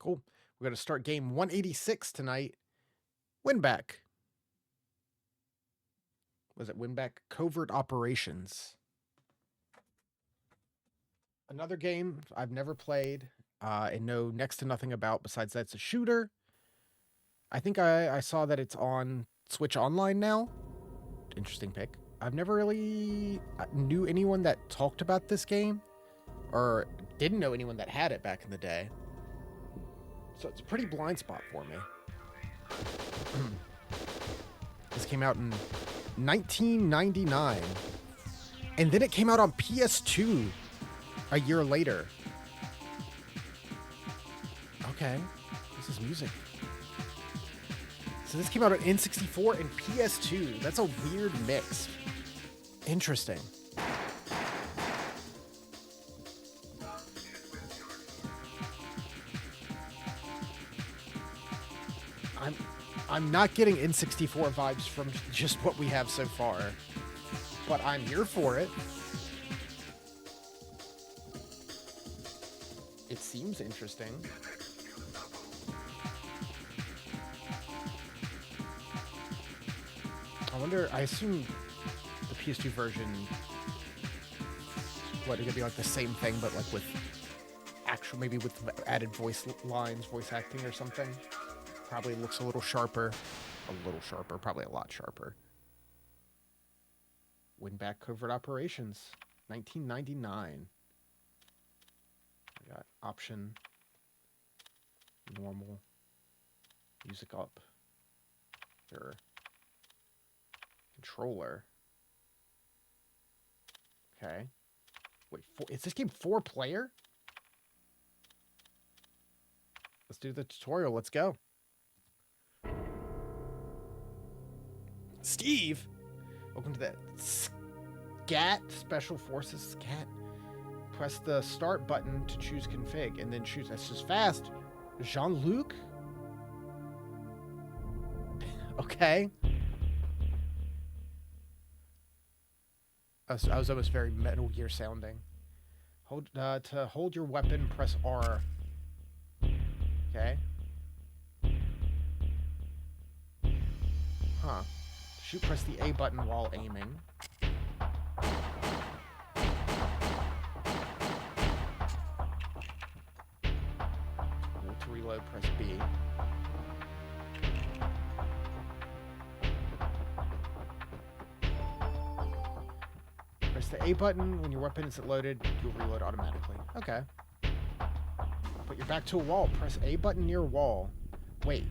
Cool. We're going to start game 186 tonight. WinBack. Was it WinBack? Covert Operations. Another game I've never played and know next to nothing about besides that it's a shooter. I think I saw that it's on Switch Online now. Interesting pick. I've never really knew anyone that talked about this game or didn't know anyone that had it back in the day. So it's a pretty blind spot for me. This came out in 1999. And then it came out on PS2 a year later. Okay, this is music. So this came out on N64 and PS2. That's a weird mix. Interesting. I'm not getting N64 vibes from just what we have so far, but I'm here for it. It seems interesting. I wonder, I assume the PS2 version, what, it could be like the same thing, but like with actual, maybe with added voice lines, voice acting or something. Probably looks a little sharper. Probably a lot sharper. WinBack Covert Operations, 1999. I got option, normal, music up, your controller. Okay. Wait, is this game 4-player? Let's do the tutorial. Let's go. Steve, welcome to that SCAT, Special Forces SCAT. Press the start button to choose config and then choose. That's just fast. Jean-Luc? Okay. I was almost very Metal Gear sounding. To hold your weapon, press R. Okay. Huh. Shoot, press the A button while aiming. To reload, press B. Press the A button when your weapon isn't loaded, you'll reload automatically. Okay. Put your back to a wall, press A button near wall. Wait.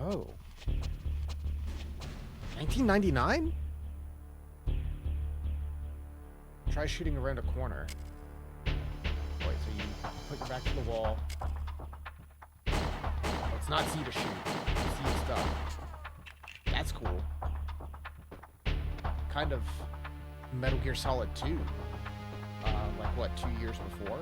Oh. 1999? Try shooting around a corner. Wait, so you put your back to the wall. Oh, it's not Z to shoot. Z is stuff. That's cool. Kind of Metal Gear Solid 2. Like, what, 2 years before?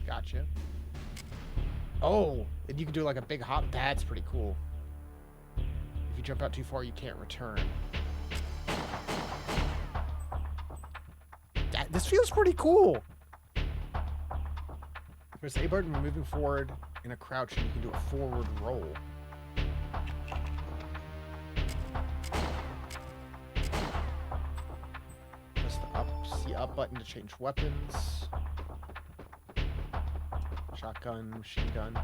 Gotcha. Oh, and you can do like a big hop. That's pretty cool. If you jump out too far, you can't return. This feels pretty cool. Press A button when moving forward in a crouch, and you can do a forward roll. Press the C up button to change weapons. Shotgun, machine gun.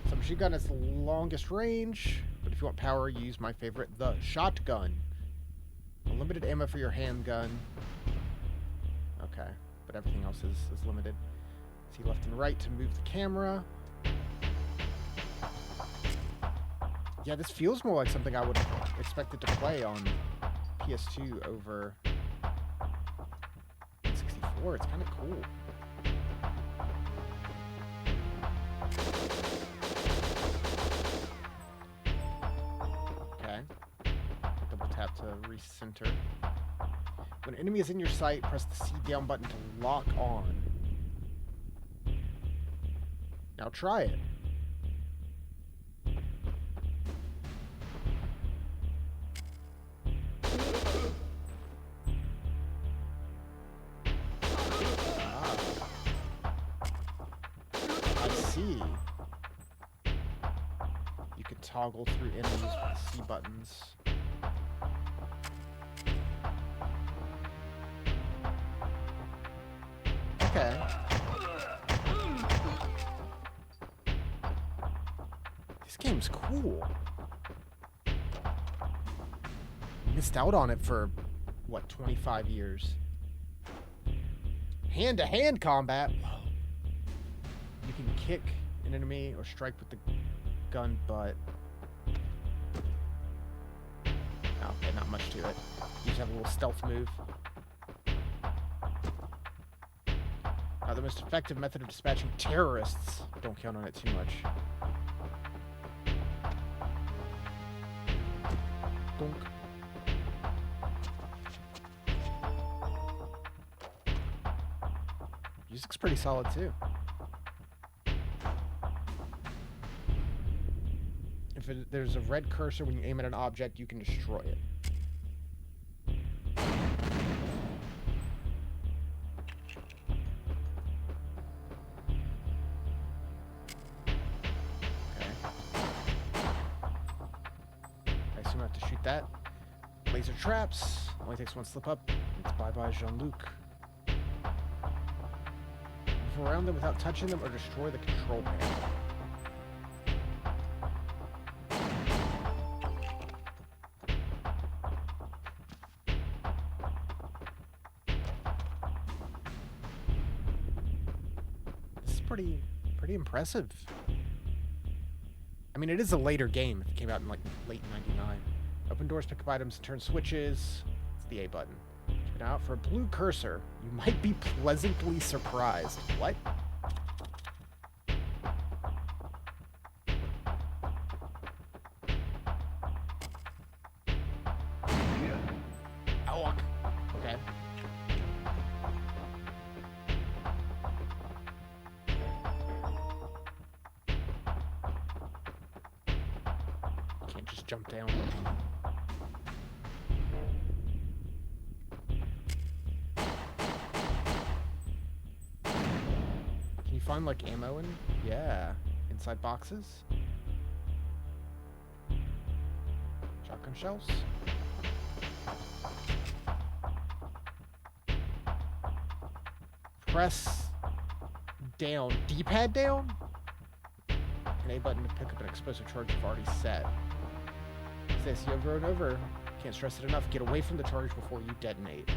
So machine gun is the longest range, but if you want power, use my favorite, the shotgun. Unlimited ammo for your handgun. Okay, but everything else is limited. See left and right to move the camera. Yeah, this feels more like something I would have expected to play on PS2 over N64. It's kind of cool. Okay. Double tap to recenter. When an enemy is in your sight, press the C down button to lock on. Now try it. I see. You can toggle through enemies with C buttons. Okay. This game's cool. Missed out on it for, what, 25 years. Hand-to-hand combat. Whoa. You can kick an enemy or strike with the gun, but... okay, not much to it. You just have a little stealth move. The most effective method of dispatching terrorists. Don't count on it too much. Donk. Music's pretty solid too. If there's a red cursor when you aim at an object, you can destroy it. That. Laser traps. Only takes one slip up. It's bye-bye Jean-Luc. Move around them without touching them or destroy the control panel. This is pretty impressive. I mean, it is a later game. It came out in like late '99. Open doors, pick up items, turn switches. It's the A button. Keep an eye out for a blue cursor. You might be pleasantly surprised. What? Oh, okay. Can't just jump down. Find like ammo and inside boxes. Shotgun shells. Press down, D-pad down, and A button to pick up an explosive charge you've already set. This over and over. Can't stress it enough. Get away from the charge before you detonate.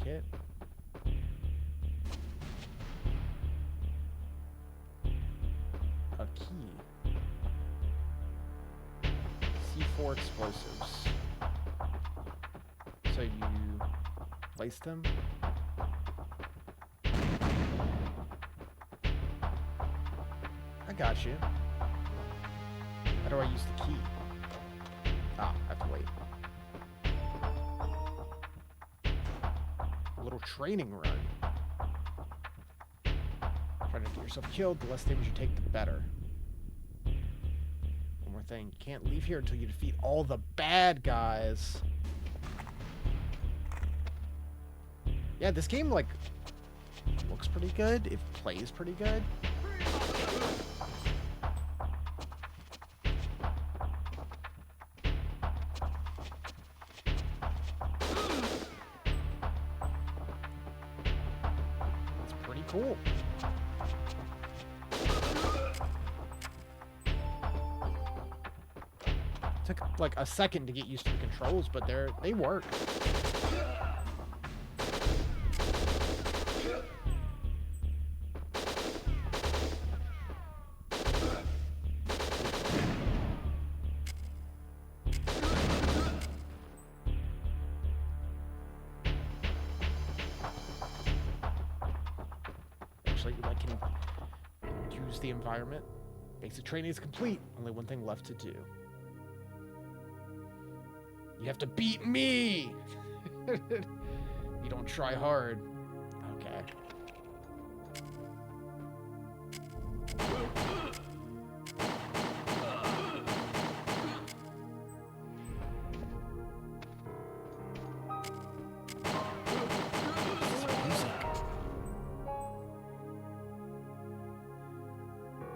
Kit. A key. C4 explosives. So you place them. I got you. How do I use the key? Ah, I have to wait. Little training run. Try to get yourself killed. The less damage you take, the better. One more thing. You can't leave here until you defeat all the bad guys. Yeah, this game, like, looks pretty good. It plays pretty good. Cool. Took like a second to get used to the controls, but they work. saves the environment. Basic training is complete. Only one thing left to do. You have to beat me! You don't try hard. Okay.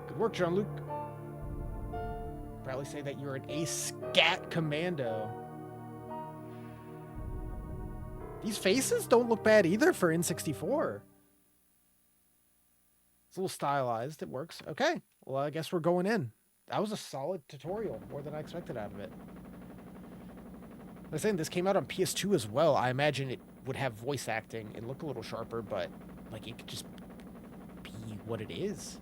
Good work, Jean-Luc. Proudly say that you're an ace scat commando. These faces don't look bad either for N64. It's a little stylized. It works. Okay. Well, I guess we're going in. That was a solid tutorial. More than I expected out of it. I was saying this came out on PS2 as well. I imagine it would have voice acting and look a little sharper, but like it could just be what it is.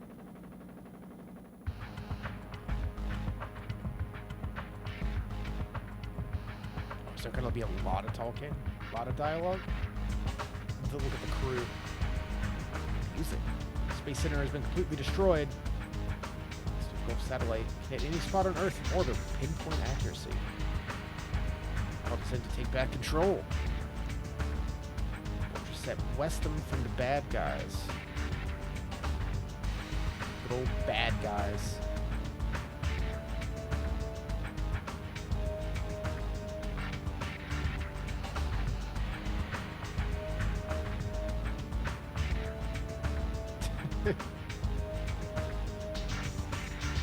Is there going to be a lot of talking? A lot of dialogue? Let's look at the crew. Music. Space Center has been completely destroyed. Gulf satellite can hit any spot on Earth in orbit with pinpoint accuracy. I'll send to take back control. Fortress set west them from the bad guys. Good old bad guys.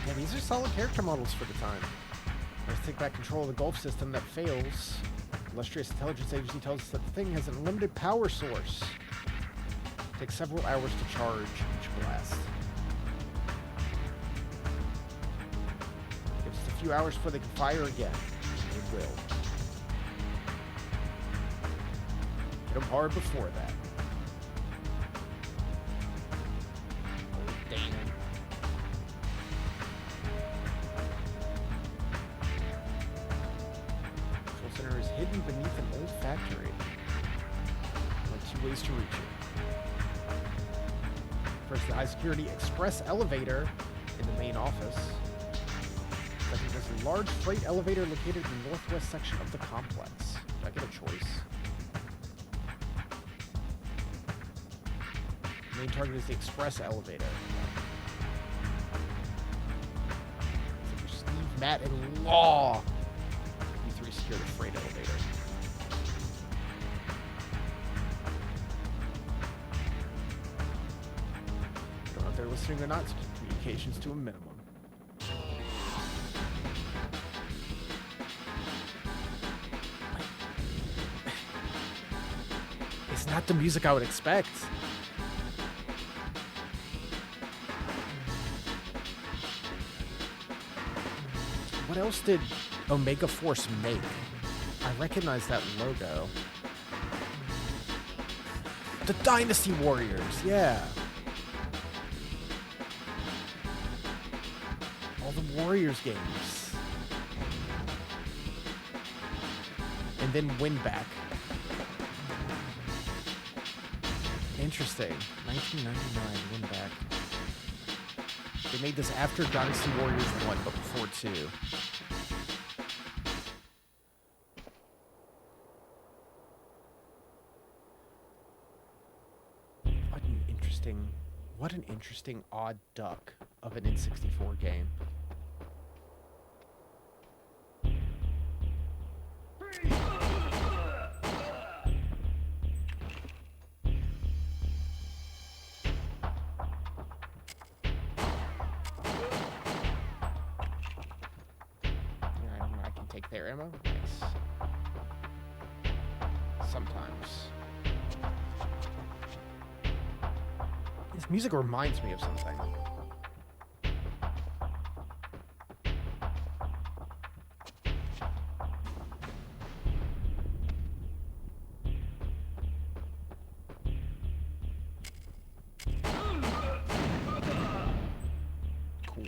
Yeah, these are solid character models for the time. Let's take back control of the Gulf system that fails. Illustrious Intelligence Agency tells us that the thing has an unlimited power source. It takes several hours to charge each blast. Gives us a few hours before they can fire again. They will. Hit them hard before that. Hidden beneath an old factory. Only 2 ways to reach it. First, the high-security express elevator in the main office. Second, there's a large freight elevator located in the northwest section of the complex. Do I get a choice? The main target is the express elevator. So for Steve, Matt, and Law. Secure the freight elevator. Don't know if they're listening or not, so keep communications to a minimum. It's not the music I would expect. What else did Omega Force make? I recognize that logo. The Dynasty Warriors, yeah. All the Warriors games. And then WinBack. Interesting. 1999 WinBack. They made this after Dynasty Warriors 1, but before 2. What an interesting odd duck of an N64 game. I can take their ammo. Nice. Sometimes. This music reminds me of something. Cool.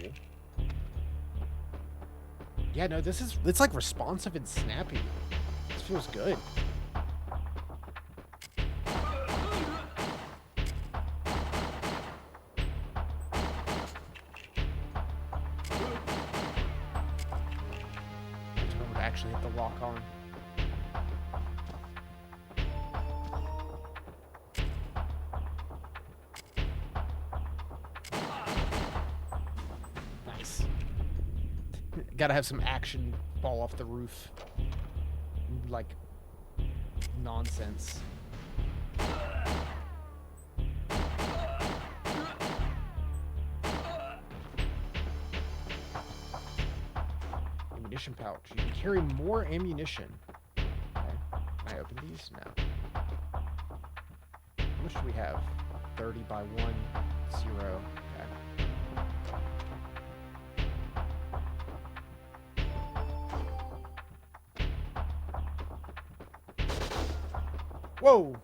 Yeah, no, it's like responsive and snappy. This feels good. actually hit the lock on. Nice. Gotta have some action fall off the roof. Like, nonsense. Ammunition pouch. You can carry more ammunition. Okay. Can I open these? No. How much do we have? 30 by 1, 0. Okay. Whoa!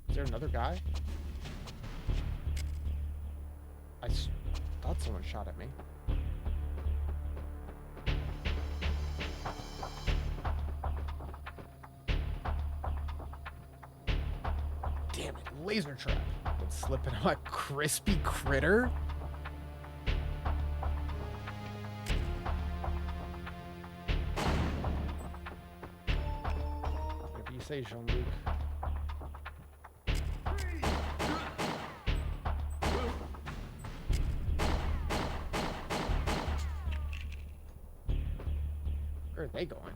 Is there another guy? I thought someone shot at me. Damn it, laser trap. Been slipping on a crispy critter. Whatever you say, Jean-Luc. Where are they going?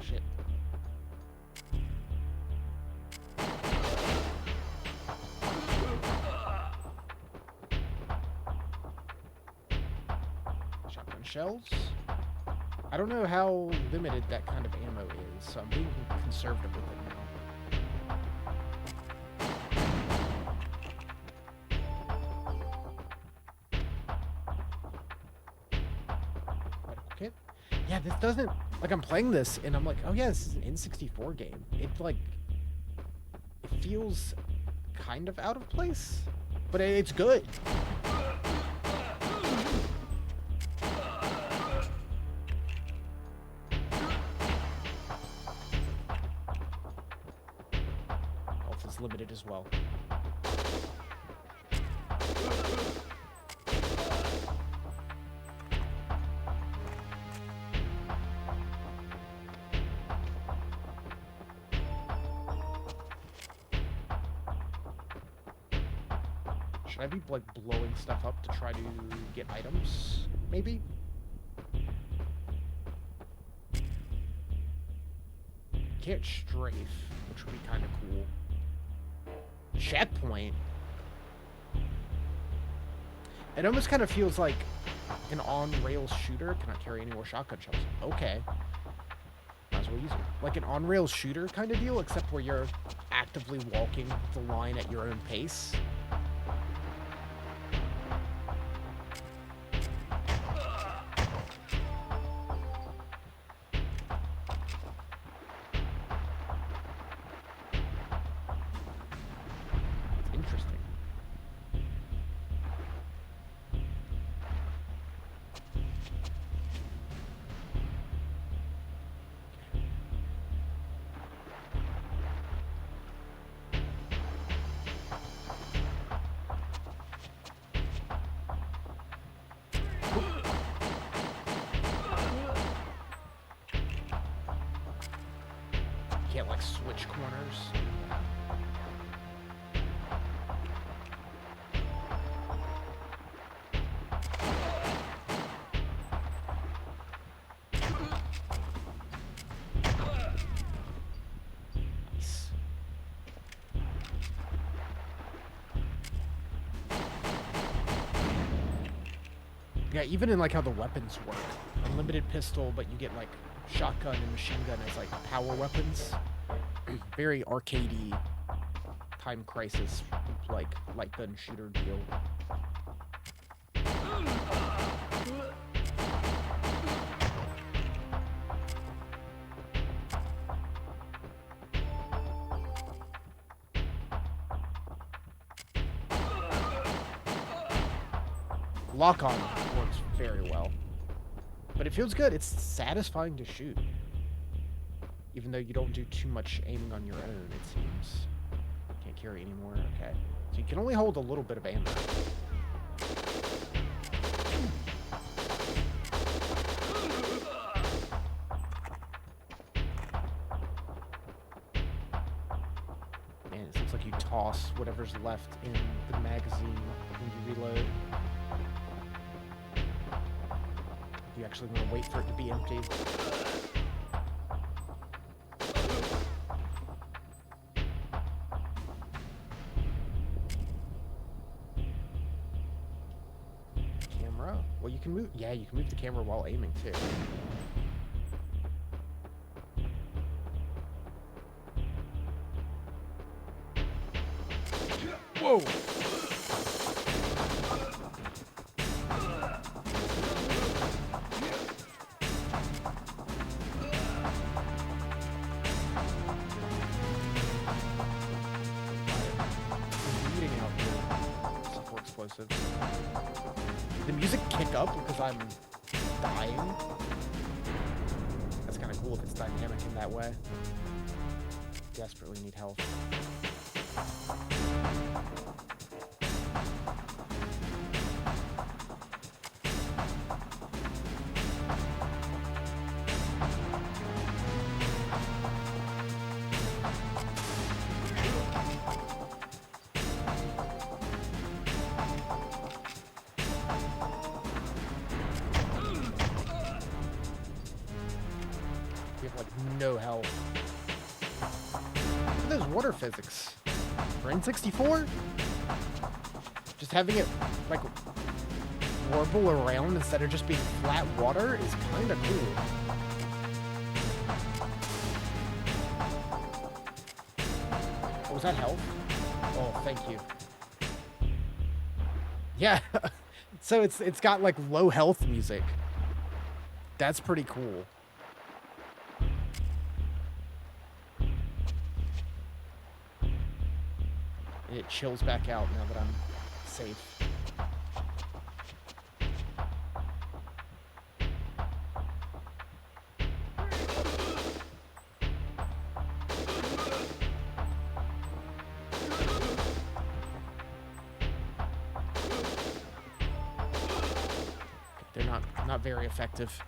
Shit. Shotgun shells. I don't know how limited that kind of ammo is, so I'm being conservative with it now. Yeah, this doesn't, like, I'm playing this and I'm like, oh yeah, this is an N64 game. It, like, it feels kind of out of place, but it's good. Health is limited as well. Should I be, like, blowing stuff up to try to get items? Maybe? Can't strafe, which would be kind of cool. Checkpoint? It almost kind of feels like an on-rails shooter. Cannot carry any more shotgun shells. Okay. Might as well use it. Like an on-rails shooter kind of deal, except where you're actively walking the line at your own pace. Can't, like, switch corners. Nice. Yeah, even in, like, how the weapons work. Unlimited pistol, but you get, like, shotgun and machine gun as, like, power weapons. Very arcadey, Time Crisis, like, light gun shooter deal. Lock-on works very well. But it feels good. It's satisfying to shoot. Even though you don't do too much aiming on your own, it seems. Can't carry anymore. Okay. So you can only hold a little bit of ammo. Man, it seems like you toss whatever's left in the magazine when you reload. You actually want to wait for it to be empty. Camera? Well, you can move. Yeah, you can move the camera while aiming too. Whoa! The music kick up because I'm dying. That's kind of cool if it's dynamic in that way. Desperately need health. We have like no health. Look at those water physics. For N64? Just having it like warble around instead of just being flat water is kind of cool. Oh, was that health? Oh, thank you. Yeah. So it's got like low health music. That's pretty cool. And it chills back out now that I'm safe. They're not very effective.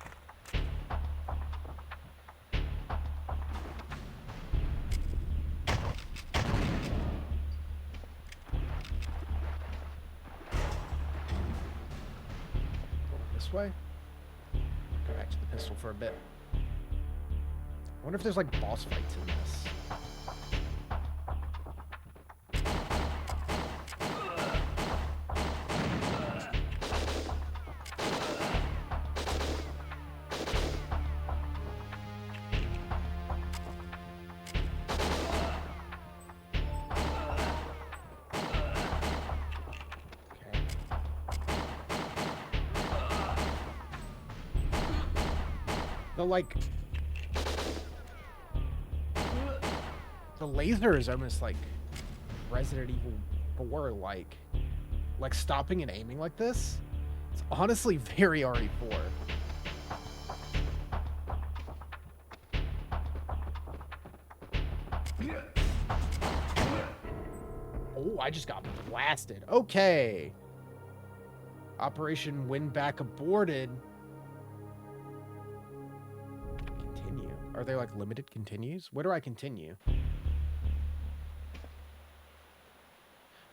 This way? Go back to the pistol for a bit. I wonder if there's like boss fights in this. The laser is almost like Resident Evil 4 like stopping and aiming like this. It's honestly very RE4. Oh, I just got blasted. Okay. Operation WinBack aborted. Continue. Are there like limited continues? Where do I continue?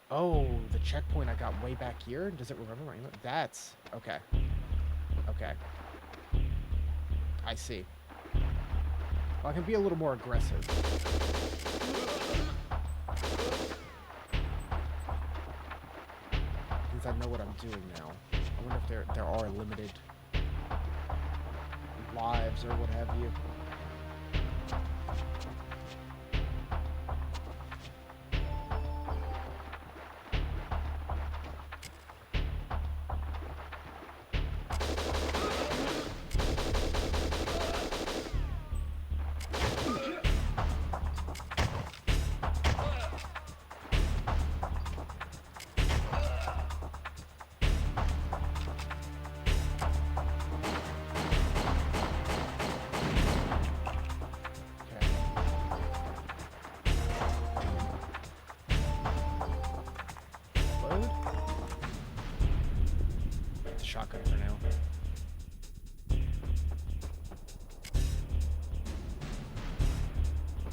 Oh, the checkpoint I got way back here? Does it remember my email? That's... Okay. Okay. I see. Well, I can be a little more aggressive. Since I know what I'm doing now. I wonder if there are limited lives or what have you. shotgun for now.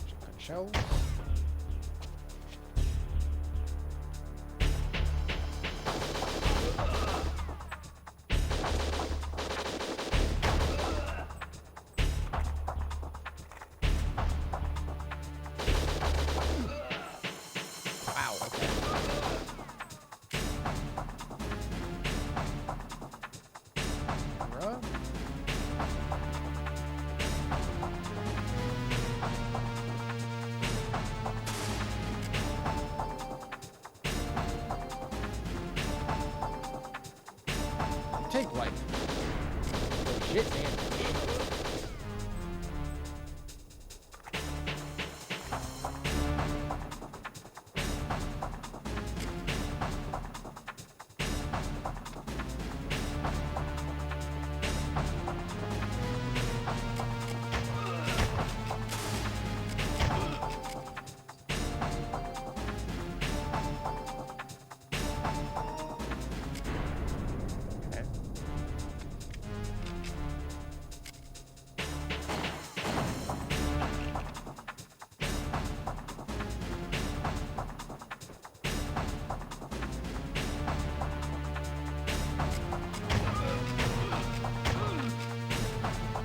Shotgun shells. Wow, okay. Camera. You take like legit damage. Okay.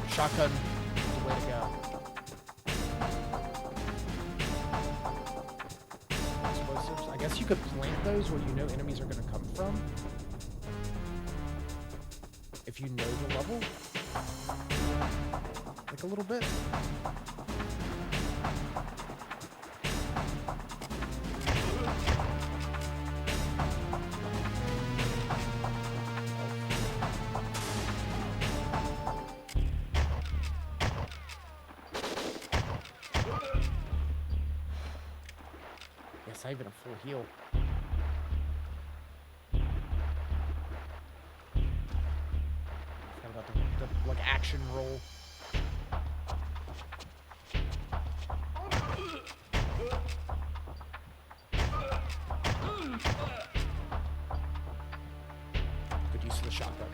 Shotgun is the way to go. Explosives. I guess you could plant those where you know enemies are going to come from. If you know the level. Like a little bit. Yes, I even a full heal. Forgot about the like action roll. Good use of the shotgun.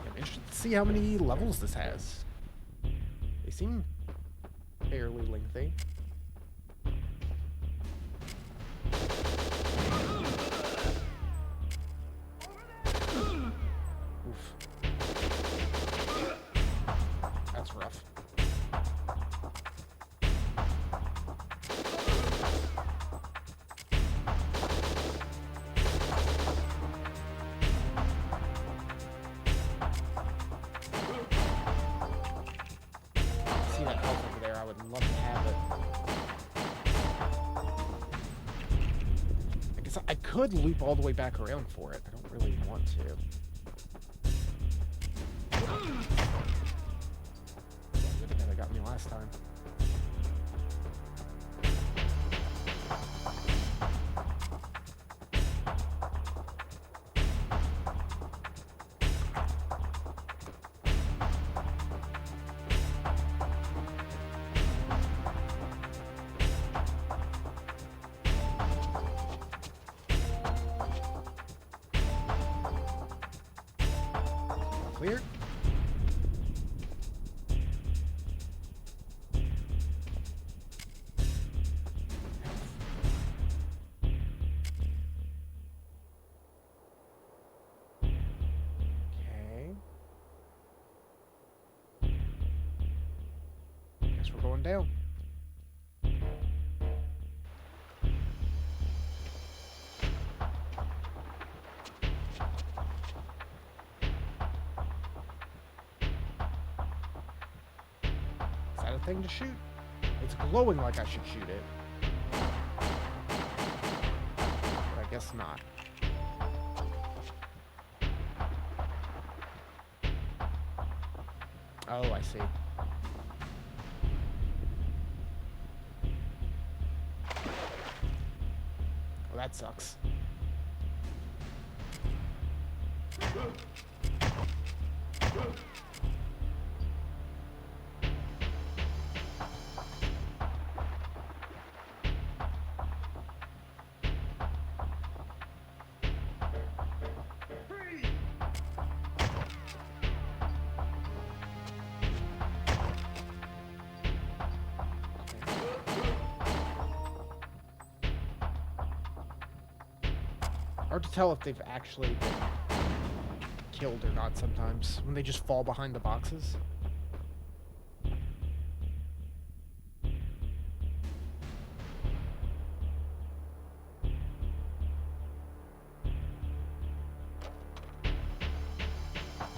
I'm interested to see how many levels this has. They seem fairly lengthy. Oof. That's rough. See that health over there? I would love to have it. I guess I could loop all the way back around for it. I don't really want to. Good thing that got me last time. Clear? Okay. Guess we're going down. Is that a thing to shoot? It's glowing like I should shoot it. But I guess not. Oh, I see. Well, that sucks. Hard to tell if they've actually been killed or not sometimes, when they just fall behind the boxes.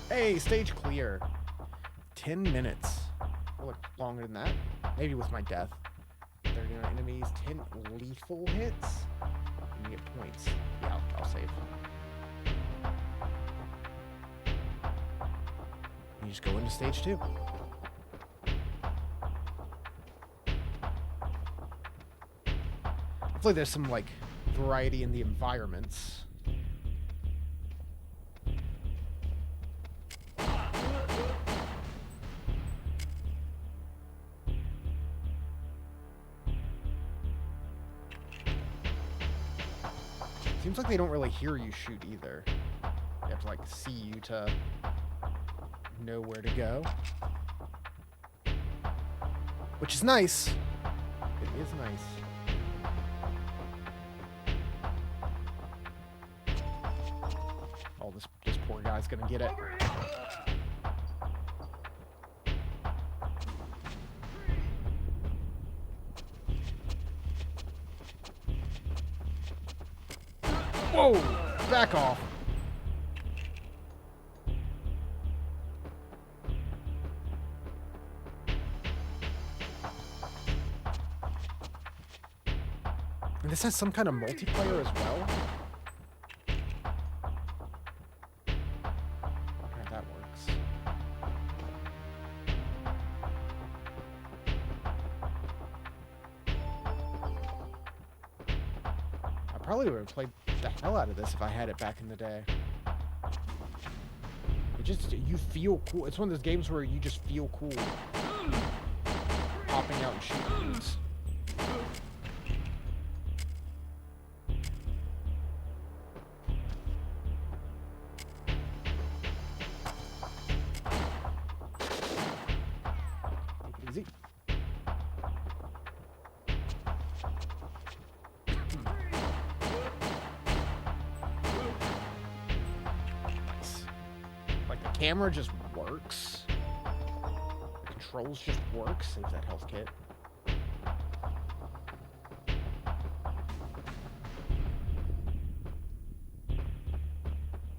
Hey, stage clear. 10 minutes. Or like longer than that. Maybe with my death. 39 enemies, 10 lethal hits. And you get points. Yeah, I'll save. You just go into stage 2. Hopefully there's some, like, variety in the environments. Seems like they don't really hear you shoot either. They have to, like, see you to know where to go. Which is nice. It is nice. Oh, this poor guy's gonna get it. Whoa! Back off. And this has some kind of multiplayer as well. Yeah, that works. I probably would have played the hell out of this if I had it back in the day. It just, you feel cool. It's one of those games where you just feel cool. Popping out and shooting dudes. Easy. Nice. Like, the camera just works. The controls just work. Saves that health kit.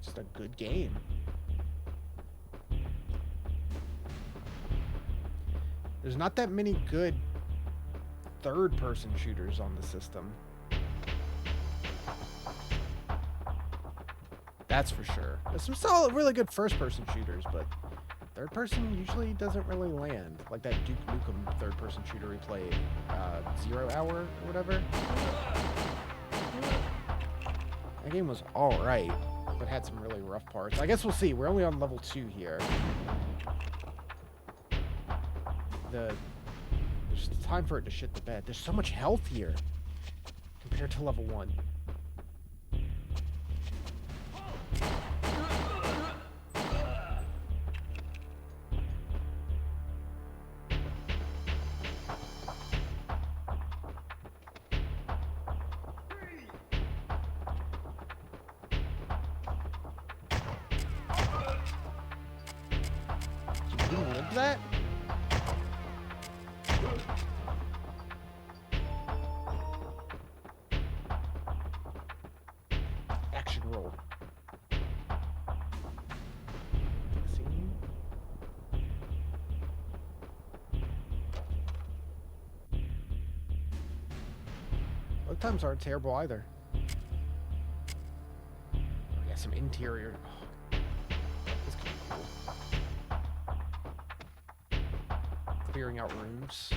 Just a good game. There's not that many good third-person shooters on the system. That's for sure. There's some solid, really good first-person shooters, but third-person usually doesn't really land. Like that Duke Nukem third-person shooter we played, 0 Hour or whatever. That game was alright, but had some really rough parts. I guess we'll see. We're only on level 2 here. There's time for it to shit the bed. There's so much health here compared to level 1. You didn't live that? Action roll. Scene. Load times aren't terrible either. Oh, yeah, some interior. Oh, this could be cool. Clearing out rooms.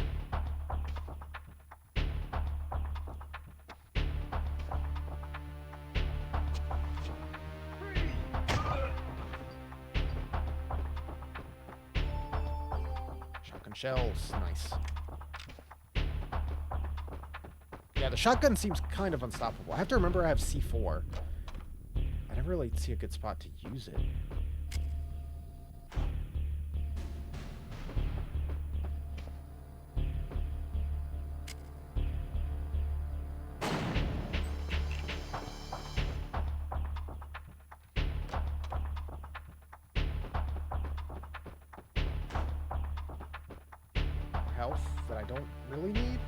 Shotgun shells, nice. Yeah, the shotgun seems kind of unstoppable. I have to remember I have C4. I never really see a good spot to use it. don't really need.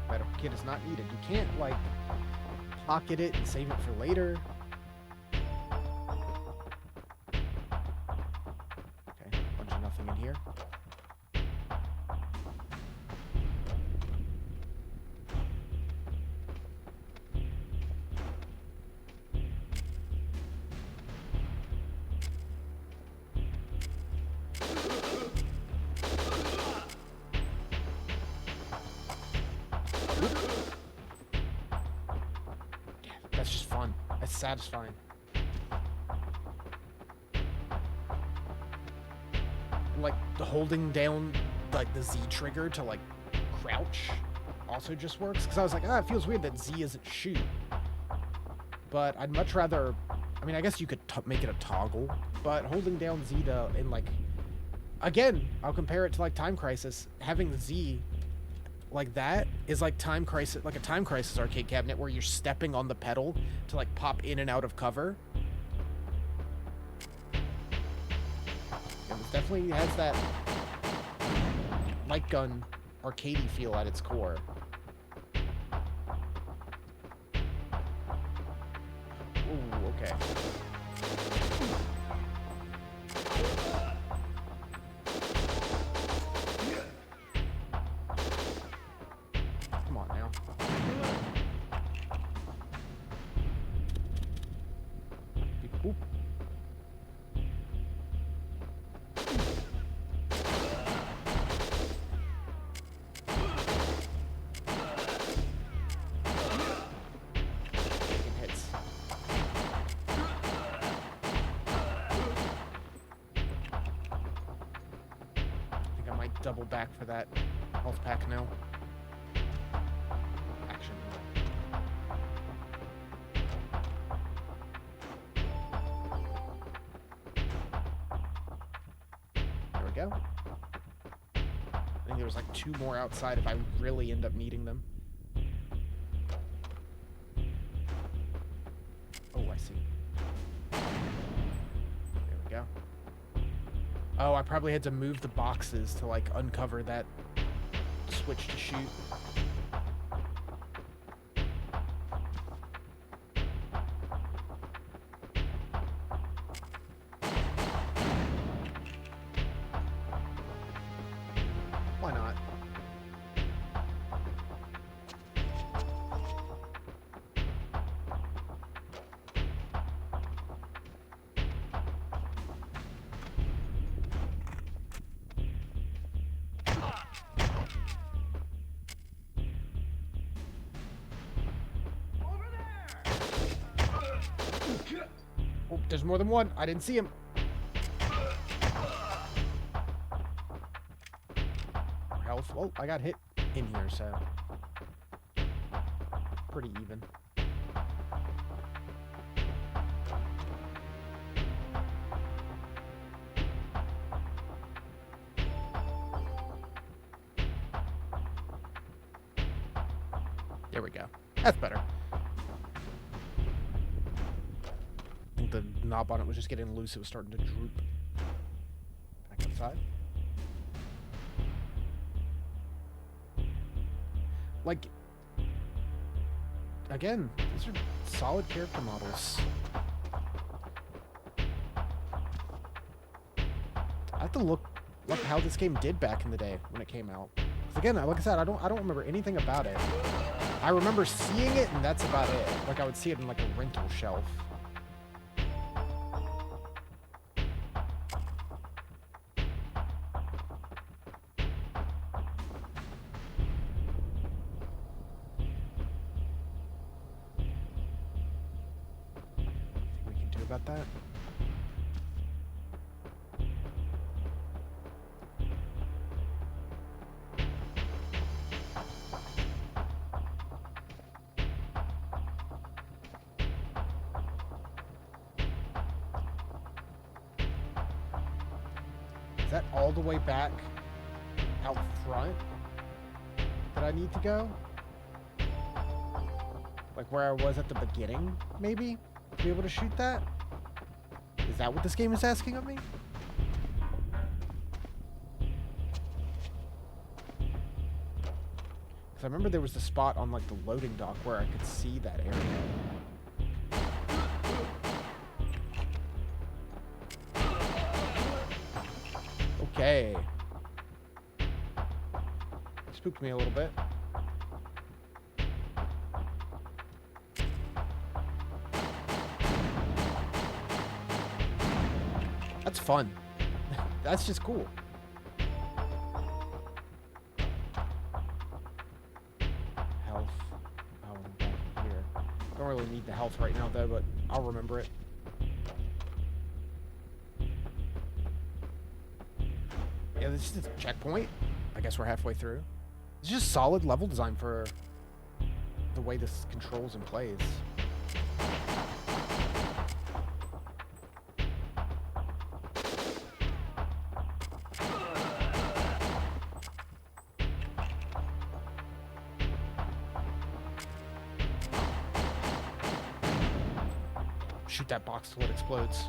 That a kit is not needed. You can't, like, pocket it and save it for later. Okay, bunch of nothing in here. That's just fun. That's satisfying. And, like, holding down, like, the Z trigger to, like, crouch also just works. Because I was like, it feels weird that Z isn't shoot. But I'd much rather... I mean, I guess you could make it a toggle. But holding down Z to... And, like... Again, I'll compare it to, like, Time Crisis. Having Z... like that is like Time Crisis, like a Time Crisis arcade cabinet where you're stepping on the pedal to like pop in and out of cover. And it definitely has that light gun arcadey feel at its core. Ooh, okay. Oop. Taking hits. I think I might double back for that health pack now. Action. Go. I think there was like 2 more outside if I really end up needing them. Oh, I see. There we go. Oh, I probably had to move the boxes to like uncover that switch to shoot. Why not? Oh, there's more than one. I didn't see him. Health. Oh, I got hit in here, so pretty even. There we go. That's better. I think the knob on it was just getting loose. It was starting to droop. Back outside. Like, again, these are solid character models. I have to look how this game did back in the day when it came out. 'Cause again, like I said, I don't remember anything about it. I remember seeing it, and that's about it. Like, I would see it in like a rental shelf. About that. Is that all the way back out front that I need to go? Like where I was at the beginning, maybe? To be able to shoot that? Is that what this game is asking of me? I remember there was the spot on like the loading dock where I could see that area. Okay. Spooked me a little bit. That's fun. That's just cool. Health. Oh, I'm back here. Don't really need the health right now, though, but I'll remember it. Yeah, this is a checkpoint. I guess we're halfway through. It's just solid level design for the way this controls and plays. Shoot that box till it explodes.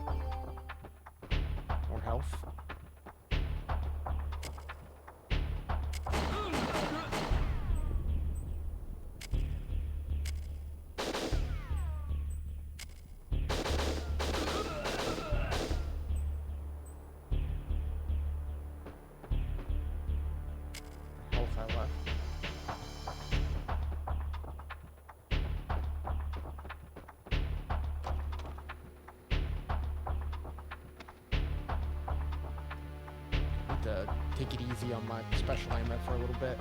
More health. Health I left. To take it easy on my special ammo for a little bit.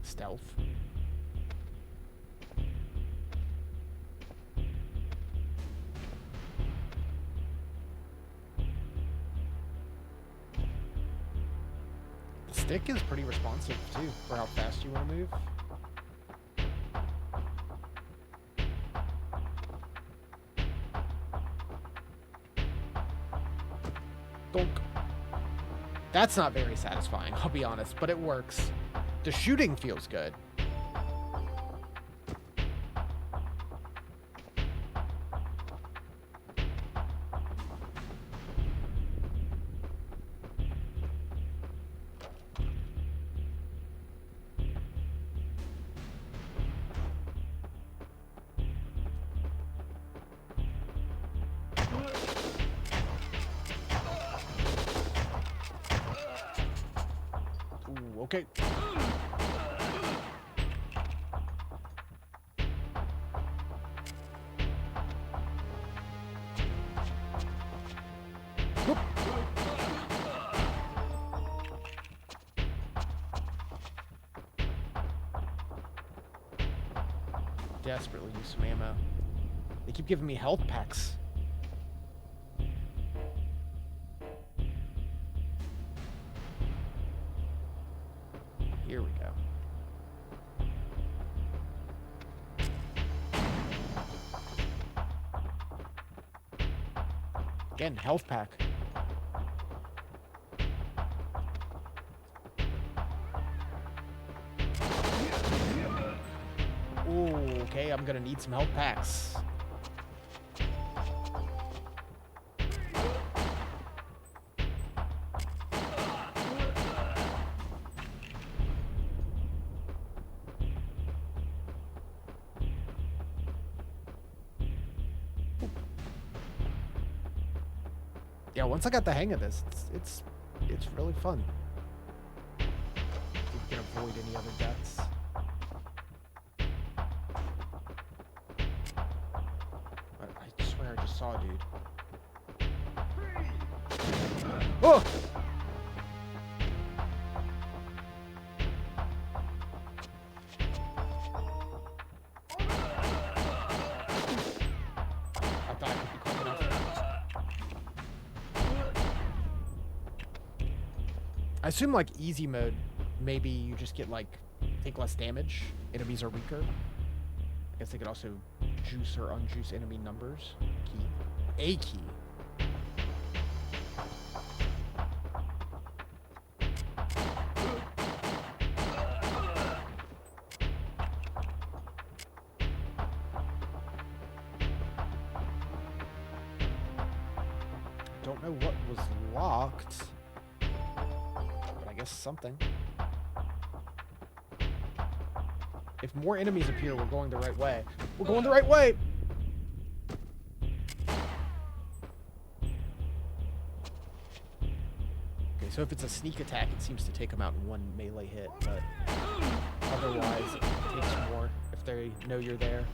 Stealth. Stick is pretty responsive too for how fast you want to move. Donk. That's not very satisfying, I'll be honest, but it works. The shooting feels good. Ooh, okay. Whoop. Desperately use some ammo. They keep giving me health packs. Here we go. Again, health pack. Ooh, okay, I'm gonna need some health packs. Yeah, once I got the hang of this, it's really fun. You can avoid any other deaths. I swear I just saw a dude. Oh! I thought I could be quick enough. I assume like easy mode, maybe you just get like take less damage. Enemies are weaker. I guess they could also juice or unjuice enemy numbers. Key. A key. don't know what was locked, but I guess something. If more enemies appear, we're going the right way. We're going the right way! Okay, so if it's a sneak attack, it seems to take them out in one melee hit, but otherwise it takes more if they know you're there.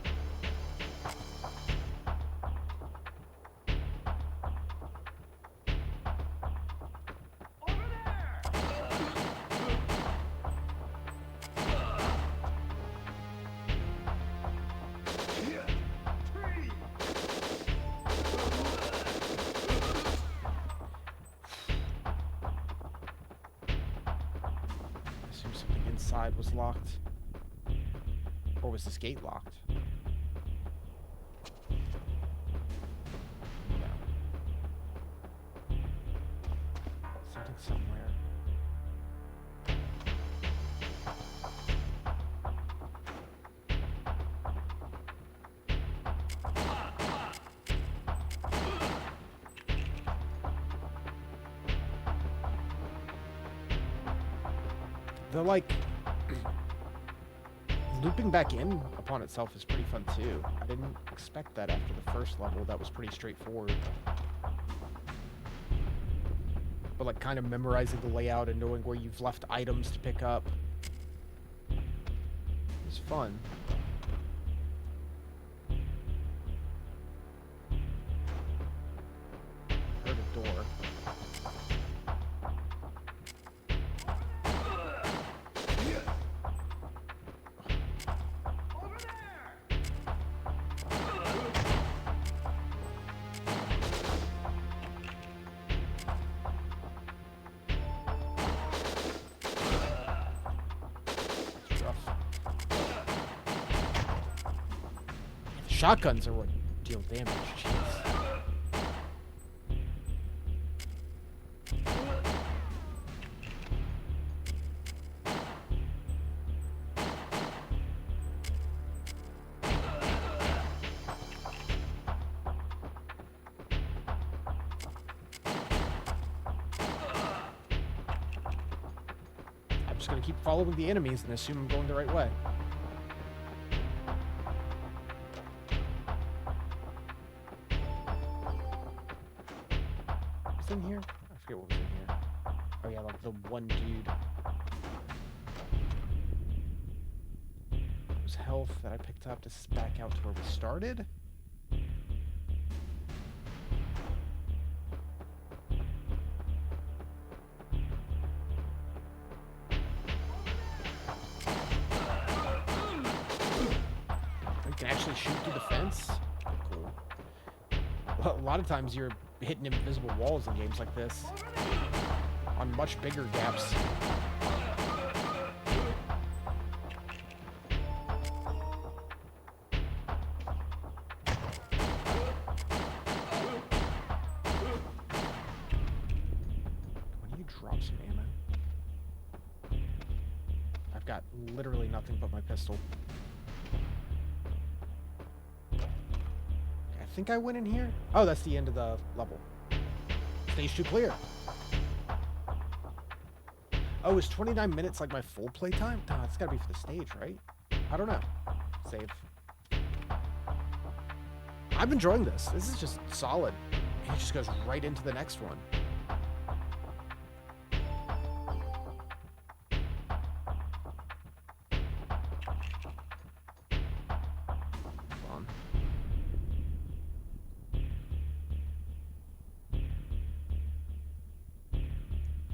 Inside was locked. Or was this gate locked? No. Something somewhere. They're like... looping back in upon itself is pretty fun too. I didn't expect that after the first level. That was pretty straightforward. But like kind of memorizing the layout and knowing where you've left items to pick up. It's fun. Heard a door. Shotguns are what deal damage. Jeez. I'm just gonna keep following the enemies and assume I'm going the right way. In here? I forget what was in here. Oh yeah, like the one dude. It was health that I picked up. This is back out to where we started. You can actually shoot through the fence. Cool. Well, a lot of times you're hitting invisible walls in games like this on much bigger gaps. When you drop some ammo, I've got literally nothing but my pistol. I think I went in here. Oh, that's the end of the level. Stage 2 clear. Oh, is 29 minutes like my full playtime? Nah, it's gotta be for the stage, right? I don't know. Save. I'm enjoying this. This is just solid. It just goes right into the next one.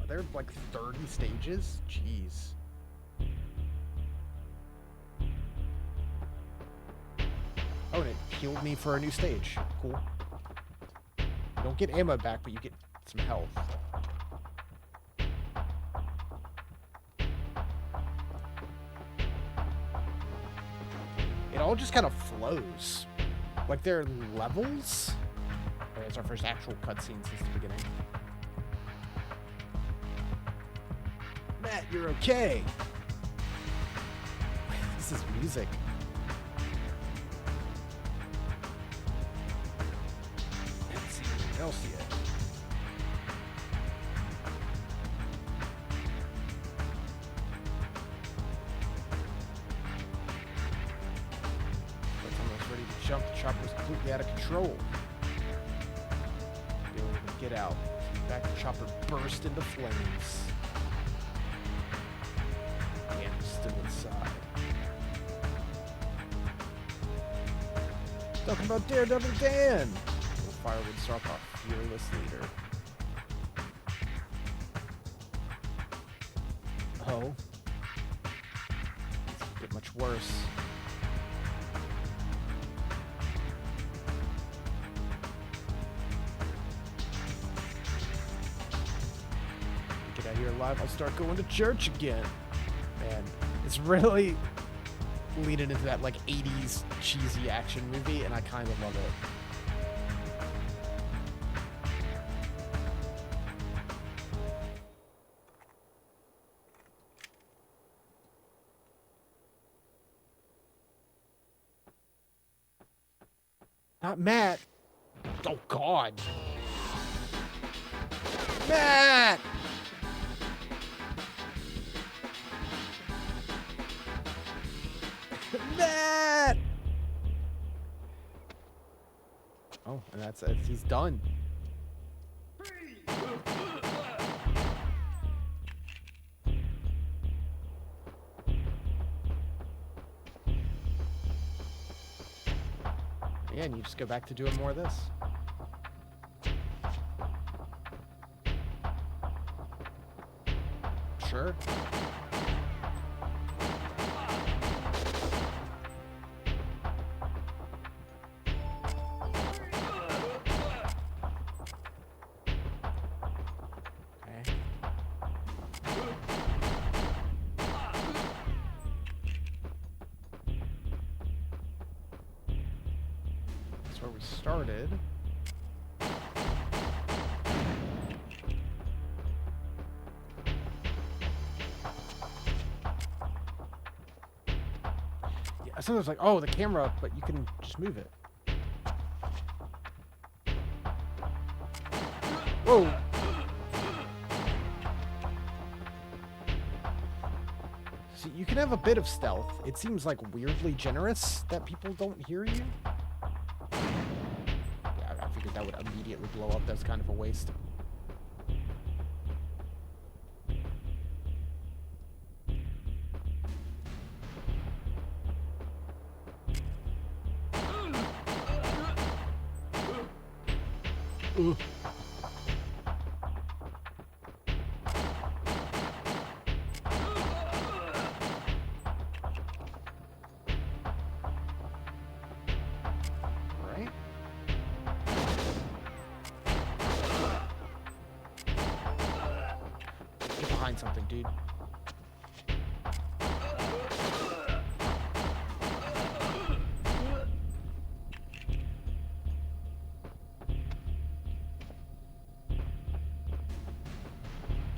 There are like 30 stages? Jeez. Oh, and it healed me for a new stage. Cool. You don't get ammo back, but you get some health. It all just kind of flows. Like there are levels. Okay, it's our first actual cutscene since the beginning. Matt, you're okay. This is music. I haven't seen anything else yet. jump, the chopper was completely out of control. Be able to get out. Back, the chopper burst into flames. Dan was still inside. Talking about Daredevil Dan! The firewood struck our fearless leader. Oh. It's gonna get much worse. Get out of here alive, I'll start going to church again. Man, it's really leaning into that like 80s cheesy action movie, and I kind of love it. Not Matt. Oh God. Matt! Matt! Oh, and that's it. He's done. Yeah, and you just go back to doing more of this. Sure. Where we started. Yeah, sometimes like, oh, the camera, but you can just move it. Whoa! See, you can have a bit of stealth. It seems like weirdly generous that people don't hear you. That would immediately blow up. That's kind of a waste. Ooh. Something, dude.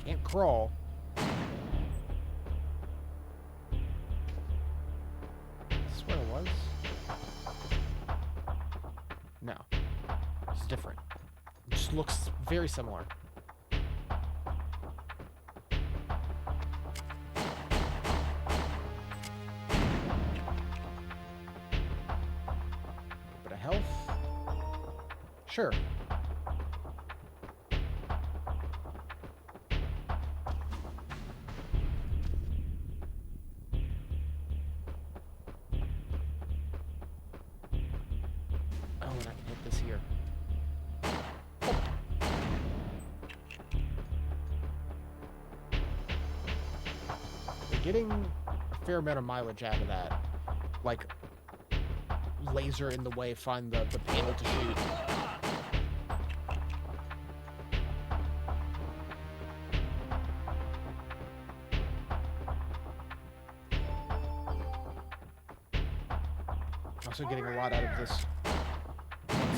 Can't crawl. Is this where it was? No. It's different. It just looks very similar. Health? Sure. Oh, and I can hit this here. Oh. We're getting a fair amount of mileage out of that. Like, laser in the way, find the panel to shoot. Also getting a lot out of this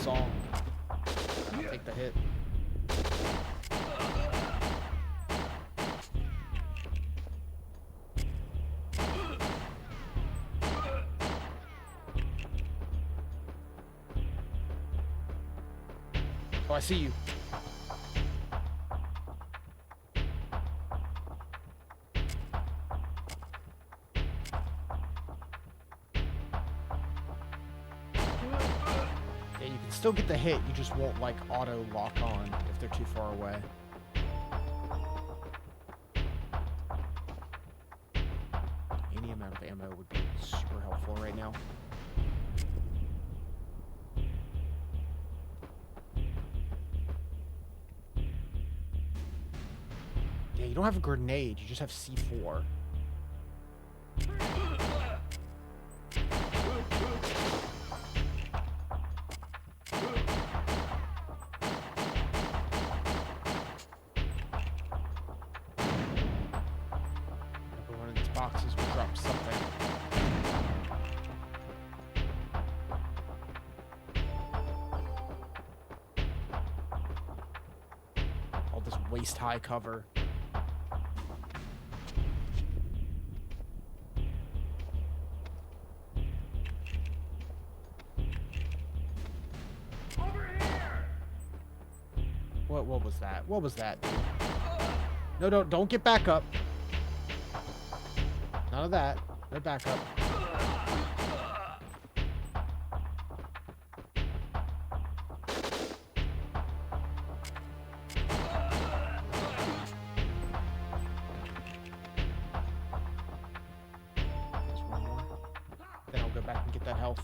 song. I'll take the hit. Oh, I see you. still get the hit, you just won't, like, auto lock on if they're too far away. Any amount of ammo would be super helpful right now. Yeah, you don't have a grenade, you just have C4. One of these boxes will drop something. All this waist-high cover. What was that? What was that, dude? No, don't get back up. None of that. No back up. There's one more. Then I'll go back and get that health.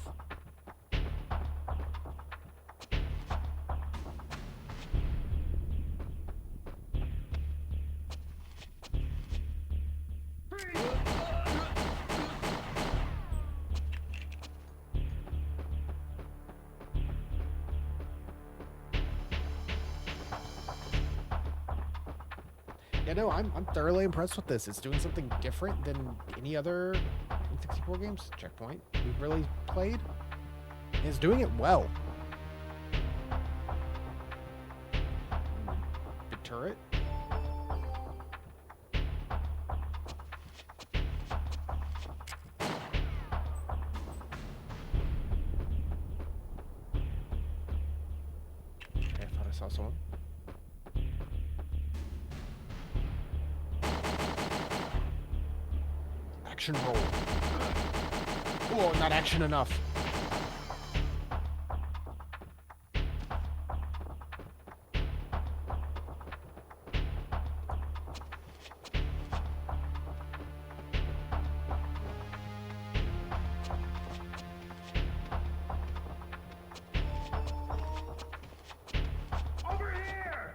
Yeah, no, I'm thoroughly impressed with this. It's doing something different than any other N64 games, Checkpoint, we've really played. It's doing it well. Big turret. Okay, I thought I saw someone. Action roll. Oh, not action enough. Over here!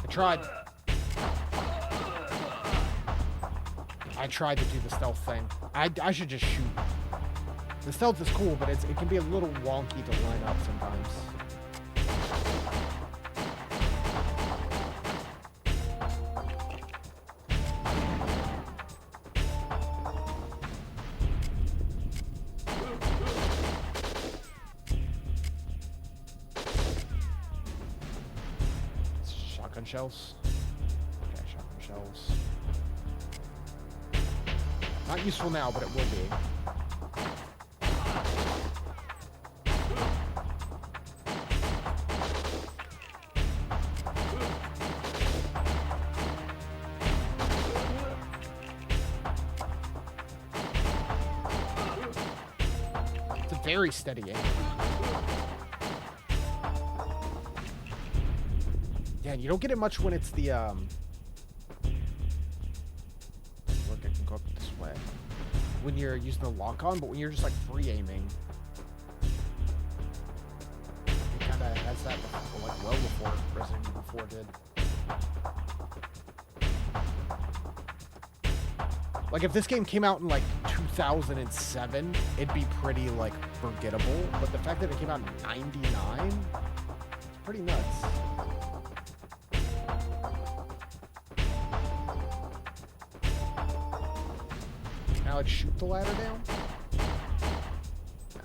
I tried. I tried to do the stealth thing. I should just shoot. The stealth is cool, but it can be a little wonky to line up sometimes. Shotgun shells. Okay, shotgun shells. Not useful now, but it will be. It's a very steady aim. Yeah, you don't get it much when it's the look, I can go up this way. When you're using the lock-on, but when you're just like free aiming, it kind of has that before, like well before Resident Evil 4 did. Like if this game came out in like 2007, it'd be pretty like forgettable. But the fact that it came out in '99, it's pretty nuts. Now let's shoot the ladder down. No.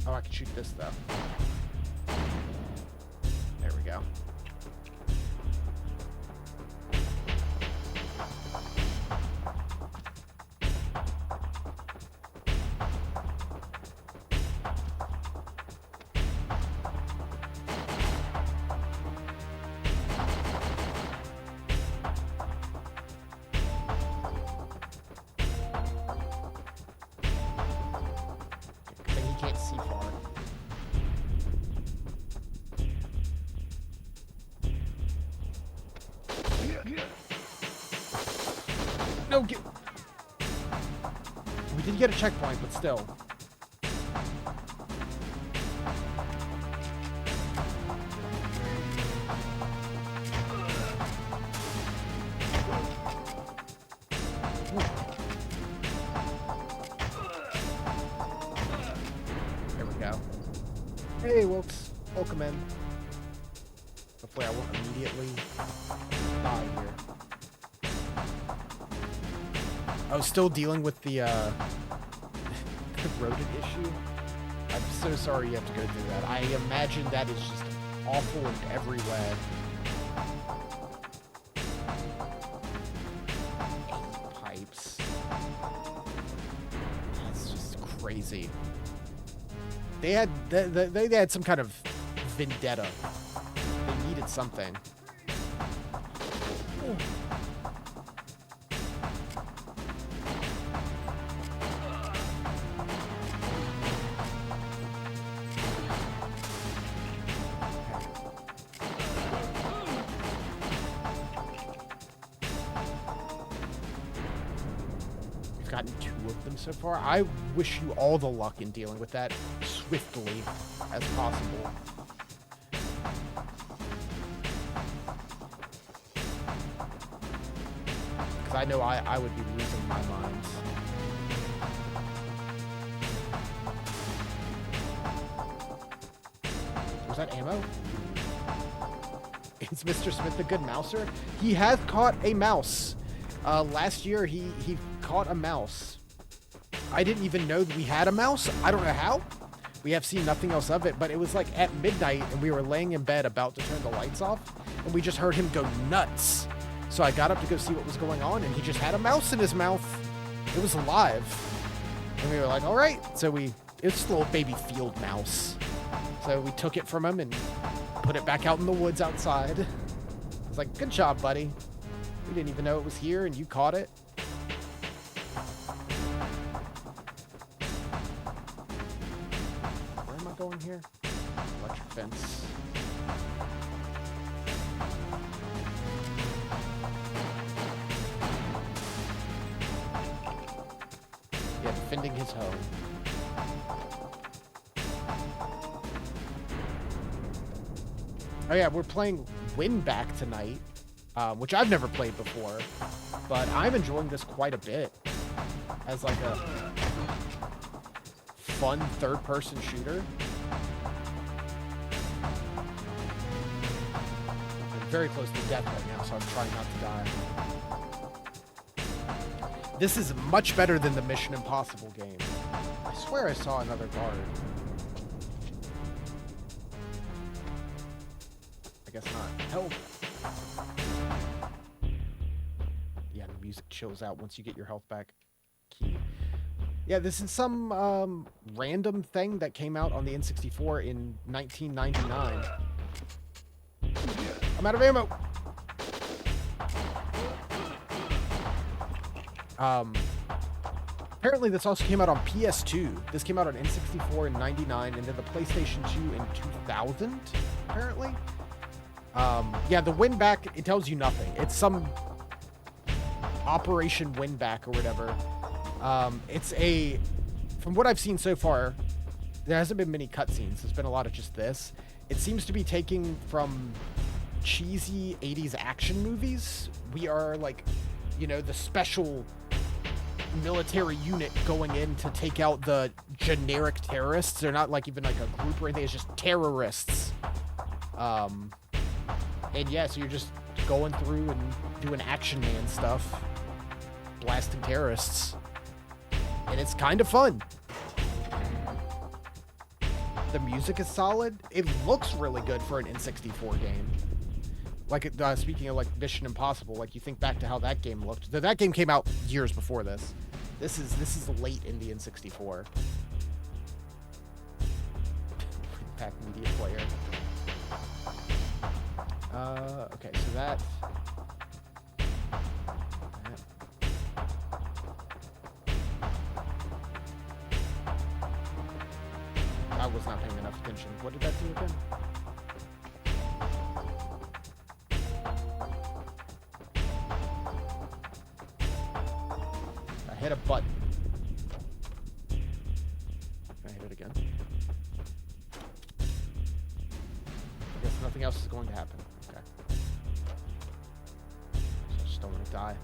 Oh, I can shoot this though. There we go. No, get... We did get a checkpoint, but still. There we go. Hey, Wilkes. Welcome in. Hopefully I won't immediately die here. I was still dealing with the rodent issue. I'm so sorry you have to go through that. I imagine that is just awful in every way. 8 pipes. That's just crazy. They had some kind of vendetta. They needed something. Ooh. Gotten 2 of them so far. I wish you all the luck in dealing with that swiftly as possible. Because I know I would be losing my mind. Was that ammo? Is Mr. Smith a good mouser? He has caught a mouse. Last year, he caught a mouse. I didn't even know that we had a mouse. I don't know how. We have seen nothing else of it, but it was like at midnight, and we were laying in bed about to turn the lights off, and we just heard him go nuts. So I got up to go see what was going on, and he just had a mouse in his mouth. It was alive. And we were like, all right. So it was just a little baby field mouse. So we took it from him and put it back out in the woods outside. I was like, good job, buddy. We didn't even know it was here, and you caught it. Where am I going here? Electric fence. Yeah, defending his home. Oh yeah, we're playing WinBack tonight. Which I've never played before, but I'm enjoying this quite a bit as like a fun third-person shooter. I'm very close to death right now, so I'm trying not to die. This is much better than the Mission Impossible game. I swear I saw another guard. I guess not. Help! Yeah, the music chills out once you get your health back. Key. Yeah, this is some random thing that came out on the N64 in 1999. I'm out of ammo! Apparently this also came out on PS2. This came out on N64 in 99, and then the PlayStation 2 in 2000, apparently. Yeah, the WinBack, it tells you nothing. It's some Operation WinBack or whatever. From what I've seen so far, there hasn't been many cutscenes. There's been a lot of just this. It seems to be taking from cheesy 80s action movies. We are like, you know, the special military unit going in to take out the generic terrorists. They're not like even like a group or anything. It's just terrorists. And yeah, so you're just going through and doing Action Man stuff, blasting terrorists, and it's kind of fun. The music is solid. It looks really good for an N64 game. Like, speaking of like Mission Impossible, like you think back to how that game looked. That game came out years before this. This is late in the N64. Pack media player. Okay, so that. I was not paying enough attention. What did that do again? hit a button. Can I hit it again? I guess nothing else is going to happen. Okay. So I just don't want to die.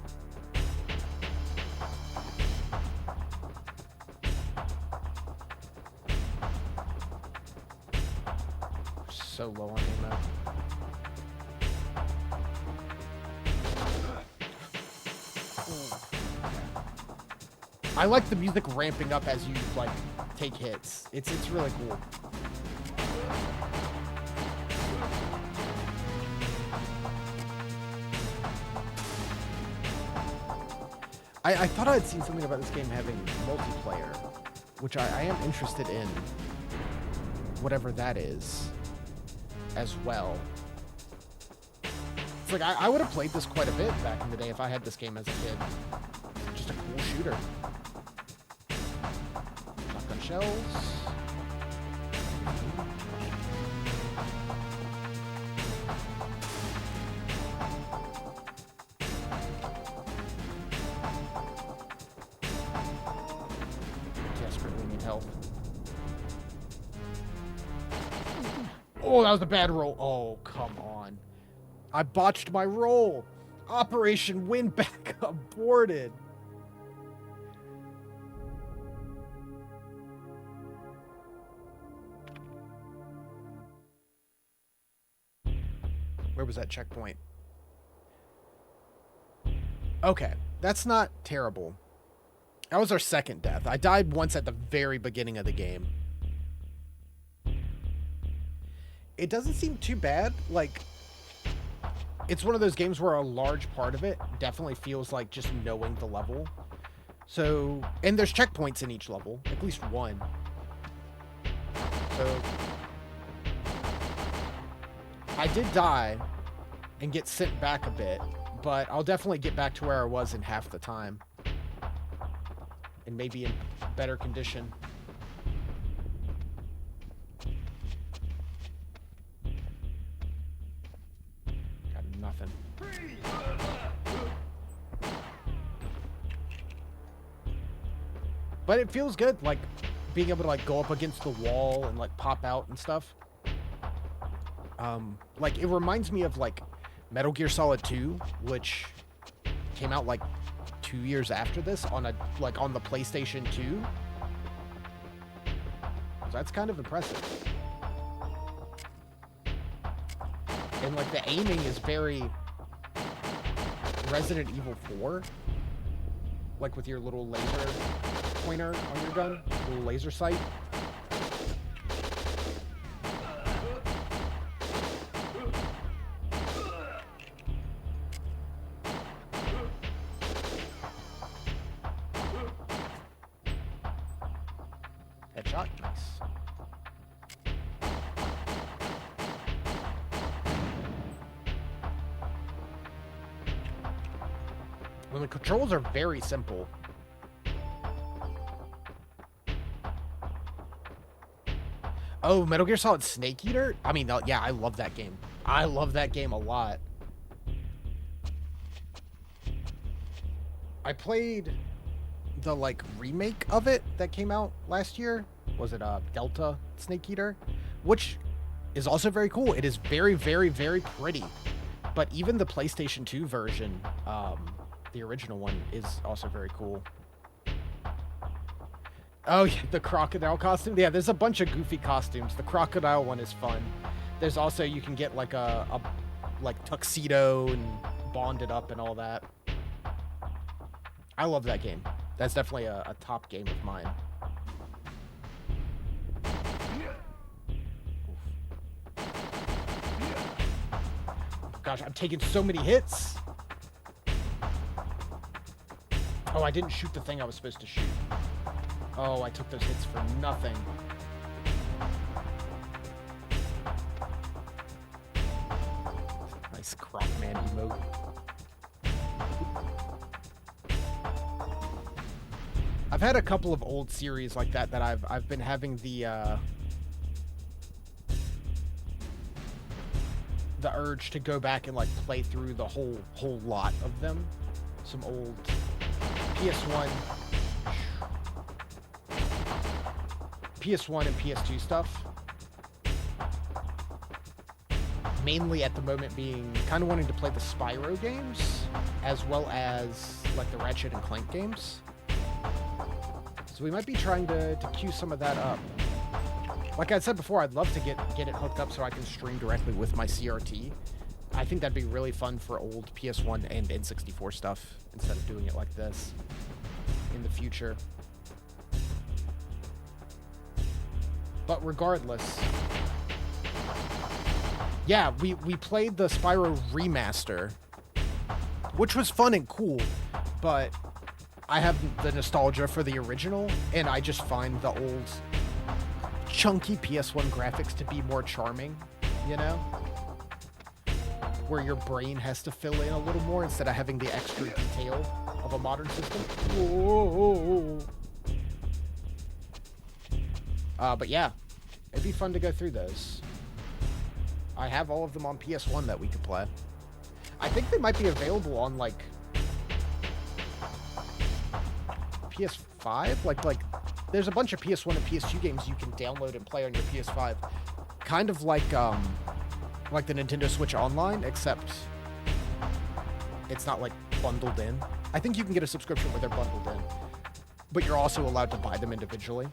We're so low on ammo. I like the music ramping up as you, like, take hits. It's really cool. I thought I had seen something about this game having multiplayer, which I am interested in, whatever that is, as well. It's like, I would have played this quite a bit back in the day if I had this game as a kid. It's just a cool shooter. Shotgun shells. Desperately need help. Oh, that was a bad roll. Oh, come on. I botched my roll. Operation WinBack aborted. Where was that checkpoint? Okay, that's not terrible. That was our second death. I died once at the very beginning of the game. It doesn't seem too bad. Like, it's one of those games where a large part of it definitely feels like just knowing the level. So, and there's checkpoints in each level, at least one. So, I did die and get sent back a bit, but I'll definitely get back to where I was in half the time. And maybe in better condition. Got nothing. But it feels good, like, being able to, like, go up against the wall and, like, pop out and stuff. Like, it reminds me of, like, Metal Gear Solid 2, which came out, like, 2 years after this on a, like, on the PlayStation 2. So that's kind of impressive. And, like, the aiming is very Resident Evil 4. Like, with your little laser pointer on your gun, little laser sight. Headshot, nice. Well, the controls are very simple. Oh, Metal Gear Solid Snake Eater? I mean, yeah, I love that game. I love that game a lot. I played the, like, remake of it that came out last year. Was it Delta Snake Eater? Which is also very cool. It is very, very, very pretty. But even the PlayStation 2 version, the original one, is also very cool. Oh, yeah, the crocodile costume. Yeah, there's a bunch of goofy costumes. The crocodile one is fun. There's also, you can get like a like tuxedo and bonded up and all that. I love that game. That's definitely a top game of mine. Gosh, I'm taking so many hits. Oh, I didn't shoot the thing I was supposed to shoot. Oh, I took those hits for nothing. Nice Crocman emote. I've had a couple of old series like that I've been having the urge to go back and, like, play through the whole lot of them. Some old PS1 PS1 and PS2 stuff. Mainly at the moment being kind of wanting to play the Spyro games, as well as like the Ratchet and Clank games. So we might be trying to queue some of that up. Like I said before, I'd love to get it hooked up so I can stream directly with my CRT. I think that'd be really fun for old PS1 and N64 stuff, instead of doing it like this in the future. But regardless, yeah, we played the Spyro remaster, which was fun and cool, but I have the nostalgia for the original, and I just find the old chunky PS1 graphics to be more charming, you know? Where your brain has to fill in a little more instead of having the extra detail of a modern system. Whoa. But yeah, it'd be fun to go through those. I have all of them on PS1 that we could play. I think they might be available on, like, PS5? Like, there's a bunch of PS1 and PS2 games you can download and play on your PS5. Kind of like the Nintendo Switch Online, except it's not, like, bundled in. I think you can get a subscription where they're bundled in, but you're also allowed to buy them individually.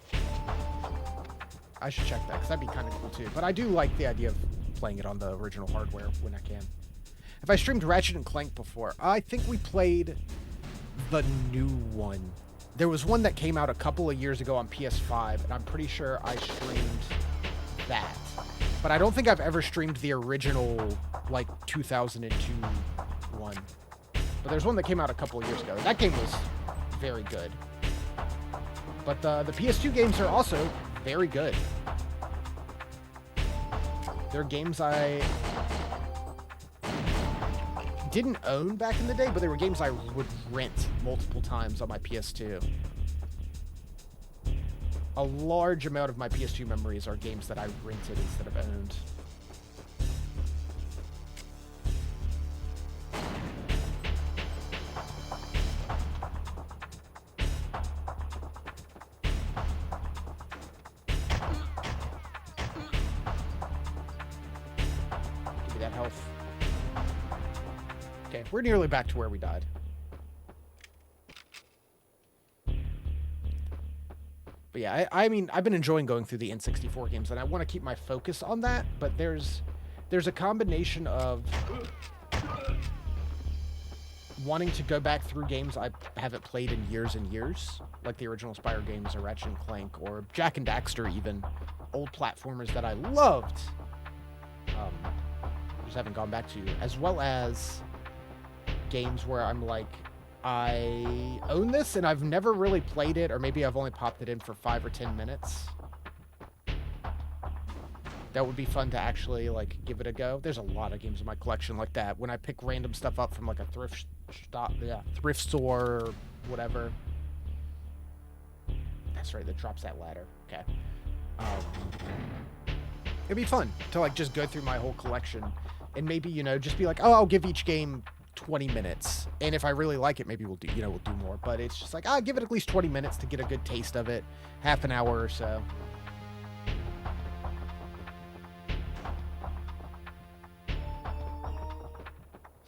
I should check that, because that'd be kind of cool, too. But I do like the idea of playing it on the original hardware when I can. If I streamed Ratchet and Clank before, I think we played the new one. There was one that came out a couple of years ago on PS5, and I'm pretty sure I streamed that. But I don't think I've ever streamed the original, like, 2002 one. But there's one that came out a couple of years ago. That game was very good. But the PS2 games are also very good. They're games I didn't own back in the day, but they were games I would rent multiple times on my PS2. A large amount of my PS2 memories are games that I rented instead of owned. Give me that health. Okay, we're nearly back to where we died. But yeah, I mean, I've been enjoying going through the N64 games, and I want to keep my focus on that, but there's a combination of wanting to go back through games I haven't played in years and years, like the original Spyro games or Ratchet and Clank or Jak and Daxter even, old platformers that I loved, just haven't gone back to, as well as games where I'm like, I own this and I've never really played it, or maybe I've only popped it in for 5 or 10 minutes. That would be fun to actually, like, give it a go. There's a lot of games in my collection like that. When I pick random stuff up from, like, a thrift store or whatever. That's right, that drops that ladder. Okay. It'd be fun to, like, just go through my whole collection and maybe, you know, just be like, oh, I'll give each game 20 minutes. And if I really like it, maybe we'll do more. But it's just like, I'll give it at least 20 minutes to get a good taste of it. Half an hour or so.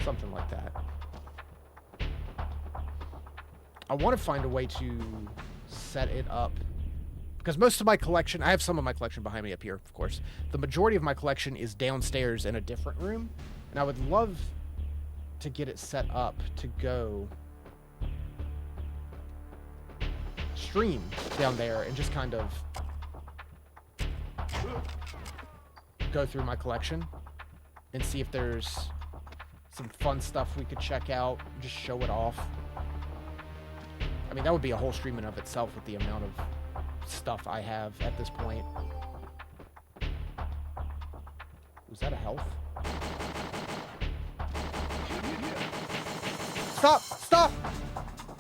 Something like that. I want to find a way to set it up. Because most of my collection, I have some of my collection behind me up here, of course. The majority of my collection is downstairs in a different room. And I would love to get it set up to go stream down there and just kind of go through my collection and see if there's some fun stuff we could check out, just show it off. I mean, that would be a whole stream in of itself with the amount of stuff I have at this point. Was that a health? Stop! Stop!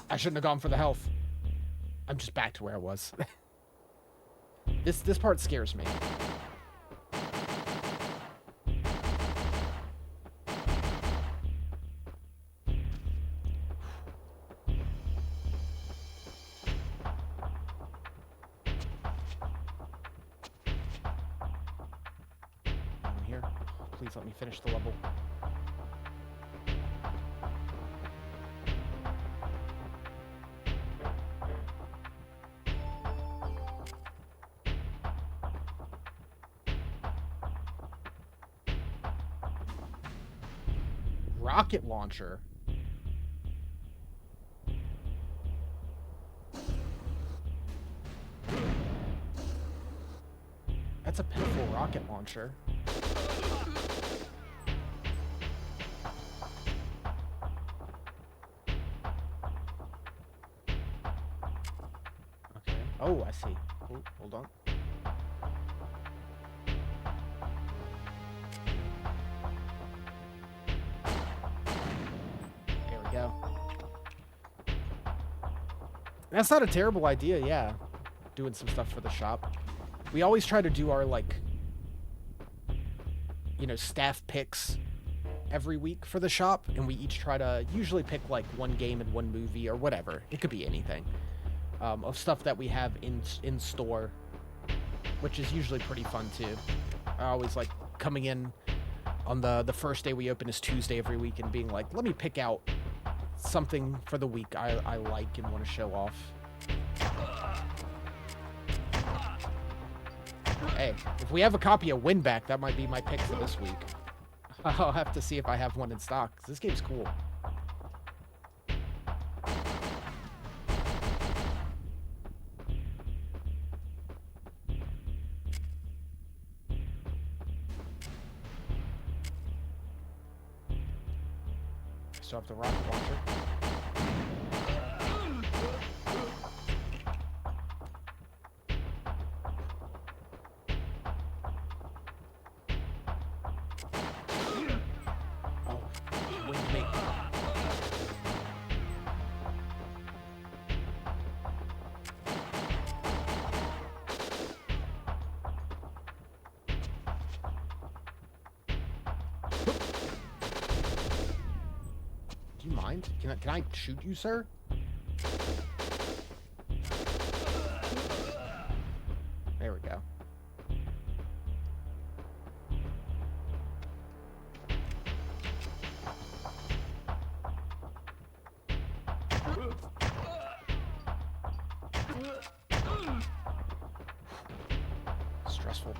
I shouldn't have gone for the health. I'm just back to where I was. This part scares me. Please let me finish the level. Rocket launcher. That's a pitiful rocket launcher. Okay. Oh, I see. Oh, hold on. There we go. That's not a terrible idea, yeah. Doing some stuff for the shop. We always try to do our, like, you know, staff picks every week for the shop, and we each try to usually pick, like, one game and one movie or whatever. It could be anything. Of stuff that we have in store, which is usually pretty fun, too. I always like coming in on the first day we open is Tuesday every week and being like, let me pick out something for the week I like and want to show off. Hey, if we have a copy of WinBack, that might be my pick for this week. I'll have to see if I have one in stock, 'cause this game's cool. Still have the rocket launcher. Do you mind? Can I shoot you, sir? There we go. Stressful.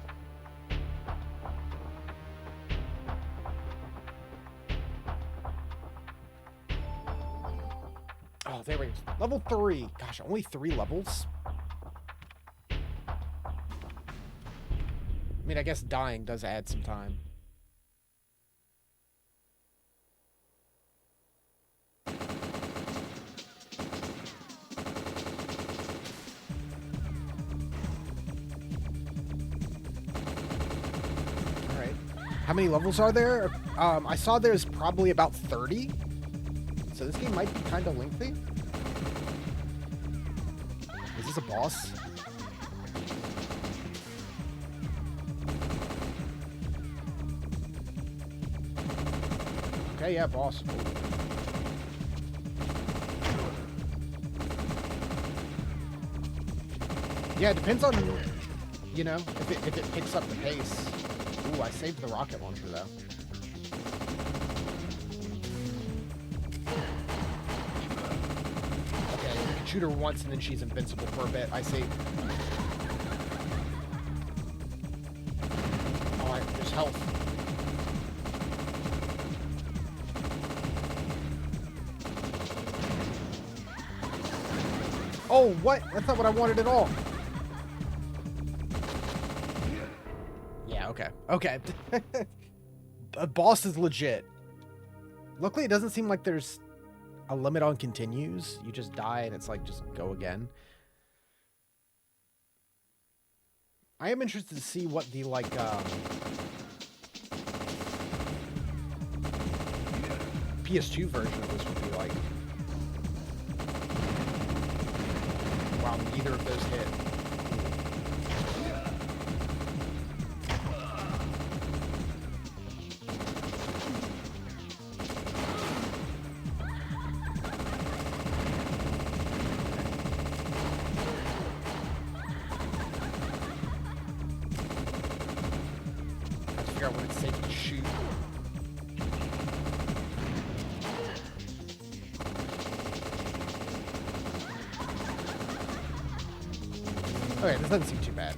Oh, there we go. Level 3. Gosh, only 3 levels? I mean, I guess dying does add some time. Alright. How many levels are there? I saw there's probably about 30. So this game might be kind of lengthy. Is this a boss? Okay, yeah, boss. Yeah, it depends on, you know, if it picks up the pace. Ooh, I saved the rocket launcher, though. Shoot her once and then she's invincible for a bit. I see. Oh, there's health. Oh, what? That's not what I wanted at all. Yeah, okay. Okay. The boss is legit. Luckily, it doesn't seem like there's a limit on continues. You just die and it's like, just go again. I am interested to see what the, like, PS2 version of this would be like. Wow, neither of those hit. figure out when it's safe to shoot. Okay, this doesn't seem too bad.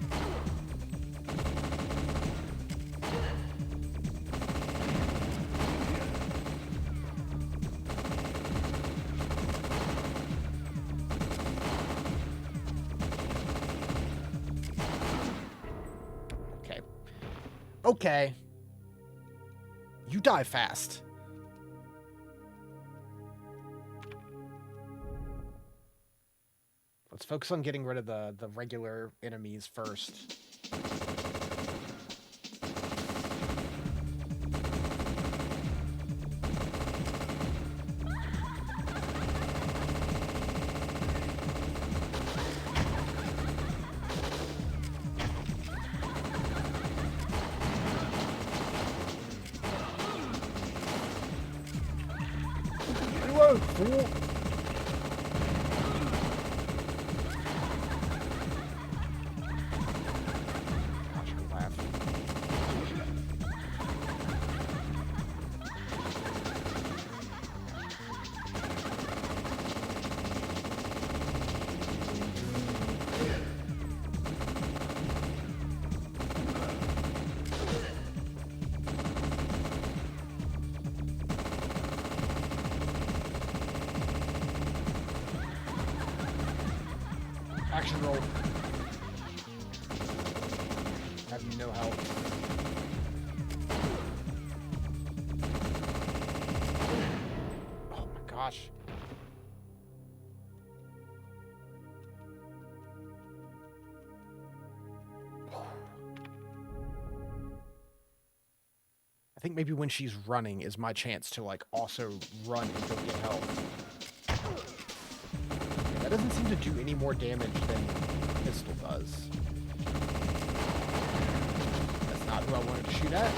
Okay. Okay. You die fast. Let's focus on getting rid of the regular enemies first. Reload, fool! Action roll. Have no help. Oh my gosh. I think maybe when she's running is my chance to like also run and go get help. That doesn't seem to do any more damage than pistol does. That's not who I wanted to shoot at.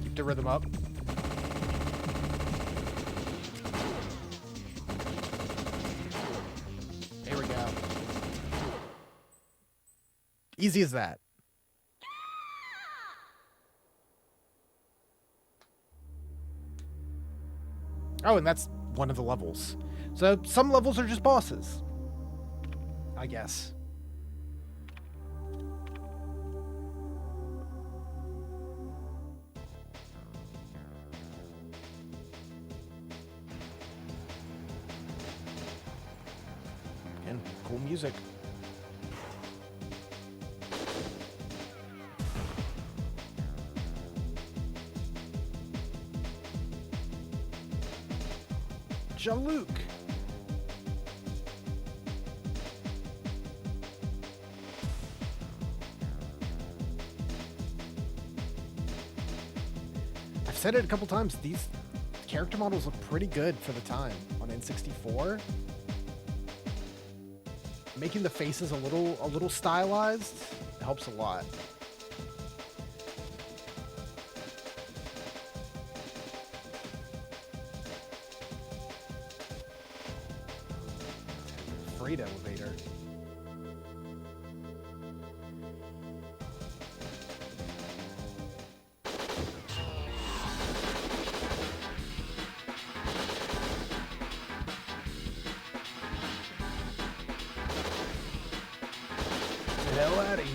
Keep the rhythm up. Easy as that. Oh, and that's one of the levels. So some levels are just bosses, I guess. And cool music. Jaluk. I've said it a couple times, these character models look pretty good for the time on N64. Making the faces a little stylized helps a lot. Freight elevator. Get the hell out of here.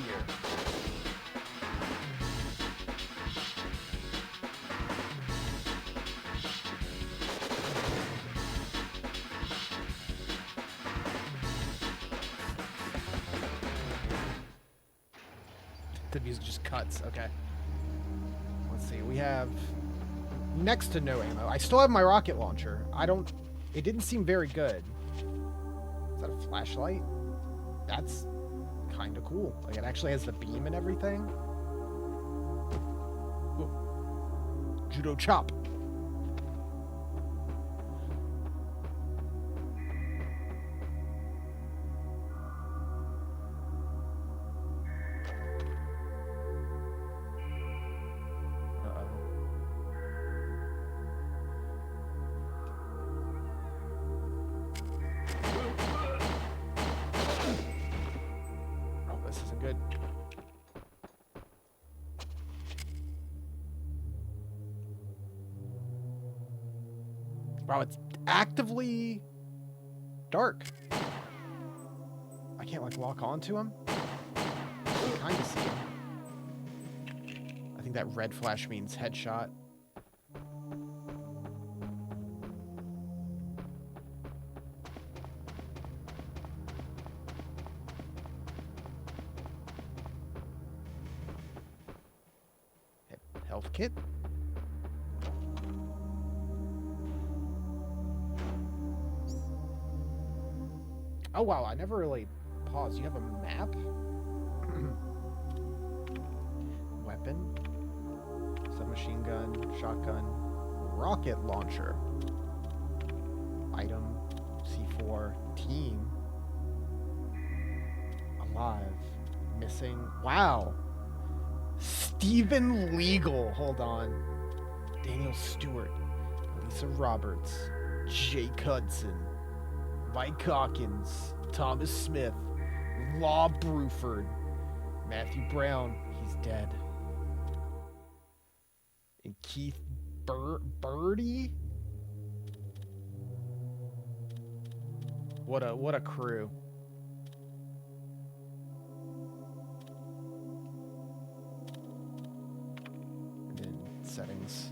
The music just cuts. Okay. Let's see. We have next to no ammo. I still have my rocket launcher. It didn't seem very good. Is that a flashlight? That's kind of cool. Like, it actually has the beam and everything. Ooh. Judo chop. Wow, it's actively dark. I can't, like, lock onto him. I kind of see him. I think that red flash means headshot. Health kit? Oh wow, I never really paused. You have a map? Weapon? Submachine gun, shotgun, rocket launcher. Item, C4, team. Alive. Missing. Wow. Stephen Legal. Hold on. Daniel Stewart. Lisa Roberts. Jake Hudson. Mike Hawkins. Thomas Smith. Law Bruford. Matthew Brown. He's dead. And Keith Birdie? What a crew. And then settings.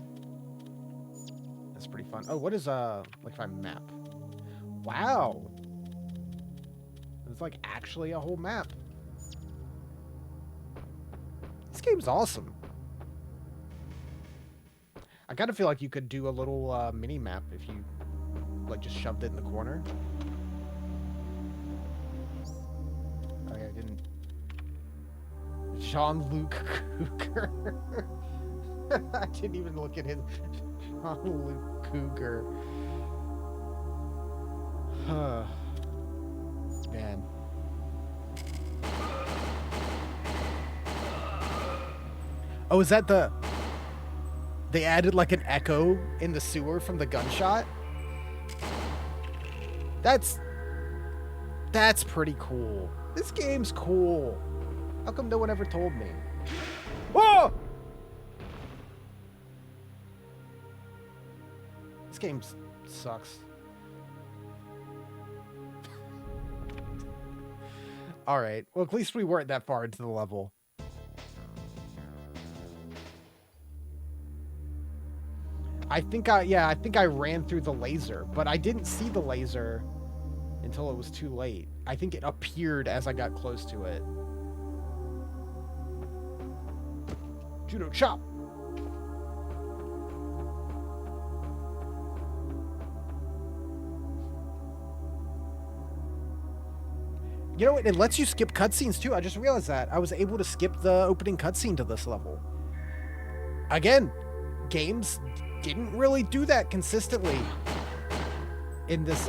That's pretty fun. Oh, what is like if I map? Wow. It's like actually a whole map. This game's awesome. I kind of feel like you could do a little mini map if you like just shoved it in the corner. Oh yeah, I didn't. Jean-Luc Cougar. I didn't even look at his Jean-Luc Cougar. Man. Oh, is that the... They added like an echo in the sewer from the gunshot? That's pretty cool. This game's cool. How come no one ever told me? Whoa! This game sucks. Alright, well at least we weren't that far into the level. I think I ran through the laser, but I didn't see the laser until it was too late. I think it appeared as I got close to it. Judo chop! You know what? It lets you skip cutscenes too. I just realized that. I was able to skip the opening cutscene to this level. Again, games didn't really do that consistently in this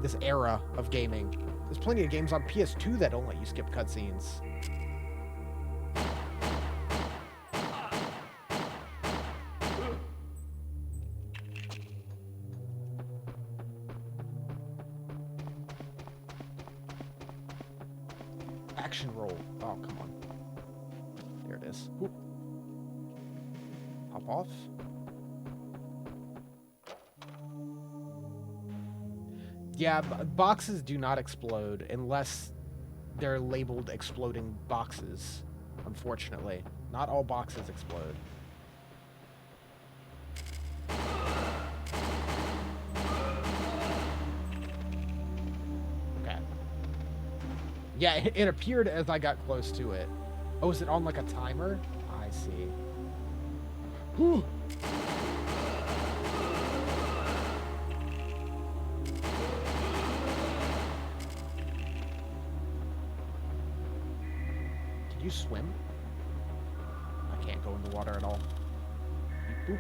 this era of gaming. There's plenty of games on PS2 that don't let you skip cutscenes. Action roll. Oh, come on. There it is. Oop. Hop off. Yeah, boxes do not explode unless they're labeled exploding boxes, unfortunately. Not all boxes explode. Okay. Yeah, it appeared as I got close to it. Oh, is it on like a timer? I see. Whew. Can you swim? I can't go in the water at all. Boop.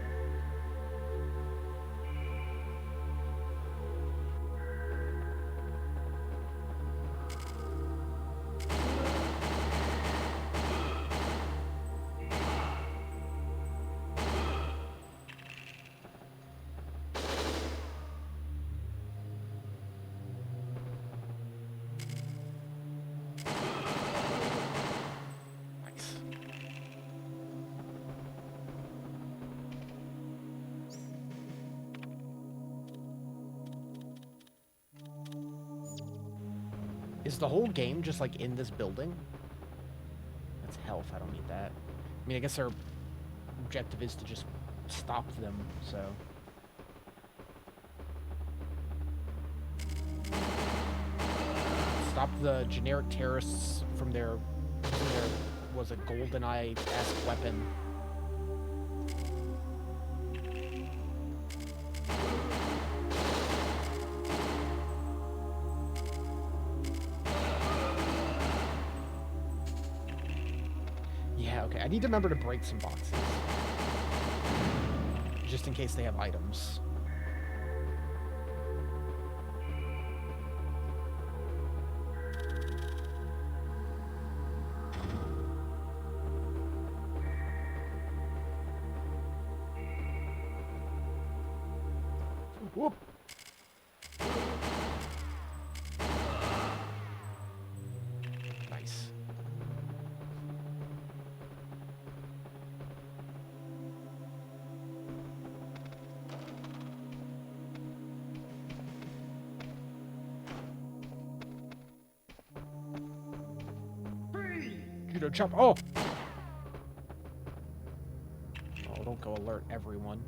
Is the whole game just, like, in this building? That's health. I don't need that. I mean, I guess their objective is to just stop them, so... Stop the generic terrorists from their was a GoldenEye-esque weapon. Yeah, okay. I need to remember to break some boxes. Just in case they have items. Whoop. Nice. Judo chop. Oh! Oh, don't go alert everyone.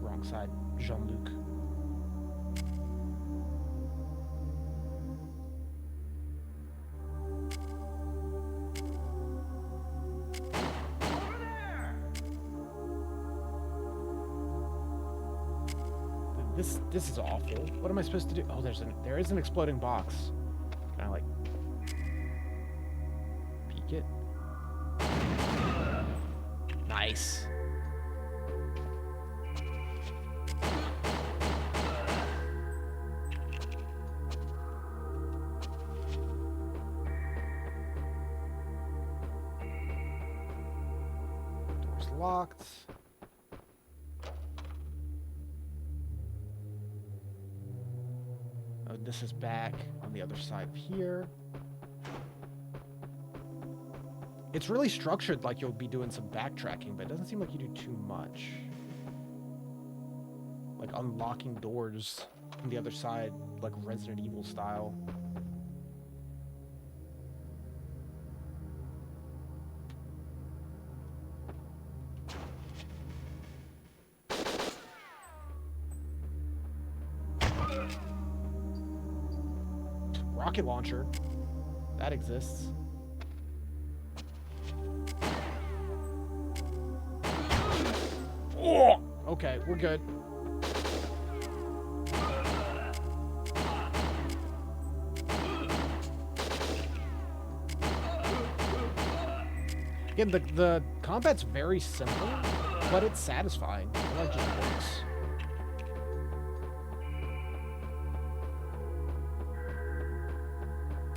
Wrong side, Jean-Luc. This is awful. What am I supposed to do? Oh, there is an exploding box. Can I, like, peek it? Nice. Door's locked. Oh, this is back on the other side of here. It's really structured like you'll be doing some backtracking, but it doesn't seem like you do too much. Like unlocking doors on the other side, like Resident Evil style. Rocket launcher. That exists. Oh! Okay, we're good. Again, the combat's very simple, but it's satisfying. It like just works.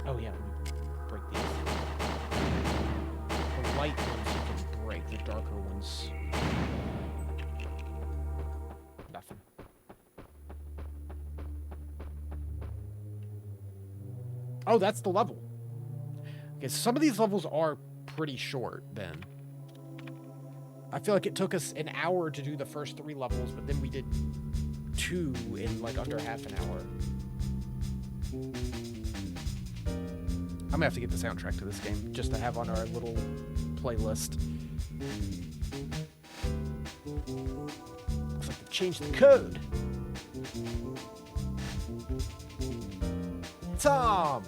Oh yeah, let me break these. The light ones you can break, the darker ones. Nothing. Oh, that's the level. Okay, so some of these levels are pretty short then. I feel like it took us an hour to do the first 3 levels, but then we did 2 in like under half an hour. I'm gonna have to get the soundtrack to this game just to have on our little playlist. Looks like they changed the code. Tom!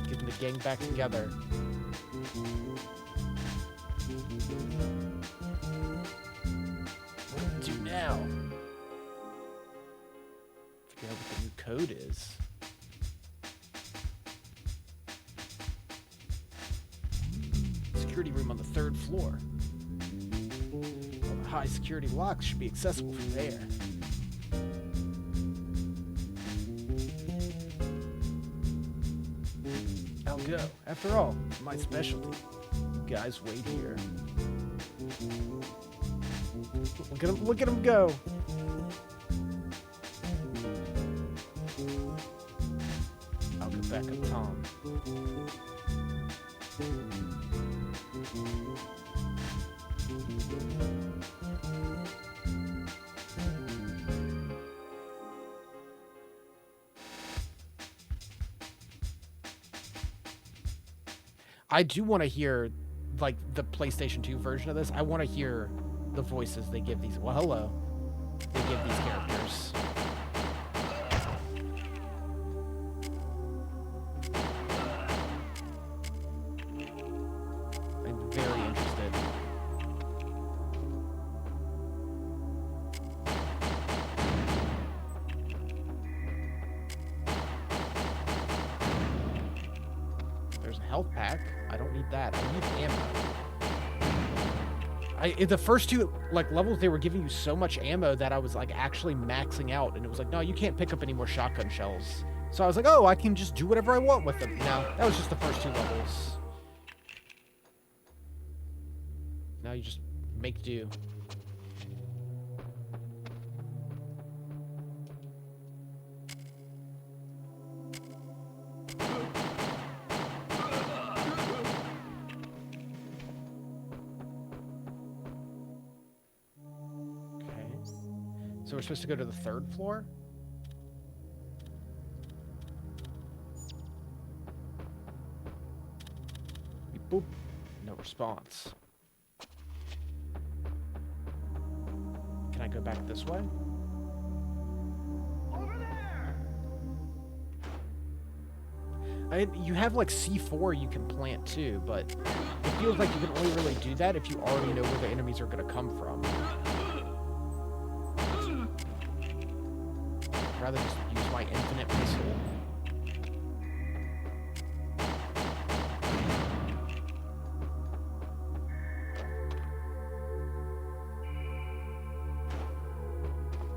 Getting the gang back together. What do we do now? Figure out what the new code is. Security room on the 3rd floor. Well, the high security locks should be accessible from there. I'll go. After all, it's my specialty. You guys wait here. Look at him go. I'll get back at Tom. I do want to hear, like, the PlayStation 2 version of this. I want to hear the voices they give these. Well, hello. They give these characters. I'm very interested. There's a health pack. I don't need that. I need ammo. In the first two like levels, they were giving you so much ammo that I was like actually maxing out, and it was like, no, you can't pick up any more shotgun shells. So I was like, oh, I can just do whatever I want with them. No, that was just the first two levels. Now you just make do. So we're supposed to go to the third floor? Boop. No response. Can I go back this way? Over there! You have like C4 you can plant too, but it feels like you can only really do that if you already know where the enemies are going to come from. I'd rather just use my infinite pistol.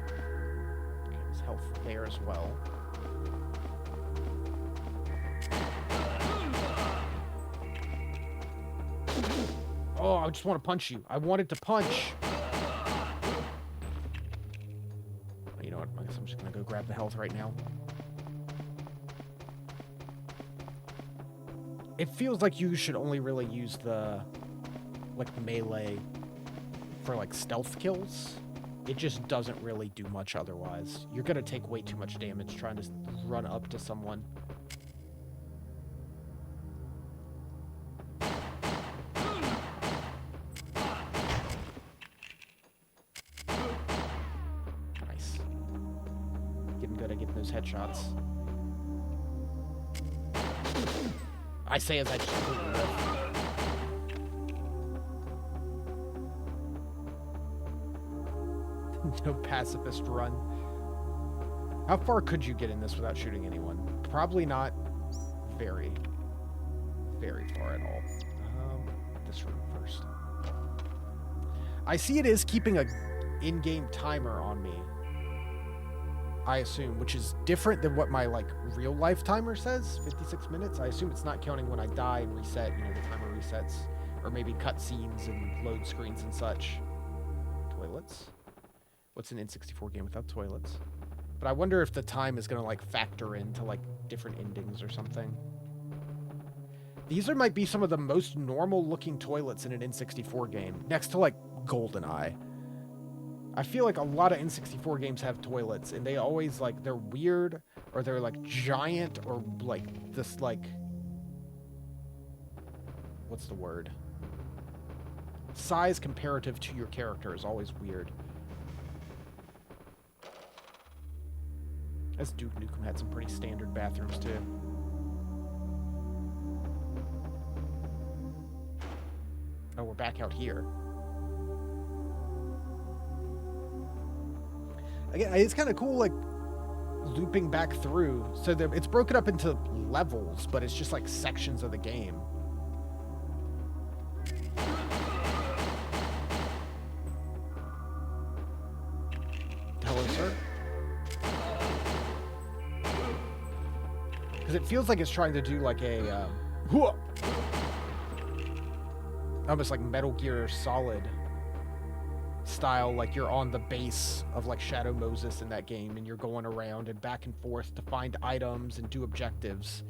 Okay, there's health there as well. Oh, I just want to punch you. I wanted to punch. You know what? I guess I'm just going to go grab the health right now. It feels like you should only really use the, like, melee for, like, stealth kills. It just doesn't really do much otherwise. You're going to take way too much damage trying to run up to someone. Nice. Getting good at getting those headshots. I say as I just completely live. No pacifist run. How far could you get in this without shooting anyone? Probably not very, very far at all. This room first. I see it is keeping a in-game timer on me. I assume, which is different than what my, like, real-life timer says, 56 minutes. I assume it's not counting when I die and reset, you know, the timer resets. Or maybe cutscenes and load screens and such. Toilets? What's an N64 game without toilets? But I wonder if the time is going to, like, factor into, like, different endings or something. These might be some of the most normal-looking toilets in an N64 game, next to, like, GoldenEye. I feel like a lot of N64 games have toilets, and they always, like, they're weird, or they're, like, giant, or, like, this, like... What's the word? Size comparative to your character is always weird. As Duke Nukem had some pretty standard bathrooms, too. Oh, we're back out here. Again, it's kind of cool, like, looping back through. So it's broken up into levels, but it's just, like, sections of the game. Hello, sir? Because it feels like it's trying to do, like, a, almost like Metal Gear Solid style, like you're on the base of like Shadow Moses in that game and you're going around and back and forth to find items and do objectives.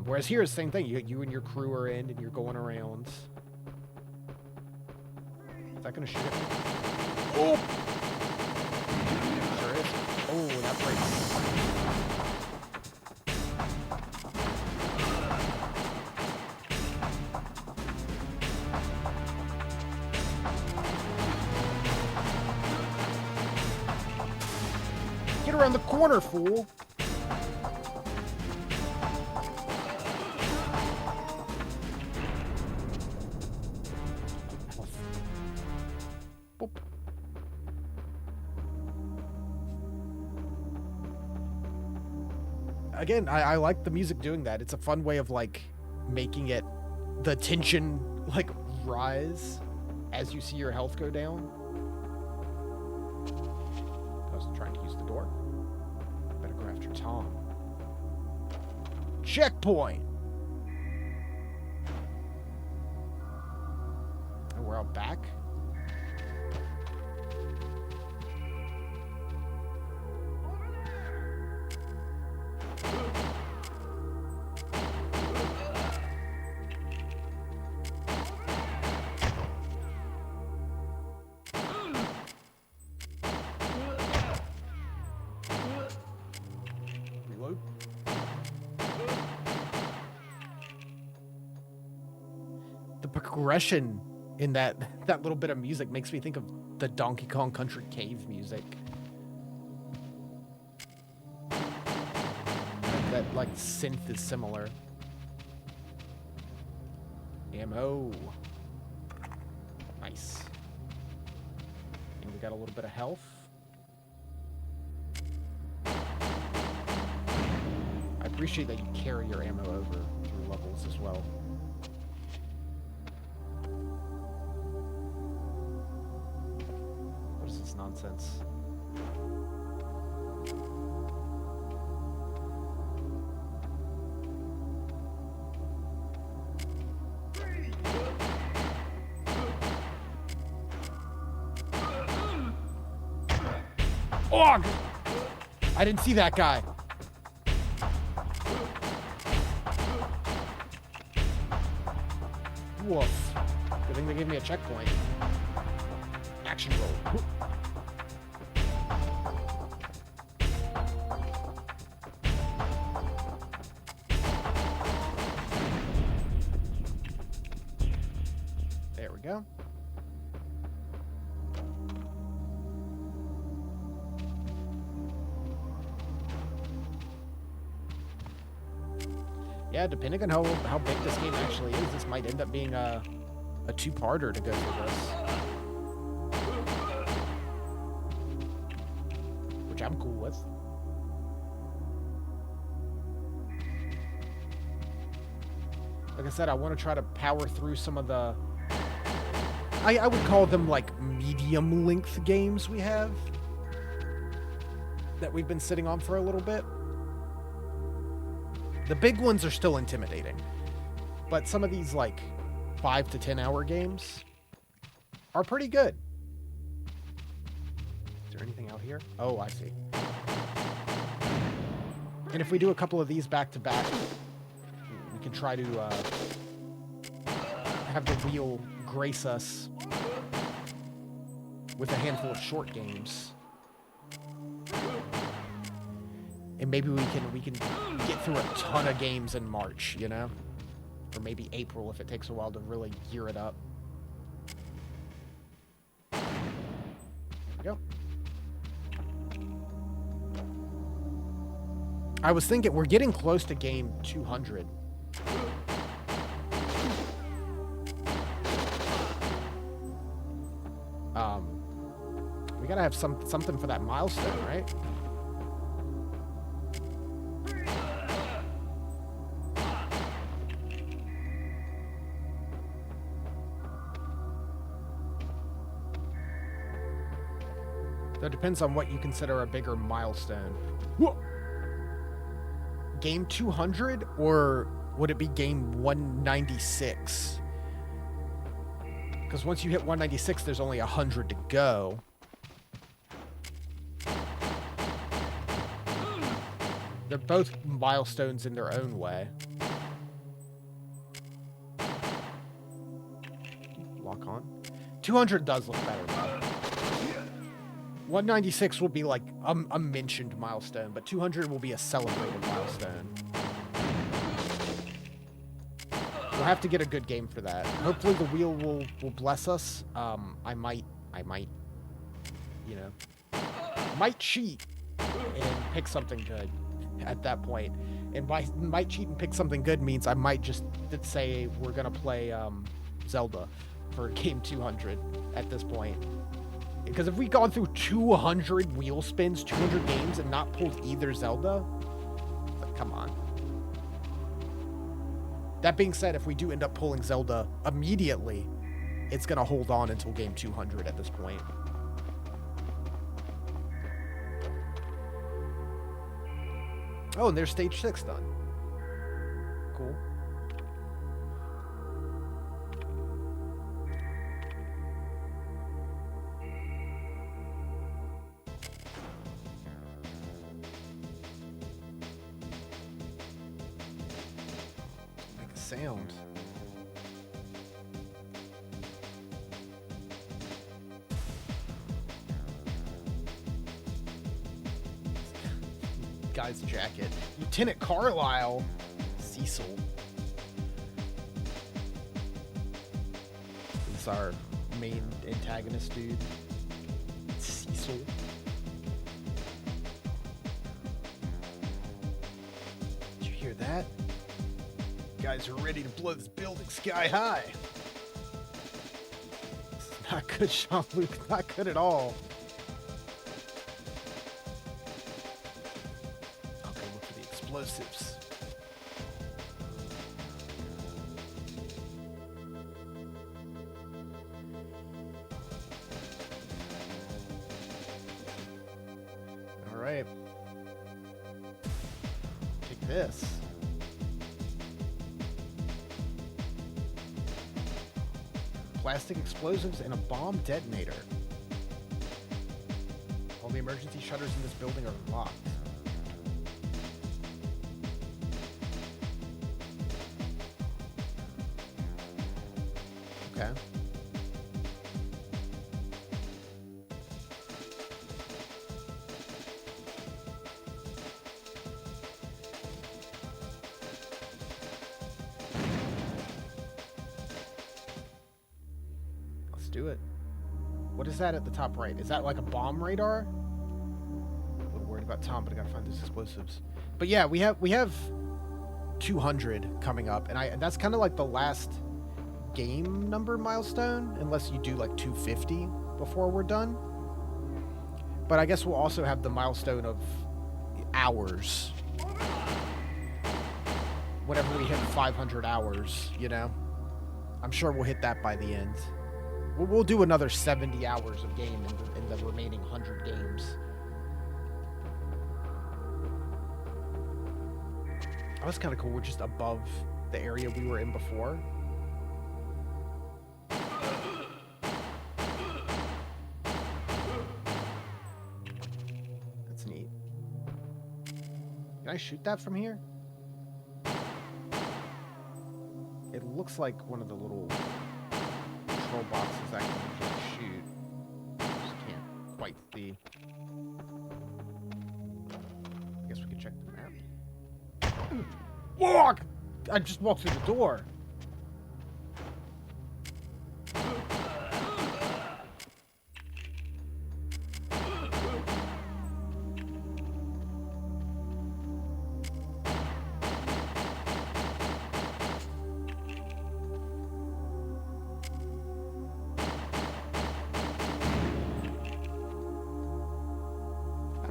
Whereas here it's the same thing. You and your crew are in and you're going around. Is that gonna shoot at me? Oh! Sure is. Oh, that breaks. around the corner, fool. Boop. Again, I like the music doing that. It's a fun way of, like, making it, the tension, like, rise as you see your health go down. I was trying to use the door. Better go after Tom. Checkpoint! And we're out back. Reload. The progression in that little bit of music makes me think of the Donkey Kong Country Cave music. That like synth is similar. Ammo. Nice. And we got a little bit of health. I appreciate that you carry your ammo over through levels as well. What is this nonsense? Oh! I didn't see that guy. Woof. Good thing they gave me a checkpoint. Action roll. There we go. Yeah, depending on how big this game actually is, this might end up being a two-parter to go through this. Which I'm cool with. Like I said, I want to try to power through some of the... I would call them like medium-length games we have. That we've been sitting on for a little bit. The big ones are still intimidating, but some of these like 5 to 10 hour games are pretty good. Is there anything out here? Oh, I see. And if we do a couple of these back to back, we can try to have the wheel grace us with a handful of short games. And maybe we can get through a ton of games in March, you know? Or maybe April if it takes a while to really gear it up. There we go. I was thinking we're getting close to game 200. We gotta have something for that milestone, right? That depends on what you consider a bigger milestone. Whoa! Game 200, or would it be game 196? Because once you hit 196, there's only 100 to go. They're both milestones in their own way. Lock on. 200 does look better, though. 196 will be like a mentioned milestone, but 200 will be a celebrated milestone. We'll have to get a good game for that. Hopefully the wheel will bless us. I might, you know, might cheat and pick something good at that point. And by might cheat and pick something good means I might just say we're gonna play Zelda for game 200 at this point. Because if we gone through 200 wheel spins, 200 games, and not pulled either Zelda, like, come on. That being said, if we do end up pulling Zelda immediately, it's gonna hold on until game 200 at this point. Oh, and there's stage 6 done. Cool. Make a sound. Guy's jacket. Lieutenant Carlisle. Cecil. This is our main antagonist dude. Cecil. Did you hear that? Guys are ready to blow this building sky high. This is not good, Jean-Luc. Not good at all. Explosives. All right. Take this. Plastic explosives and a bomb detonator. All the emergency shutters in this building are locked. Okay. Let's do it. What is that at the top right? Is that like a bomb radar? A little worried about Tom, but I gotta find these explosives. But yeah, we have 200 coming up, and that's kind of like the last game number milestone, unless you do like 250 before we're done. But I guess we'll also have the milestone of hours whenever we hit 500 hours, you know. I'm sure we'll hit that by the end. We'll do another 70 hours of game in the remaining 100 games. That was kind of cool. We're just above the area we were in before. That's neat. Can I shoot that from here? It looks like one of the little control boxes I can usually shoot. Just can't quite see. I guess we can check the map. Walk! I just walked through the door.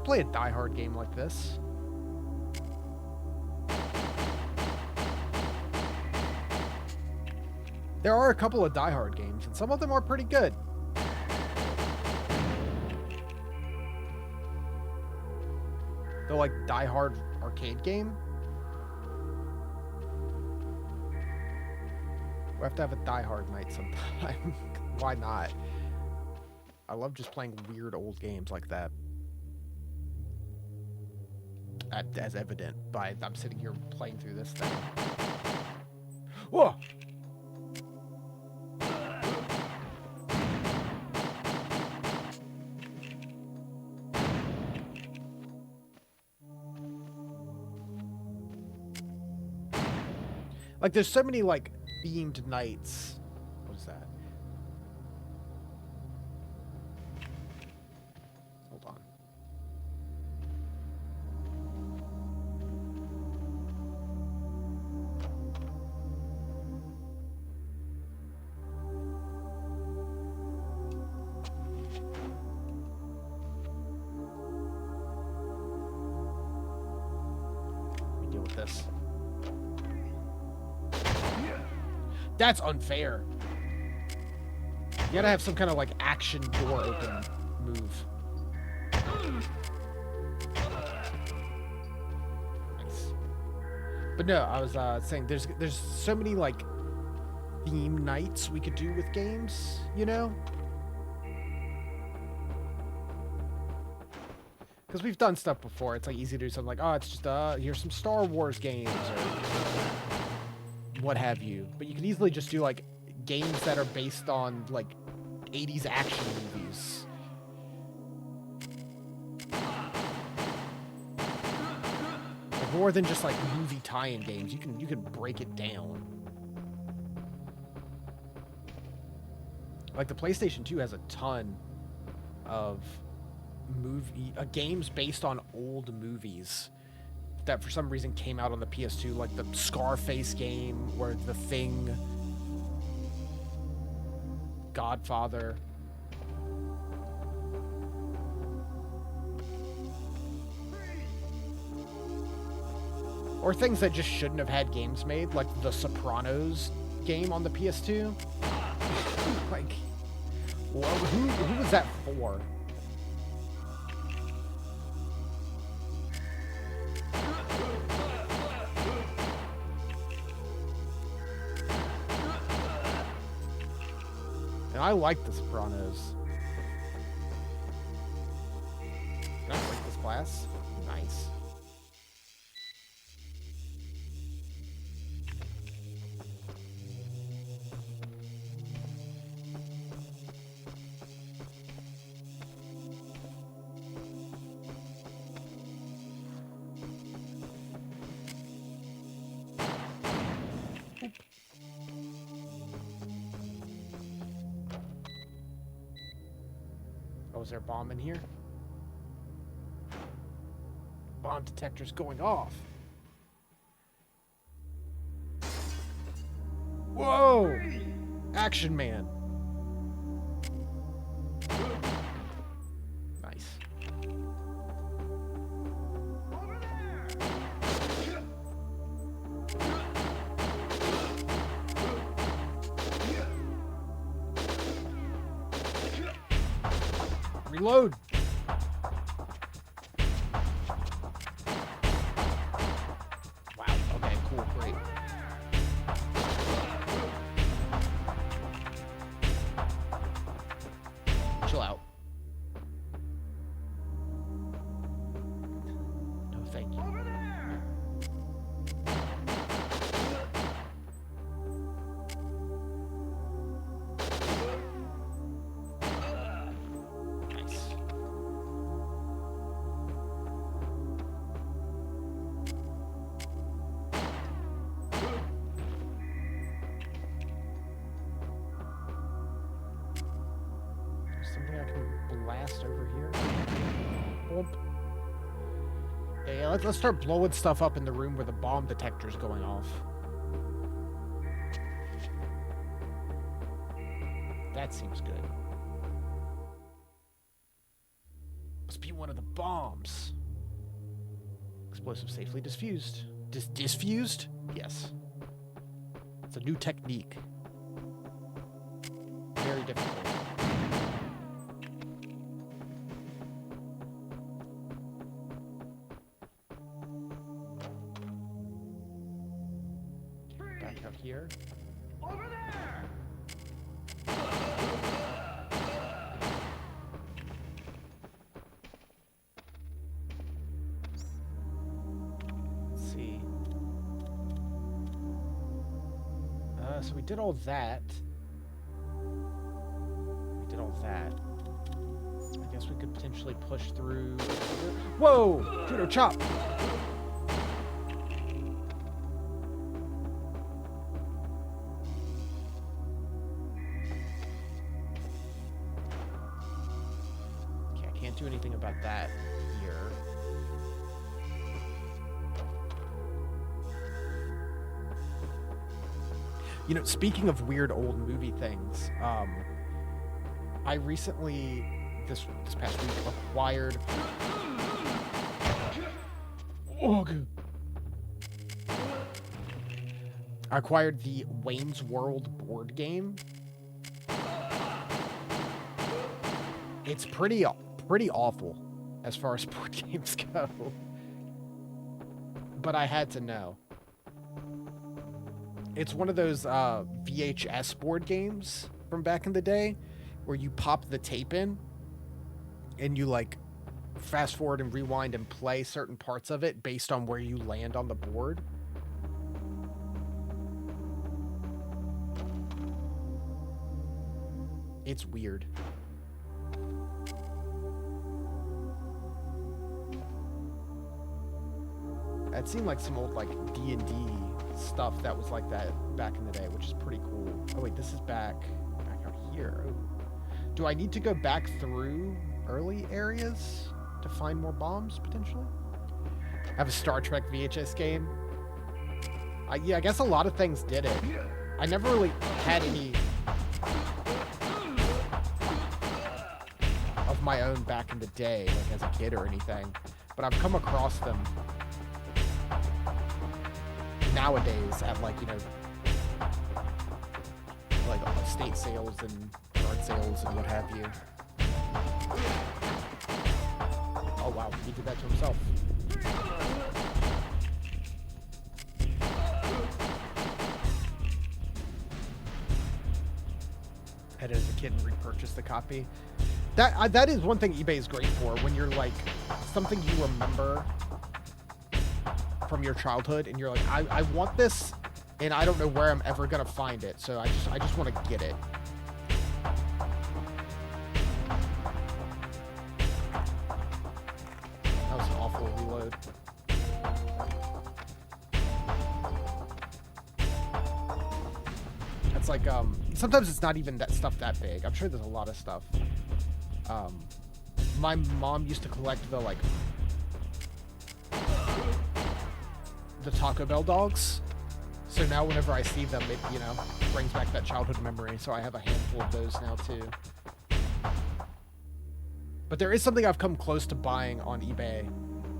Play a Die Hard game like this. There are a couple of Die Hard games, and some of them are pretty good. They're like Die Hard arcade game. We have to have a Die Hard night sometime. Why not? I love just playing weird old games like that. As evident by I'm sitting here playing through this thing. Whoa! Like, there's so many, like, themed nights. What is that? Hold on. this. That's unfair. You gotta have some kind of like action door open move. Nice. But no, I was saying there's so many like theme nights we could do with games, you know? Because we've done stuff before. It's like easy to do something like, oh, it's just here's some Star Wars games or what have you. But you can easily just do like games that are based on like 80s action movies. Like, more than just like movie tie-in games. You can break it down. Like the PlayStation 2 has a ton of games based on old movies that for some reason came out on the PS2, like the Scarface game or The Thing, Godfather. Or things that just shouldn't have had games made, like the Sopranos game on the PS2. Like, well, who was that for? And I like the Sopranos. Can I break this glass? Nice. Oh, is there a bomb in here? Bomb detector's going off. Whoa! Action Man. Nice. Reload. Wow. Okay, cool, great. Chill out. No, thank you. Over there. Nice. Something I can blast over here. Boom. Yeah, let's start blowing stuff up in the room where the bomb detector's going off. That seems good. Must be one of the bombs. Explosive safely diffused. Diffused? Yes. It's a new technique. Very difficult. Back up here. Over there. Let's see. So we did all that. We did all that. I guess we could potentially push through. Whoa! Judo chop! Okay, I can't do anything about that here. You know, speaking of weird old movie things, I recently, this past week, acquired. Oh, good. I acquired the Wayne's World board game. It's pretty awful as far as board games go. But I had to know. It's one of those VHS board games from back in the day where you pop the tape in and you like fast forward and rewind and play certain parts of it based on where you land on the board. It's weird. It seemed like some old like D&D stuff that was like that back in the day, which is pretty cool. Oh wait, this is back out here. Oh. Do I need to go back through early areas to find more bombs potentially? I have a Star Trek VHS game. Yeah, I guess a lot of things did it. I never really had any of my own back in the day, like as a kid or anything, but I've come across them nowadays at like, you know, like estate sales and yard sales and what have you. Oh wow, he did that to himself. Had it as a kid and repurchased the copy. That is one thing eBay is great for, when you're like something you remember from your childhood and you're like, I want this and I don't know where I'm ever gonna find it, so I just want to get it. That was an awful reload. It's like sometimes it's not even that stuff that big. I'm sure there's a lot of stuff. My mom used to collect the like the Taco Bell dogs. So now whenever I see them, it, you know, brings back that childhood memory. So I have a handful of those now too. But there is something I've come close to buying on eBay,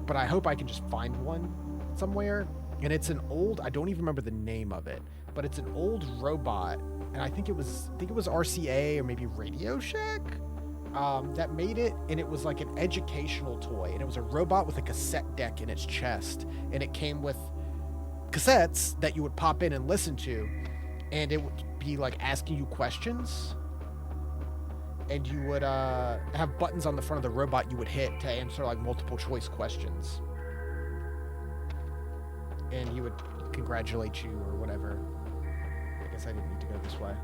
but I hope I can just find one somewhere. And it's an old, I don't even remember the name of it, but it's an old robot. And I think it was RCA or maybe Radio Shack that made it. And it was like an educational toy. And it was a robot with a cassette deck in its chest. And it came with cassettes that you would pop in and listen to, and it would be like asking you questions, and you would have buttons on the front of the robot you would hit to answer like multiple choice questions, and he would congratulate you or whatever. I guess I didn't need to go this way.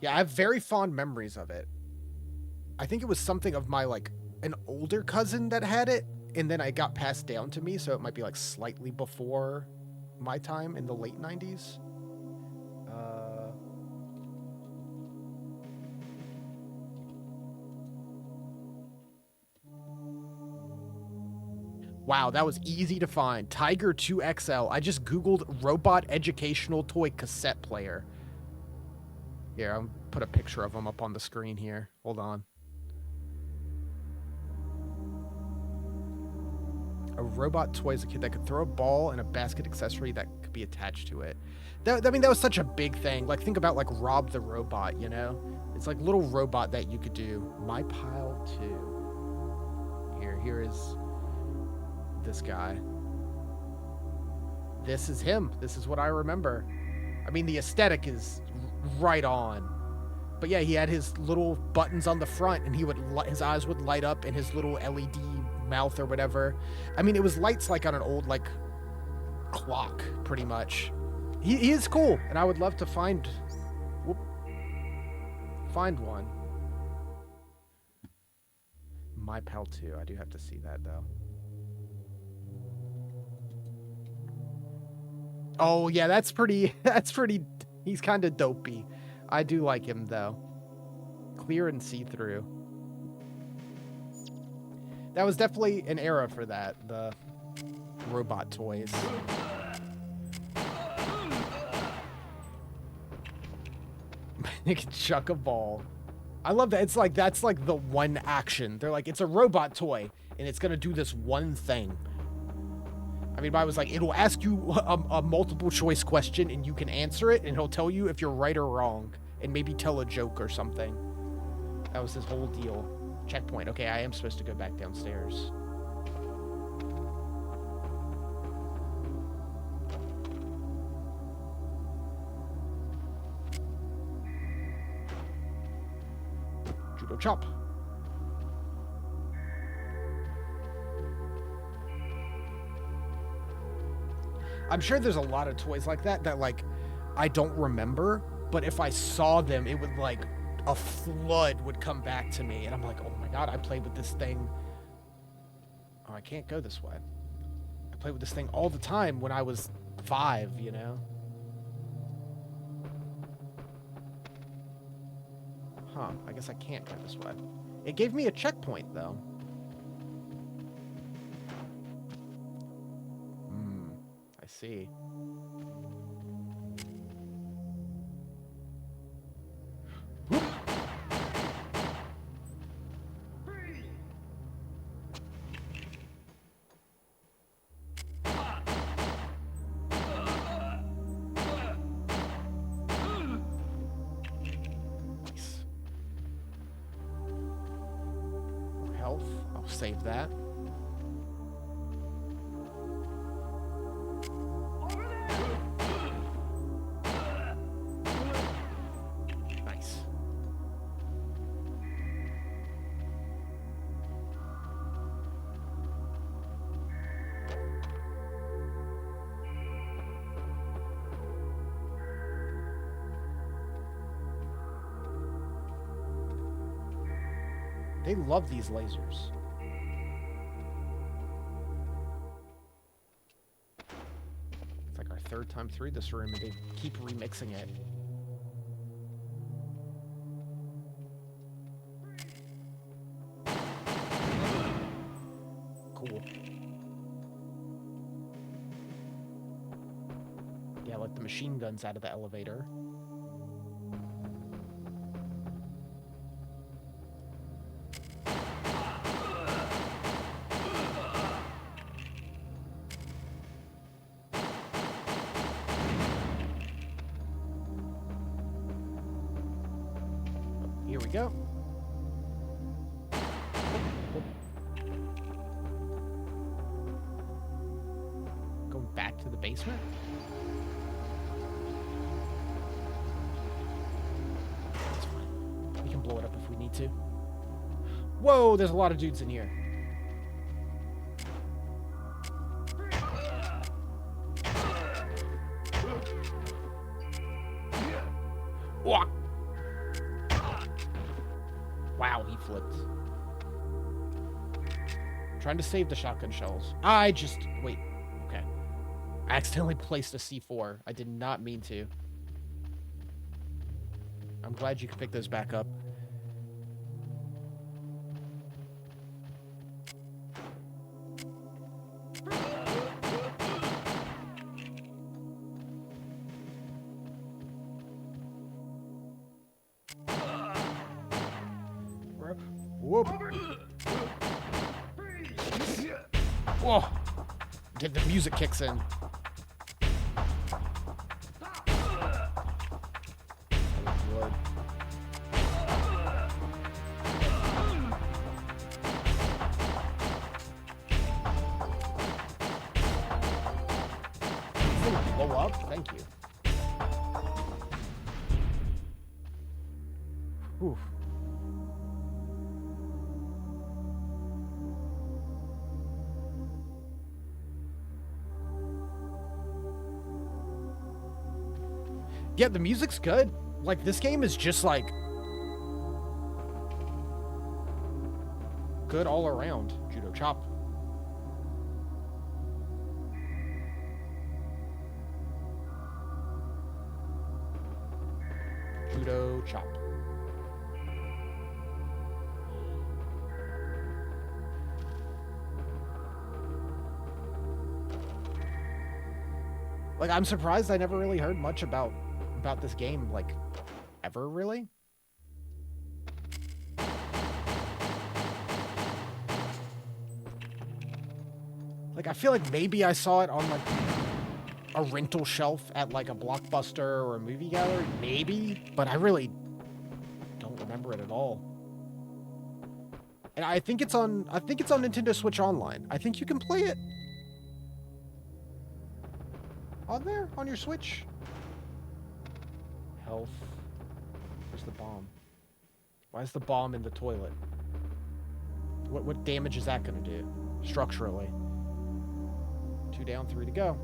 Yeah, I have very fond memories of it. I think it was something of my like an older cousin that had it, and then it got passed down to me, so it might be like slightly before my time in the late 90s. Wow, that was easy to find. Tiger 2XL. I just Googled robot educational toy cassette player. Here, I'll put a picture of them up on the screen here. Hold on. A robot toy as a kid that could throw a ball and a basket accessory that could be attached to it. I mean, that was such a big thing. Like, think about, like, Rob the Robot, you know? It's like little robot that you could do. My Pile 2. Here is this guy. This is him. This is what I remember. I mean, the aesthetic is right on. But yeah, he had his little buttons on the front, and his eyes would light up, and his little LED mouth or whatever. I mean, it was lights like on an old like clock, pretty much. He is cool, and I would love to find one. My Pal 2. I do have to see that though. Oh yeah, that's pretty. He's kind of dopey. I do like him though. Clear and see-through. That was definitely an era for that, the robot toys. They can chuck a ball. I love that. It's like, that's like the one action. They're like, it's a robot toy, and it's gonna do this one thing. I mean, I was like, it'll ask you a multiple choice question and you can answer it, and he'll tell you if you're right or wrong, and maybe tell a joke or something. That was his whole deal. Checkpoint. Okay, I am supposed to go back downstairs. Judo chop. I'm sure there's a lot of toys like that, like, I don't remember, but if I saw them, it would, like, a flood would come back to me, and I'm like, oh my god, I played with this thing. Oh, I can't go this way. I played with this thing all the time when I was 5, you know? Huh, I guess I can't go this way. It gave me a checkpoint, though. I see. Nice. More health. I'll save that. Nice. They love these lasers. It's like our 3rd time through this room, and they keep remixing it. Cool. Yeah, like the machine guns out of the elevator. Here we go. Going back to the basement? That's fine. We can blow it up if we need to. Whoa, there's a lot of dudes in here. Whoa. Wow, he flipped. Trying to save the shotgun shells. Wait. Okay. I accidentally placed a C4. I did not mean to. I'm glad you can pick those back up. Whoop. Whoa. Get the music kicks in. Good. Blow up? Thank you. Whew. Yeah, the music's good. Like, this game is just, like, good all around. Judo chop. Judo chop. Like, I'm surprised I never really heard much about this game, like, ever, really? Like, I feel like maybe I saw it on, like, a rental shelf at, like, a Blockbuster or a movie gallery. Maybe. But I really don't remember it at all. And I think it's on Nintendo Switch Online. I think you can play it on there, on your Switch. Health. Where's the bomb? Why is the bomb in the toilet? What damage is that going to do structurally? 2 down, 3 to go.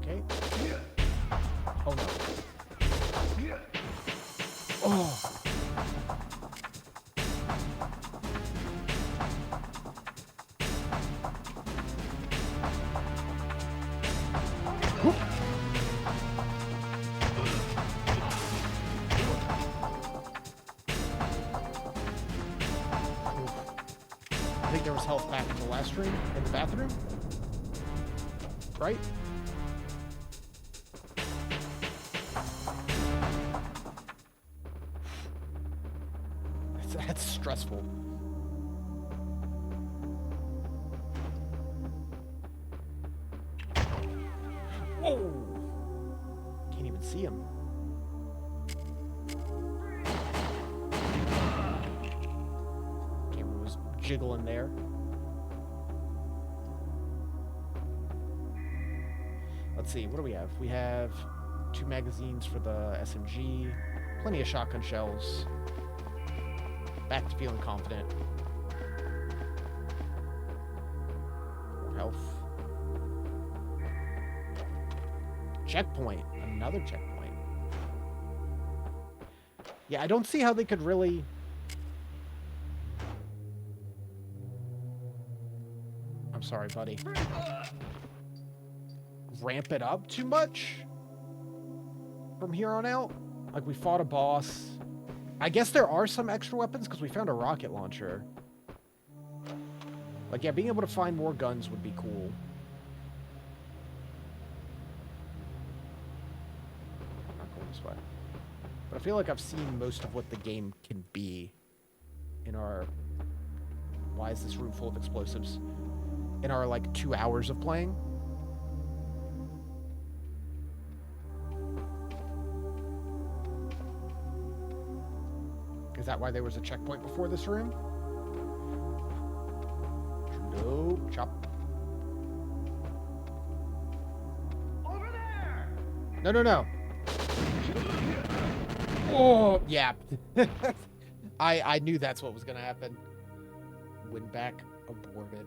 Okay. Oh no. Oh. I think there was health back in the last room, in the bathroom. Right? That's stressful. Whoa! Can't even see him. Camera was jiggling there. Let's see, what do we have? We have 2 magazines for the SMG, plenty of shotgun shells. Back to feeling confident. More health. Checkpoint. Another checkpoint. Yeah, I don't see how they could really... I'm sorry, buddy. Ramp it up too much from here on out. Like, we fought a boss. I guess there are some extra weapons because we found a rocket launcher. Like, yeah, being able to find more guns would be cool. I'm not going this way. But I feel like I've seen most of what the game can be in our... Why is this room full of explosives? In our, like, 2 hours of playing. Is that why there was a checkpoint before this room? Nope. Chop. Over there! No, no, no. Oh, yeah. I knew that's what was going to happen. WinBack aborted.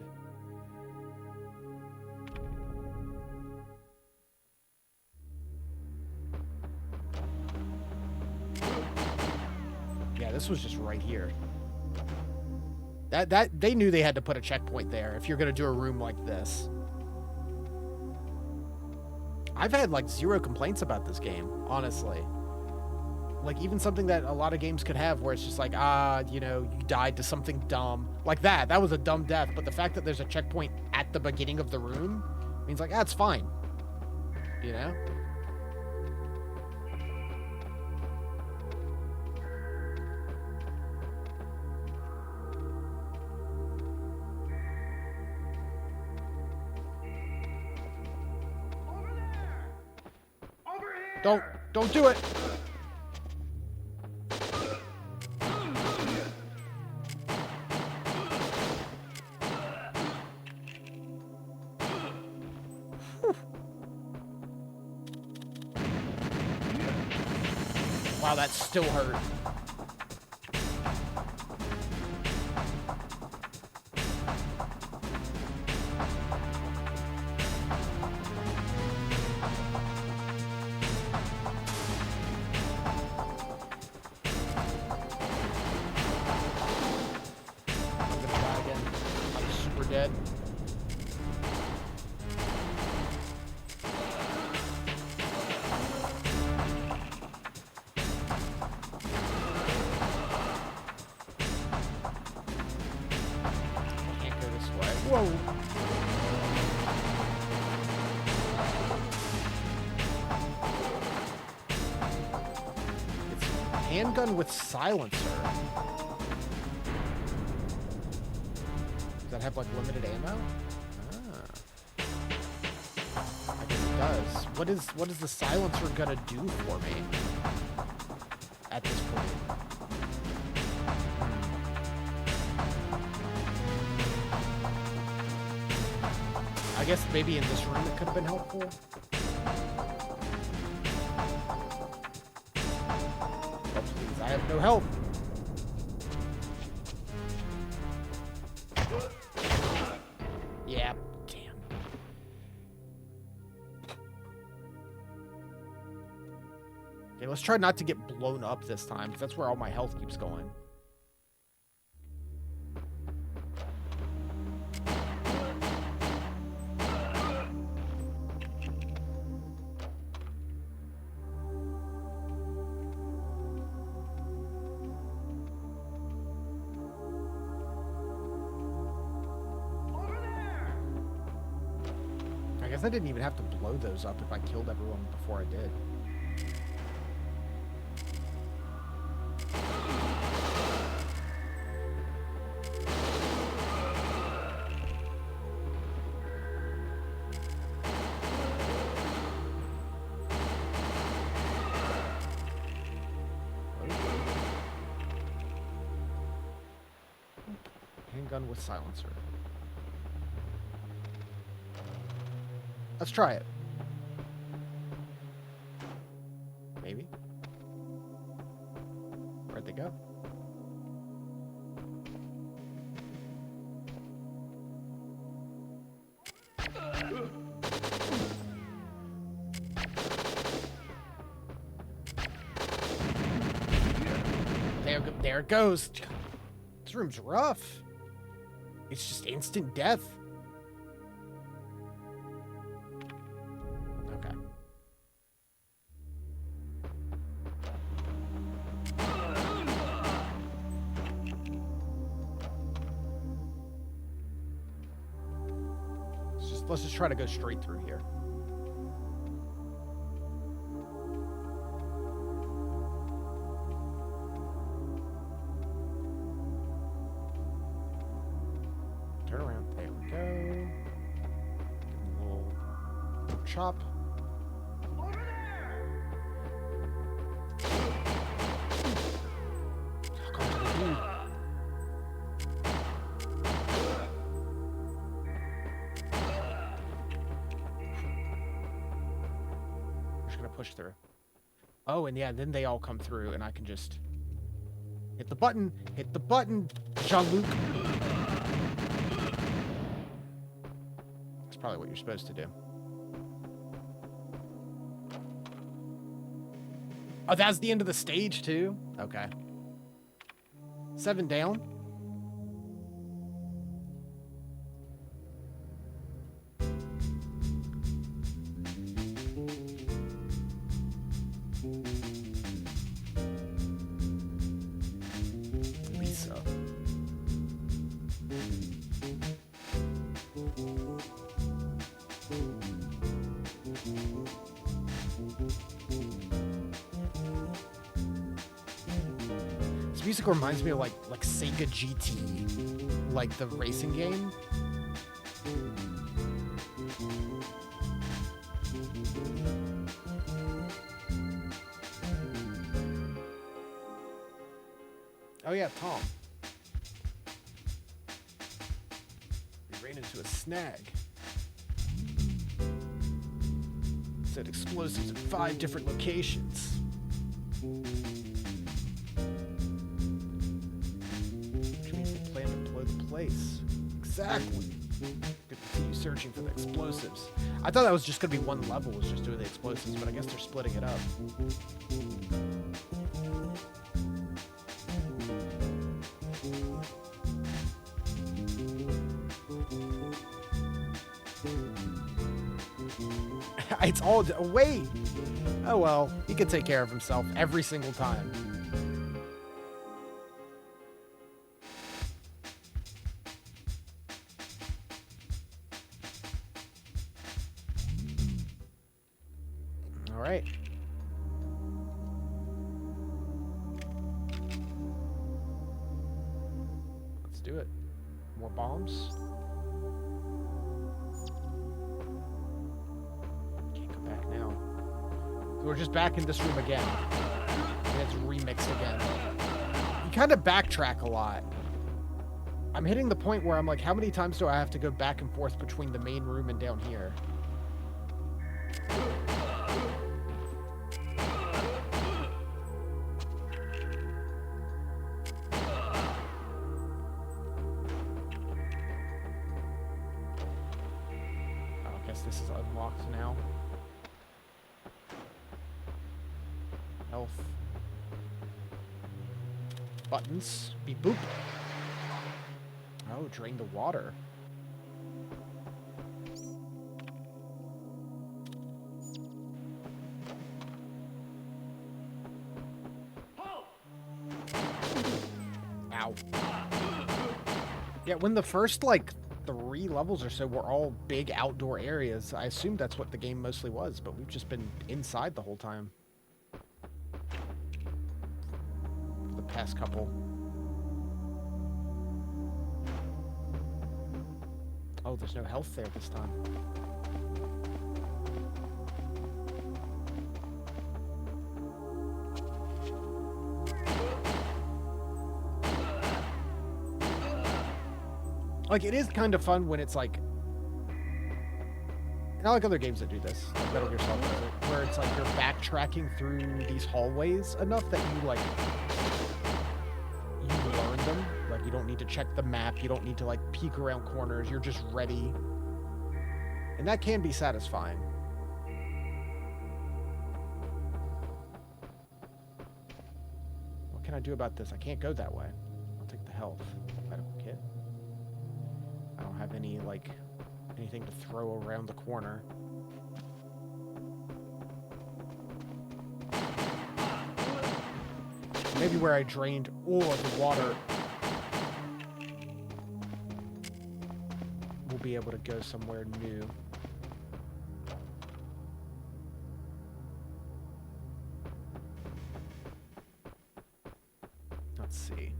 Yeah, this was just right here. That they knew they had to put a checkpoint there if you're gonna do a room like this. I've had like 0 complaints about this game, honestly. Like, even something that a lot of games could have where it's just like, you know, you died to something dumb. Like that was a dumb death, but the fact that there's a checkpoint at the beginning of the room means like, that's fine. You know? Over there! Over here! Don't do it. Wow, that still hurt. I'm gonna die again. I'm super dead. Can't go this way. Whoa! Handgun with silencer. Does that have like limited ammo? Ah. I guess it does. What is the silencer gonna do for me at this point? I guess maybe in this room it could have been helpful. Oh, please, I have no health. Yeah, damn. Okay, let's try not to get blown up this time, because that's where all my health keeps going. I guess I didn't even have to blow those up if I killed everyone before I did. Handgun with silencer. Let's try it. Maybe. Where'd they go? There it goes. This room's rough. It's just instant death. Okay. Let's just try to go straight through here. Turn around. There we go. Give him a little chop. Over there! Come to the dude. We're just gonna push through. Oh, and yeah, then they all come through, and I can just hit the button. Hit the button, Jean-Luc. That's probably what you're supposed to do. Oh, that's the end of the stage, too? Okay. 7 down. Lisa. This music reminds me of like Sega GT, like the racing game. Oh yeah, Tom. We ran into a snag. Set explosives in 5 different locations. Which means they plan to blow the place. Exactly. Gonna continue searching for the explosives. I thought that was just gonna be one level, was just doing the explosives, but I guess they're splitting it up. It's all wait. Oh well, he can take care of himself every single time. All right. do it. More bombs. Can't go back now. So we're just back in this room again. And it's remixed again. You kind of backtrack a lot. I'm hitting the point where I'm like, how many times do I have to go back and forth between the main room and down here? This is unlocked now. Health. Buttons. Beep boop. Oh, drain the water. Ow. Yeah, when the first, like, 3 levels or so were all big outdoor areas, I assumed that's what the game mostly was, but we've just been inside the whole time. For the past couple. Oh, there's no health there this time. Like, it is kind of fun when it's like... And I like other games that do this, like Metal Gear Solid does it, where it's like you're backtracking through these hallways enough that you, like... You learn them. Like, you don't need to check the map, you don't need to, like, peek around corners, you're just ready. And that can be satisfying. What can I do about this? I can't go that way. I'll take the health. Medical kit. I don't have any, like, anything to throw around the corner. Maybe where I drained all of the water, we'll be able to go somewhere new. Let's see.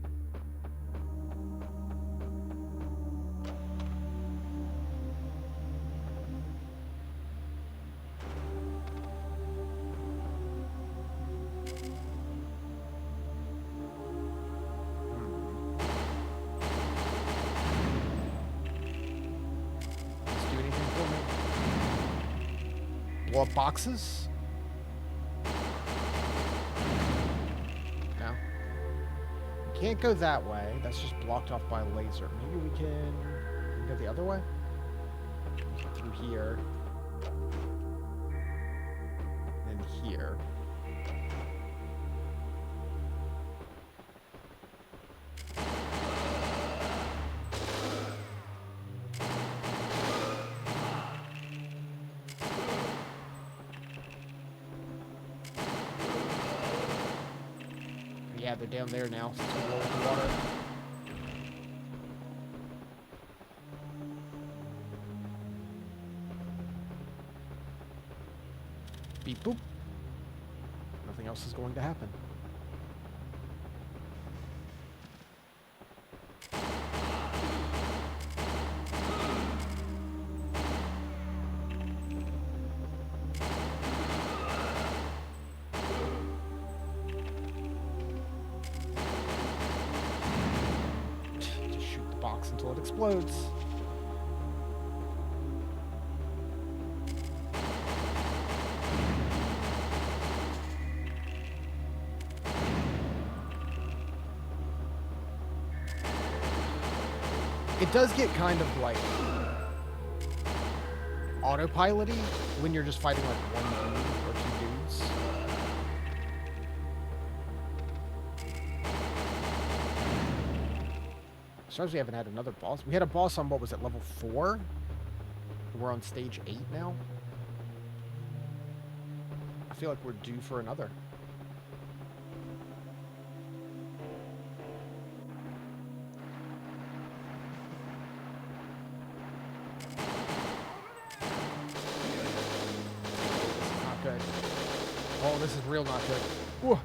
Blow up boxes? No. We can't go that way. That's just blocked off by a laser. Maybe we can go the other way? Through here. And here. Yeah, they're down there now since we rolled the water. Beep boop. Nothing else is going to happen. Until it explodes. It does get kind of like autopilot-y when you're just fighting like one dude or two dudes. Sometimes we haven't had another boss. We had a boss on, what was it, level 4? We're on stage 8 now. I feel like we're due for another. This is not good. Oh, this is real not good. Whoa.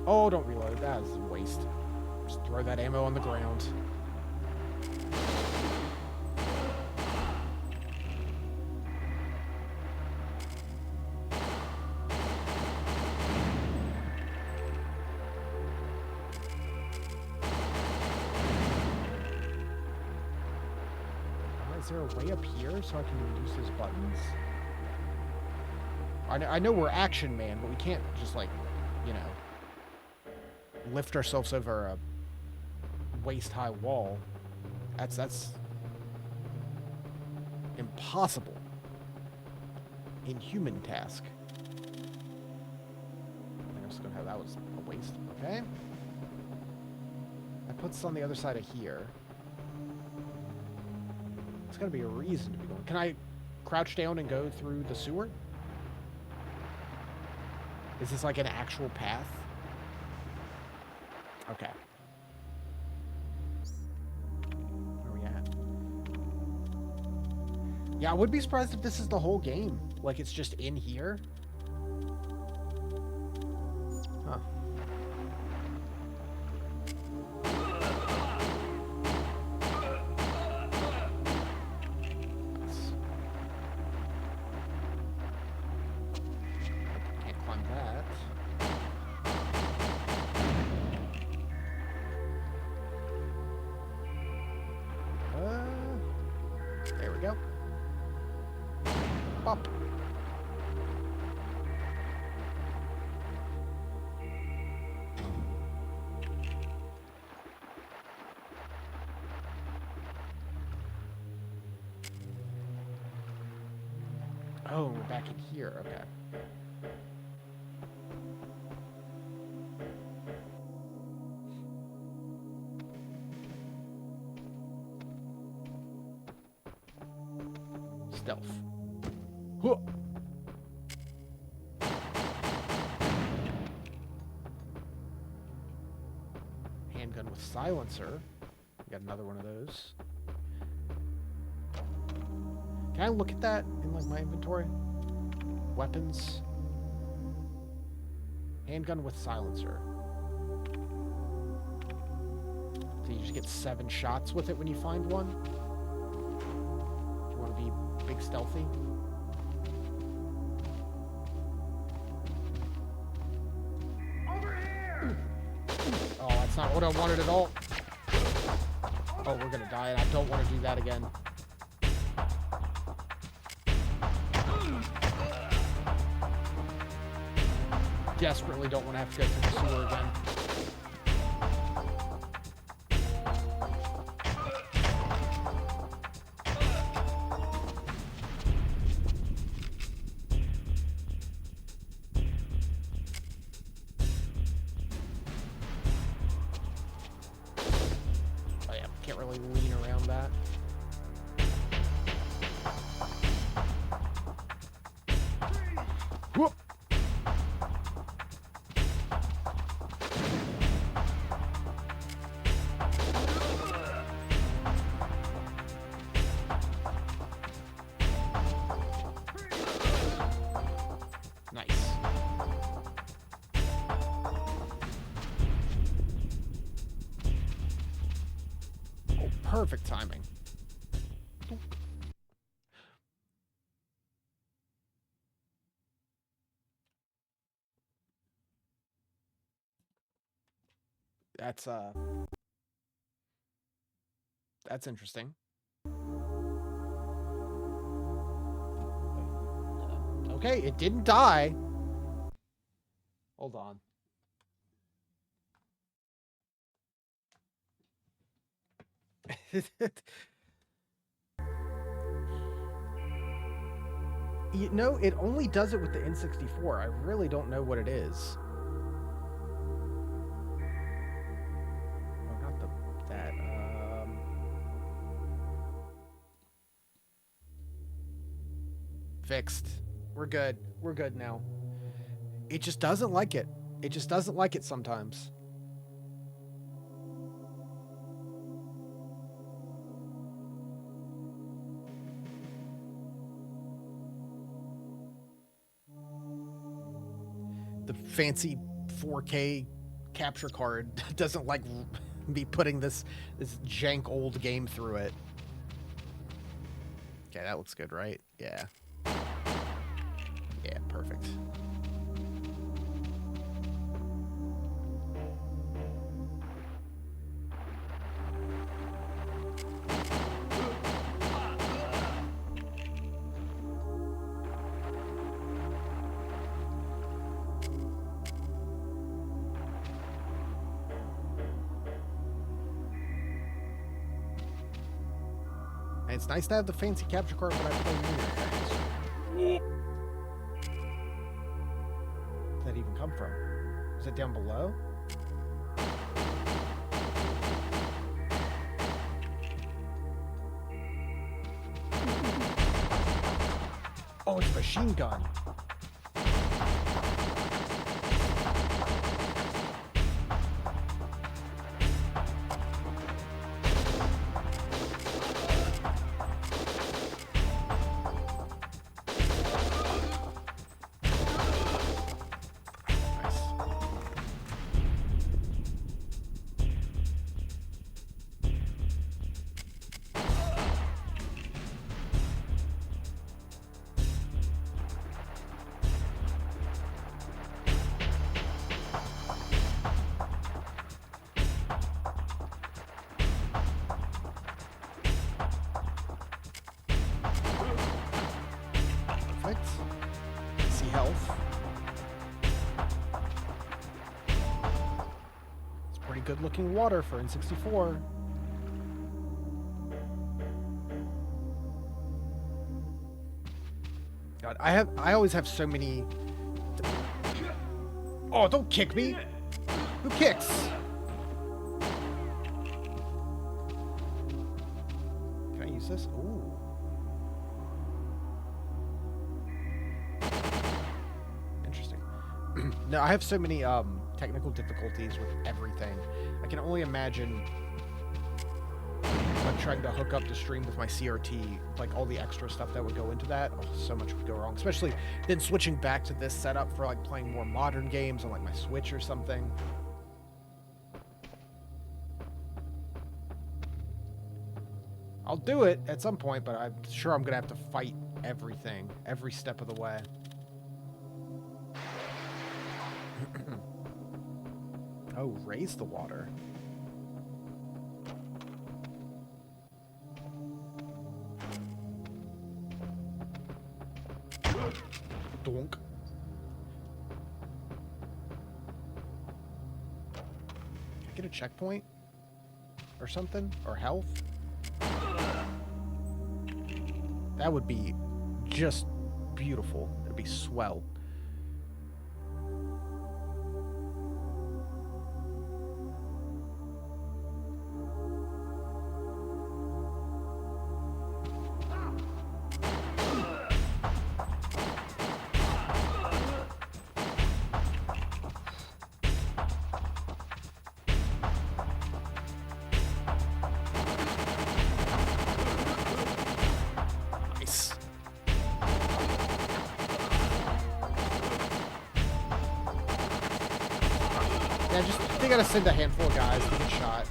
Oh, don't reload. That is a waste. Just throw that ammo on the ground. Is there a way up here so I can use those buttons? I know we're Action Man, but we can't just, like, you know, lift ourselves over a waist-high wall. That's impossible. Inhuman task. I'm just gonna have that was a waste. Okay. I put this on the other side of here. There's gotta be a reason to be going. Can I crouch down and go through the sewer? Is this like an actual path? Okay. Where are we at? Yeah, I would be surprised if this is the whole game. Like, it's just in here. Huh. Can't climb that. There we go. Bop. Oh, we're back in here. Okay. Stealth. Huh. Handgun with silencer. Got another one of those. Can I look at that in, like, my inventory? Weapons. Handgun with silencer. So you just get 7 shots with it when you find one? Do you want to be big stealthy? Over here! Oh, that's not what I wanted at all. Oh, we're gonna die, and I don't want to do that again. Desperately don't want to have to go through the sewer again. Oh yeah, can't really lean around that. Whoop! Nice. Oh, perfect timing. That's interesting. Okay, it didn't die. Hold on. You know, it only does it with the N64. I really don't know what it is. Oh, not that. Fixed. We're good. We're good now. It just doesn't like it. It just doesn't like it sometimes. The fancy 4K capture card doesn't like me putting this jank old game through it. Okay, that looks good, right? Yeah. Yeah, perfect. And it's nice to have the fancy capture card when I play new things. Where did that even come from? Is it down below? Oh, it's a machine gun. Perfect. See health. It's pretty good looking water for N64. God, I always have so many. Oh, don't kick me! Who kicks? Can I use this? Ooh. Interesting. No, I have so many technical difficulties with everything. I can only imagine when trying to hook up the stream with my CRT, like all the extra stuff that would go into that. Oh, so much would go wrong. Especially then switching back to this setup for like playing more modern games on like my Switch or something. I'll do it at some point, but I'm sure I'm gonna have to fight everything, every step of the way. Oh, raise the water. Donk. Can I get a checkpoint? Or something? Or health? That would be just beautiful. It'd be swell. Yeah, just they gotta send a handful of guys to get shot.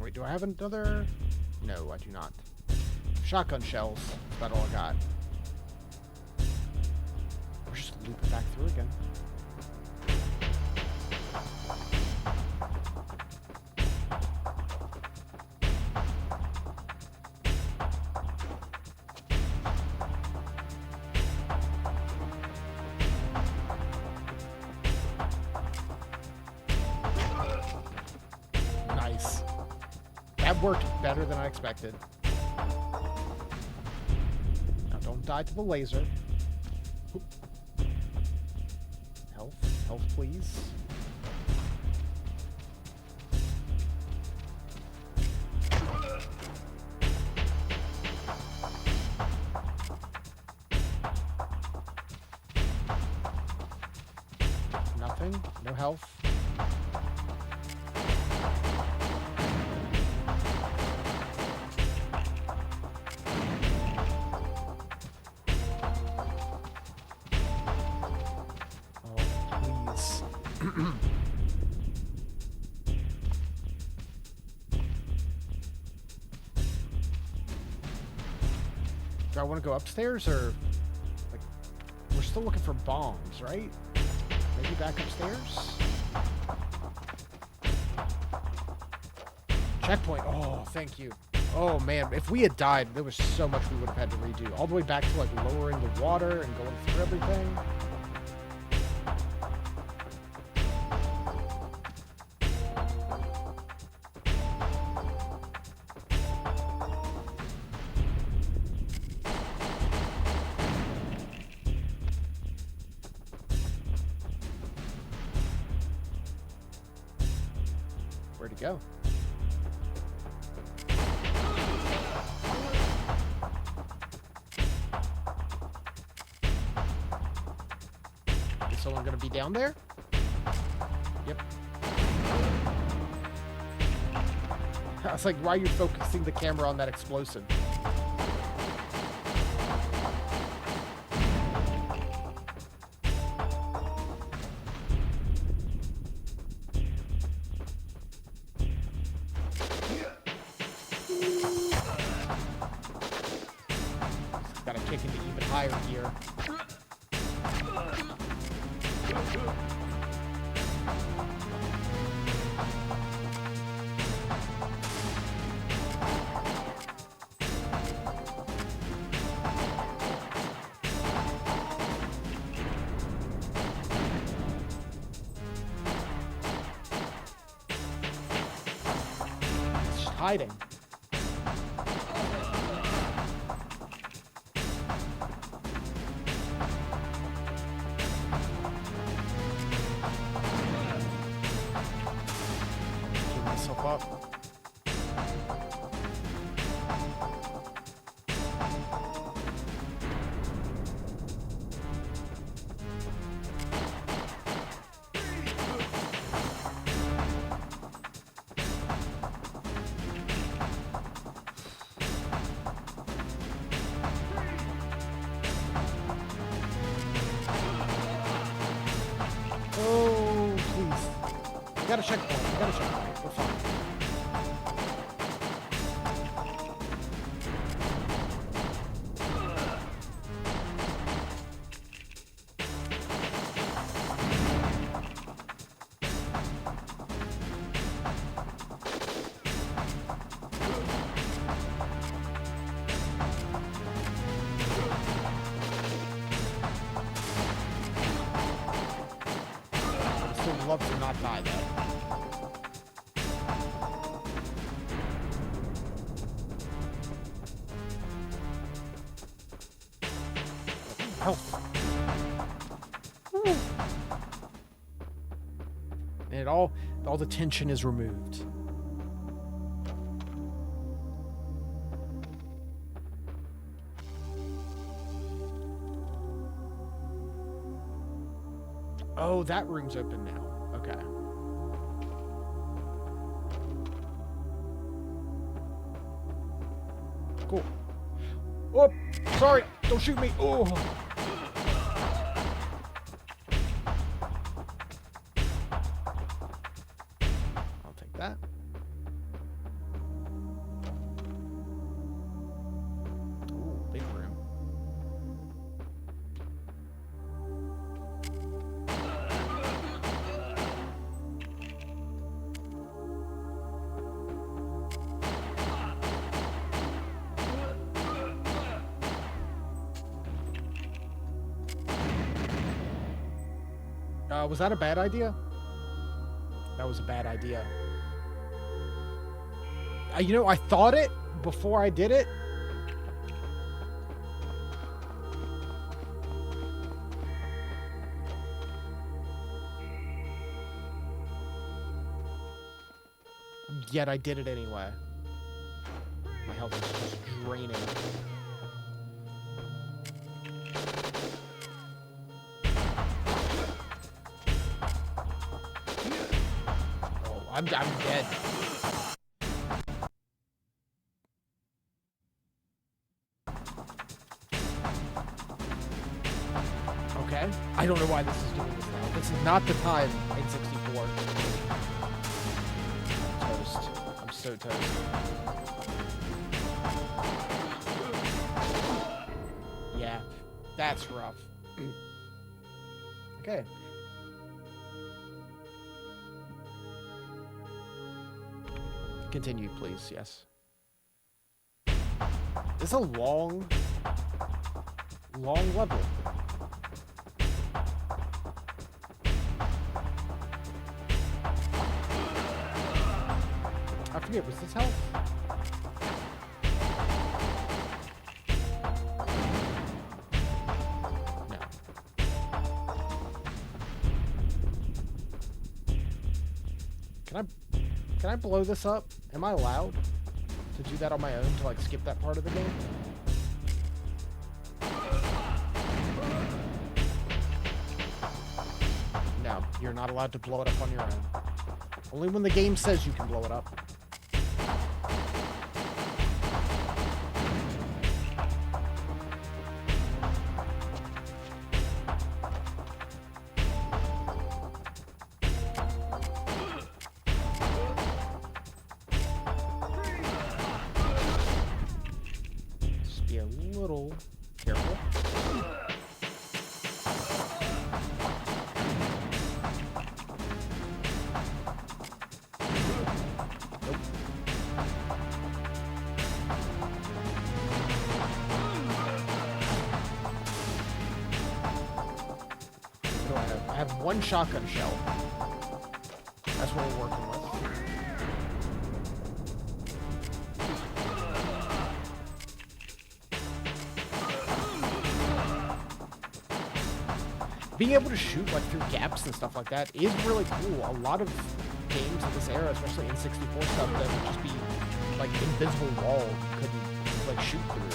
Wait, do I have another? No, I do not. Shotgun shells. That's about all I got. Or just loop it back through again. Nice. That worked better than I expected. Don't die to the laser. Oop. Health. Health, please. Nothing. No health. Do I want to go upstairs or like we're still looking for bombs, right? Maybe back upstairs? Checkpoint. Oh, thank you. Oh man, if we had died, there was so much we would have had to redo. All the way back to like lowering the water and going through everything. Where'd he go? Is someone gonna be down there? Yep. I was like, why are you focusing the camera on that explosive? Gotta kick into even higher gear. It's just hiding. Myself up. Oh, please. We got a checkpoint. We got a checkpoint. We're fine. I'd love to not die though. Health. Woo. And all the tension is removed. Oh, that room's open now. Okay. Cool. Oh, sorry. Don't shoot me. Oh. I'll take that. Ooh, big room. Was that a bad idea? That was a bad idea. You know, I thought it before I did it. Yet I did it anyway. My health is just draining. Oh, I'm dead. Okay. I don't know why this is doing this now. This is not the time in 64. Toast. I'm so toast. Yeah, that's rough. Okay. Continue, please. Yes. It's a long level. I forget, was this health? No. Can I blow this up? Am I allowed to do that on my own, to like skip that part of the game? No, you're not allowed to blow it up on your own. Only when the game says you can blow it up. Just be a little careful. I have one shotgun shell. That's what we're working with. Being able to shoot like through gaps and stuff like that is really cool. A lot of games of this era, especially N64 stuff, that would just be like invisible wall you couldn't like shoot through.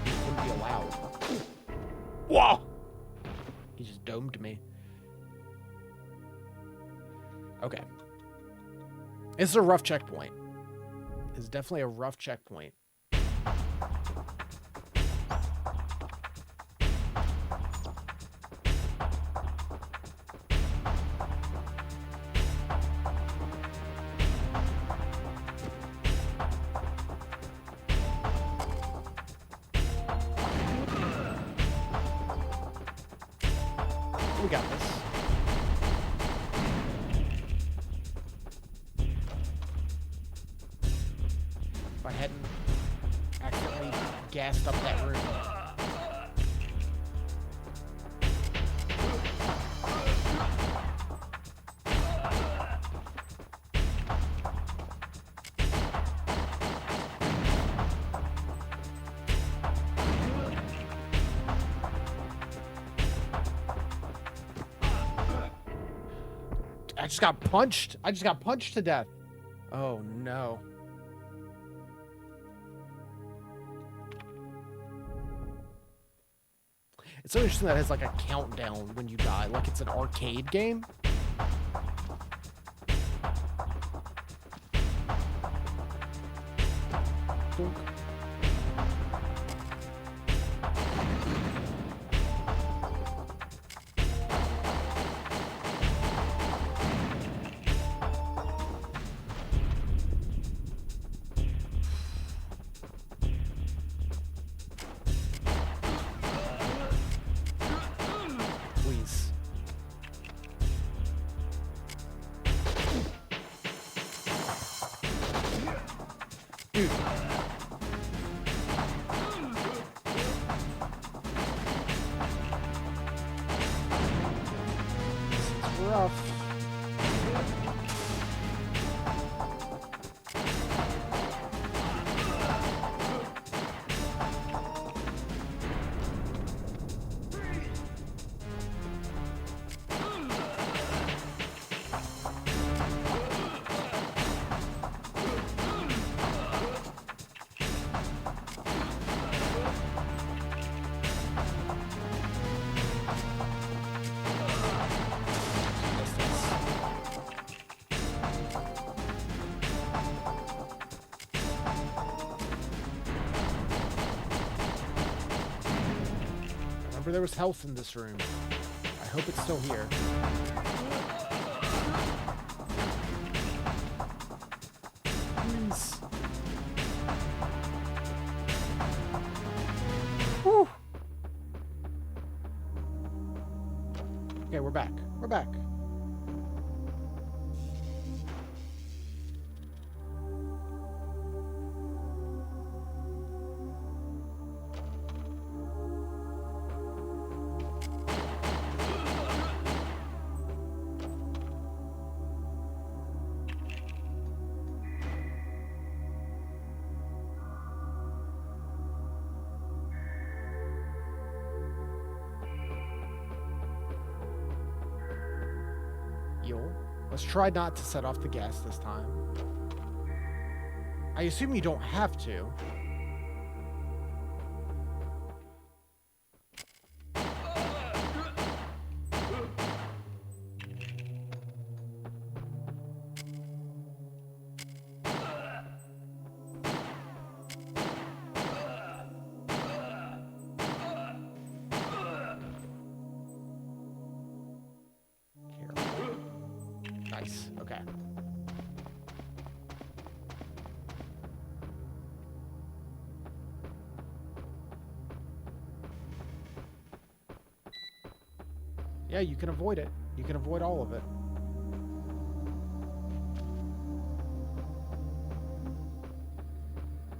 It wouldn't be allowed. Whoa! He just domed me. Okay. It's a rough checkpoint. It's definitely a rough checkpoint. We got this. If I hadn't accidentally gassed up that room. I just got punched. I just got punched to death. Oh no. It's so interesting that it has like a countdown when you die, like it's an arcade game. Dunk. Please. Dude. This is rough. swear there was health in this room. I hope it's still here. Please. Whew. Okay, we're back. We're back. Let's try not to set off the gas this time. I assume you don't have to. Nice. Okay. Yeah, you can avoid it. You can avoid all of it.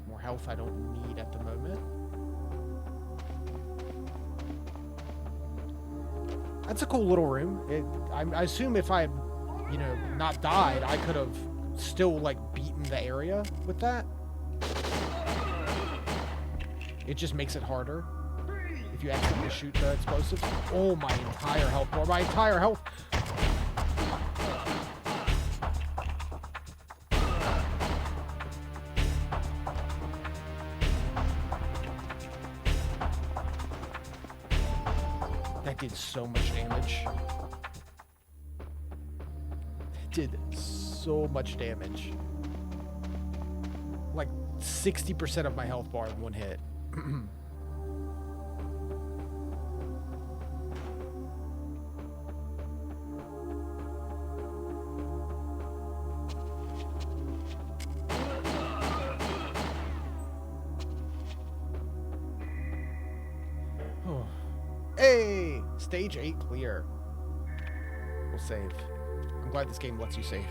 More health I don't need at the moment. That's a cool little room. I assume if I had, you know, not died, I could have still, like, beaten the area with that. It just makes it harder if you actually shoot the explosives. Oh, my entire health bar. My entire health. That did so much damage. That did so much damage. Like 60% of my health bar in one hit. Hey! Stage 8 clear. We'll save. I'm glad this game lets you save.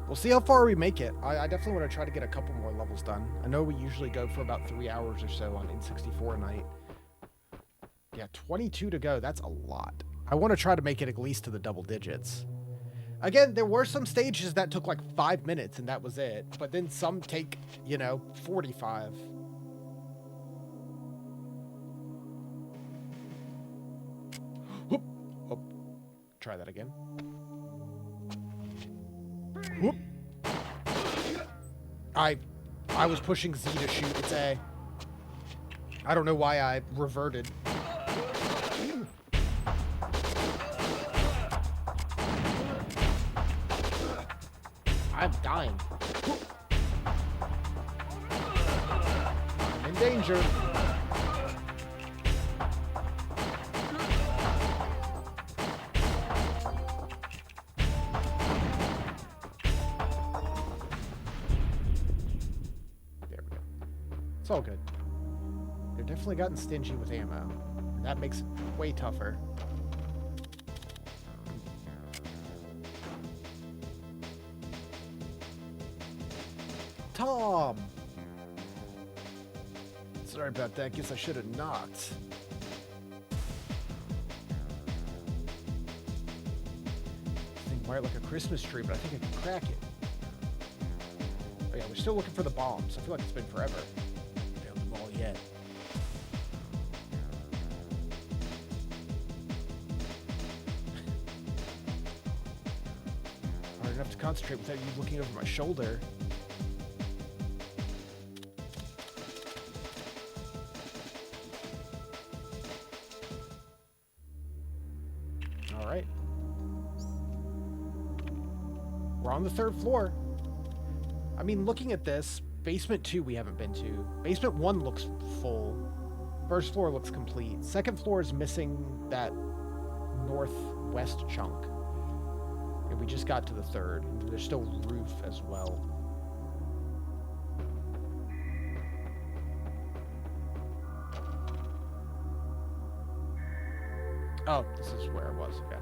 We'll see how far we make it. I definitely want to try to get a couple more levels done. I know we usually go for about 3 hours or so on N64 a night. Yeah, 22 to go. That's a lot. I want to try to make it at least to the double digits. Again, there were some stages that took like 5 minutes and that was it. But then some take, you know, 45. Whoop. Oh, try that again. Whoop. I was pushing Z to shoot. It's A. I don't know why I reverted. I'm dying. I'm in danger. There we go. It's all good. They've definitely gotten stingy with ammo. And that makes it way tougher. Tom! Sorry about that. Guess I should have knocked. This thing wired like a Christmas tree, but I think I can crack it. Oh yeah, we're still looking for the bombs. I feel like it's been forever. Found them all yet. Hard enough to concentrate without you looking over my shoulder. Alright. We're on the 3rd floor. I mean, looking at this, Basement 2 we haven't been to. Basement 1 looks full. First floor looks complete. Second floor is missing that northwest chunk. And we just got to the third. There's still roof as well. Oh, this is where it was. Okay.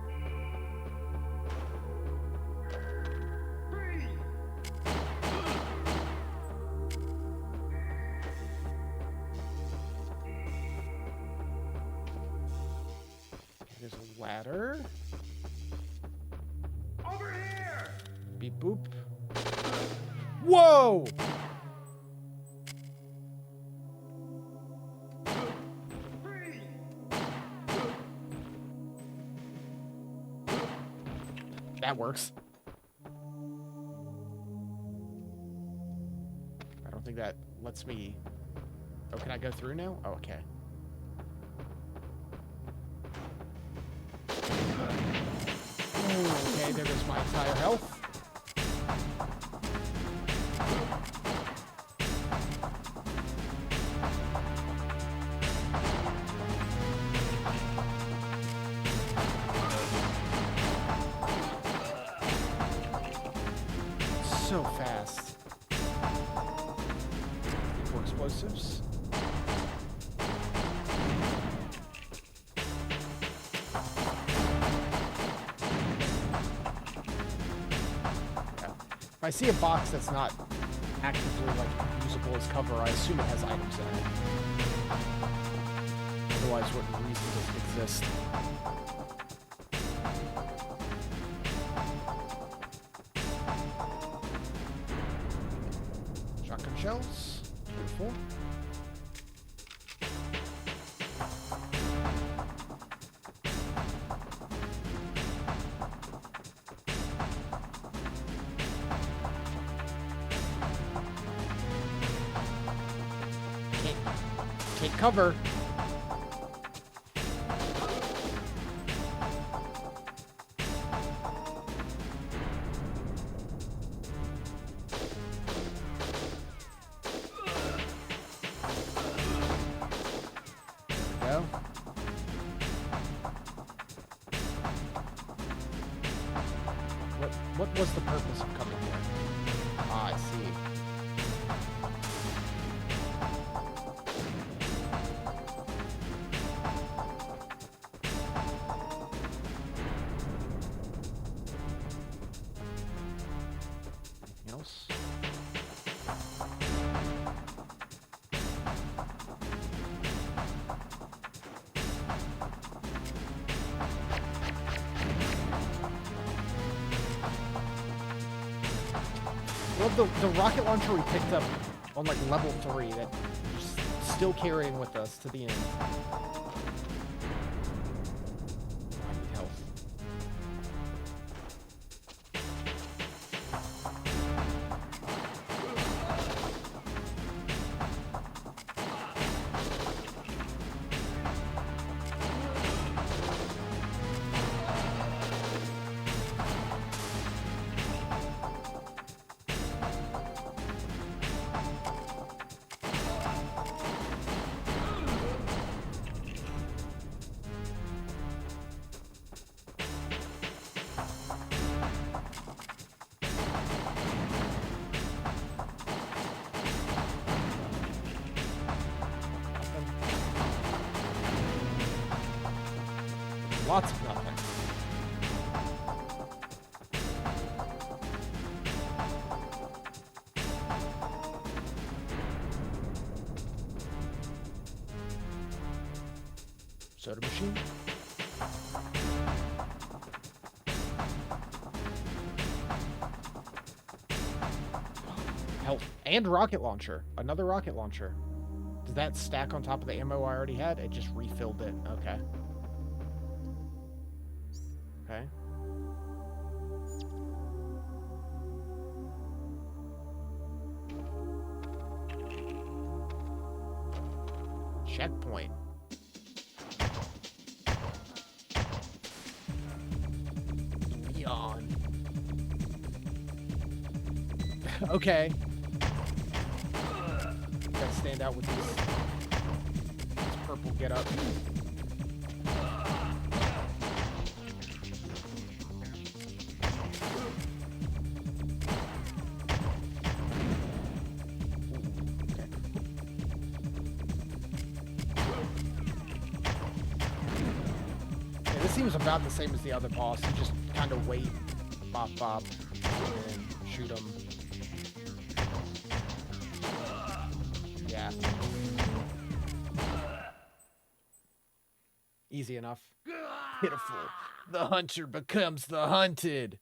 There's a ladder. Over here! Beep boop. Whoa! That works. I don't think that lets me... Oh, can I go through now? Oh, okay. Okay, there goes my entire health. So fast. More explosives. If I see a box that's not actively like usable as cover, I assume it has items in it. Otherwise, what reason does it exist? Shotgun shells. Beautiful. Take cover. There we go. What was the purpose of coming here? Ah, I see. Else? Well, the rocket launcher we picked up on like level 3 that we're still carrying with us to the end. I need health. Lots of nothing. Soda machine. Health and rocket launcher. Another rocket launcher. Does that stack on top of the ammo I already had? It just refilled it. Okay. Okay. Checkpoint. Yawn. Okay. stand out with his purple getup. This seems about the same as the other boss. You just kind of wait, bop, bop, and shoot him. Yeah. Easy enough. Pitiful. The hunter becomes the hunted.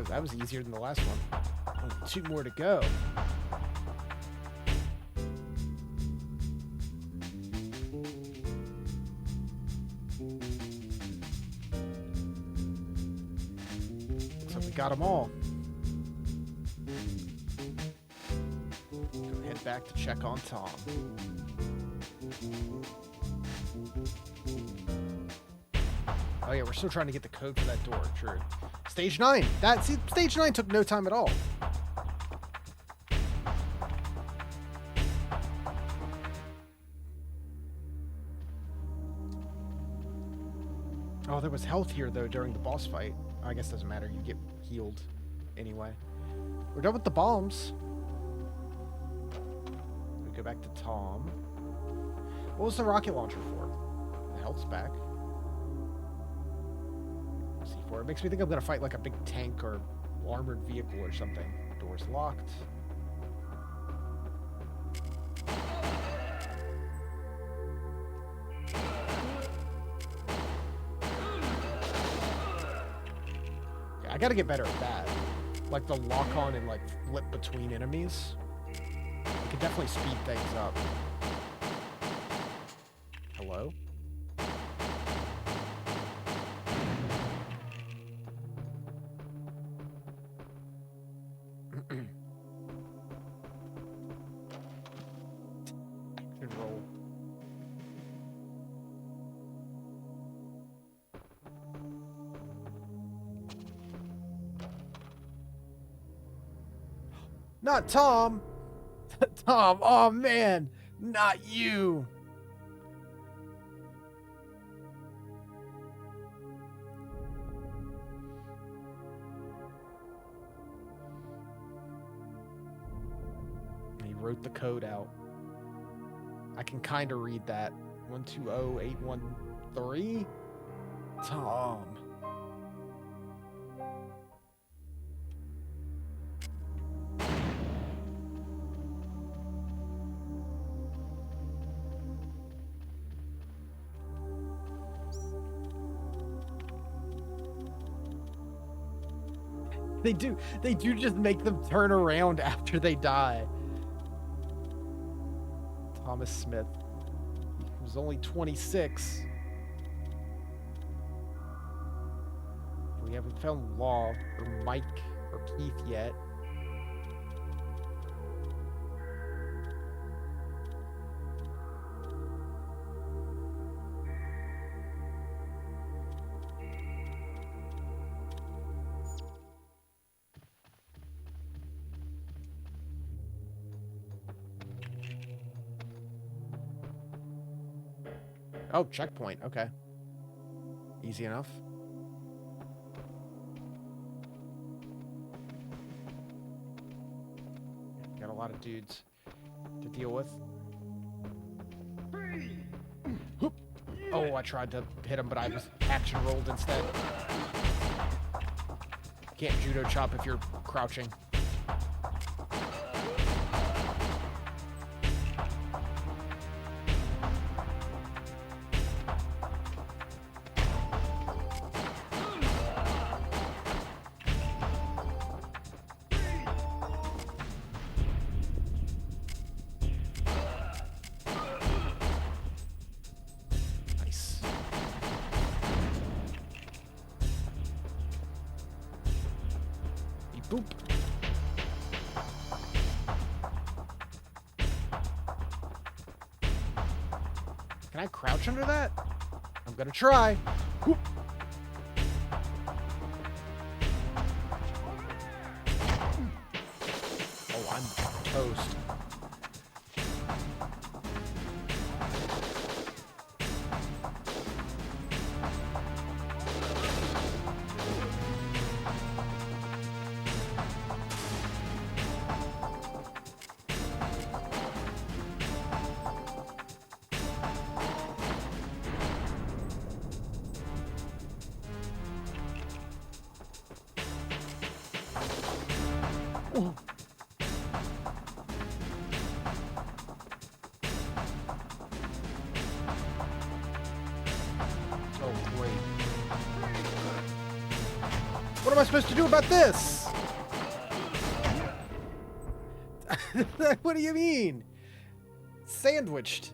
That was easier than the last one. Only 2 more to go. Got them all. Go head back to check on Tom. Oh yeah, we're still trying to get the code for that door. True. Stage 9. Stage 9 took no time at all. Oh, there was health here though during the boss fight. I guess it doesn't matter. You get healed anyway. We're done with the bombs. We go back to Tom. What was the rocket launcher for? The health's back. C4. It makes me think I'm gonna fight like a big tank or armored vehicle or something. Door's locked. I gotta get better at that. Like the lock on and like flip between enemies. It can definitely speed things up. Hello? Action roll. Not Tom! Tom, oh man! Not you! He wrote the code out. I can kind of read that. 120813? Tom. They do just make them turn around after they die. Thomas Smith. He was only 26. We haven't found Law or Mike or Keith yet. Oh, checkpoint. Okay. Easy enough. Got a lot of dudes to deal with. Oh, I tried to hit him, but I was action rolled instead. Can't judo chop if you're crouching. Boop. Can I crouch under that? I'm gonna try. Whoop. What am I supposed to do about this? What do you mean? Sandwiched.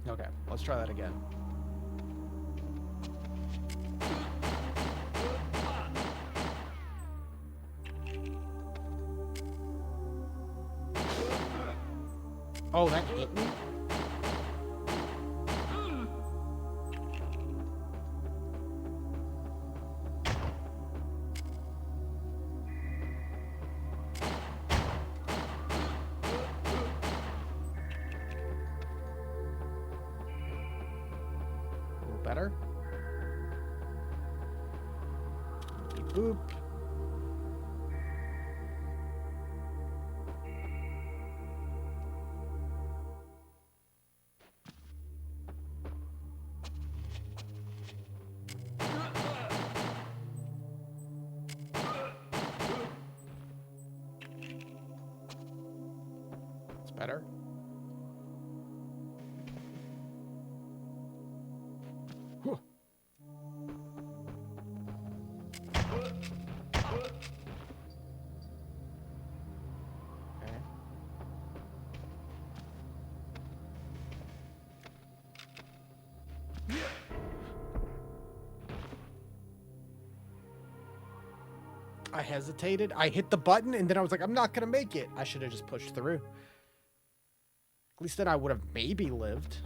Okay, let's try that again. Oh, that hit me? A little better. Boop. It's better. Whew. Okay. I hesitated. I hit the button, and then I was like, I'm not going to make it. I should have just pushed through. At least then I would have maybe lived.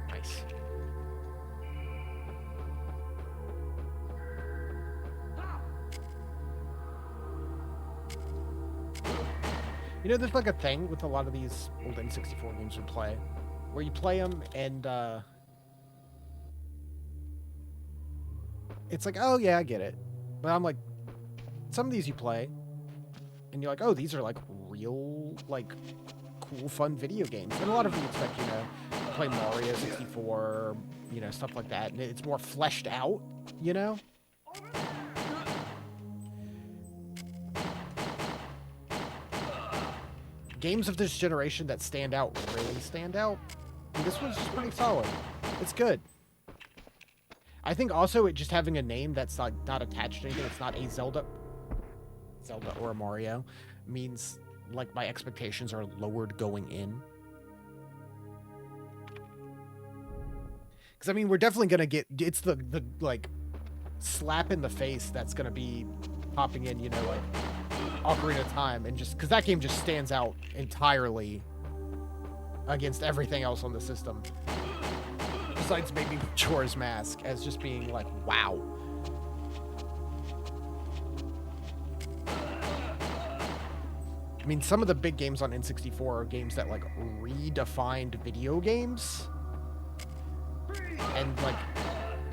Nice. You know, there's like a thing with a lot of these old N64 games we play, where you play them and it's like, oh yeah, I get it. But I'm like, some of these you play, and you're like, oh, these are like real, like, cool, fun video games. And a lot of them expect, you know, to play Mario 64, you know, stuff like that. And it's more fleshed out, you know? Games of this generation that stand out really stand out. And this one's just pretty solid. It's good. I think also it just having a name that's like not attached to anything, it's not a Zelda or a Mario, means like my expectations are lowered going in. Because I mean, we're definitely gonna get, it's the like slap in the face that's gonna be popping in, you know, like Ocarina of Time, and just because that game just stands out entirely against everything else on the system. Besides maybe Majora's Mask as just being like, wow. I mean, some of the big games on N64 are games that like redefined video games and like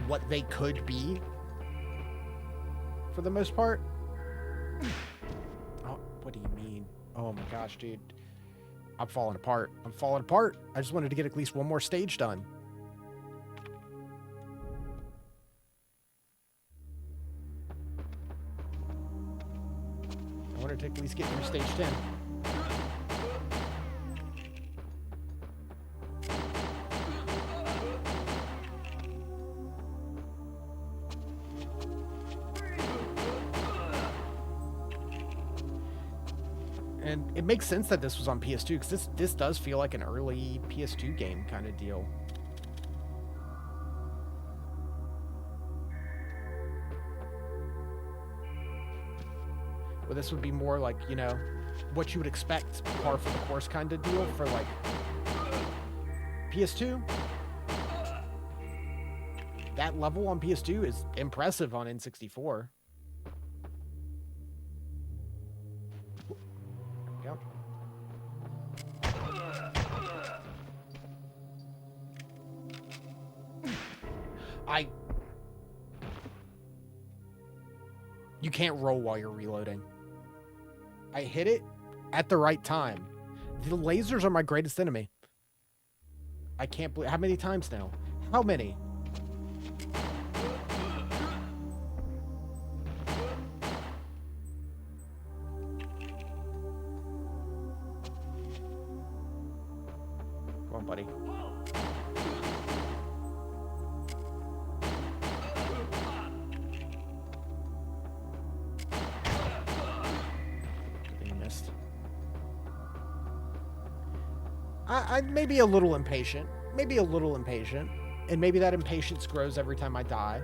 what they could be for the most part. Oh, what do you mean? Oh my gosh, dude. I'm falling apart. I'm falling apart. I just wanted to get at least one more stage done. I wanted to at least get through stage 10. And it makes sense that this was on PS2, because this does feel like an early PS2 game kind of deal. Well, this would be more like, you know, what you would expect, par for the course kind of deal for like PS2. That level on PS2 is impressive on N64. Yep. You can't roll while you're reloading. I hit it at the right time. The lasers are my greatest enemy. I can't believe... How many times now? How many? Come on, buddy. You missed. I'm maybe a little impatient. Maybe a little impatient. And maybe that impatience grows every time I die.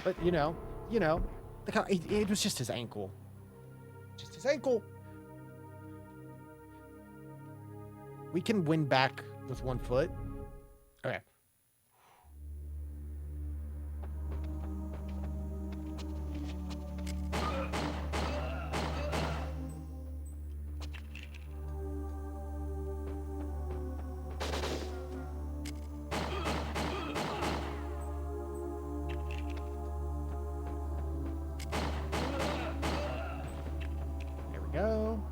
But, you know, it was just his ankle. Just his ankle. We can win back with 1 foot. Okay. There we go.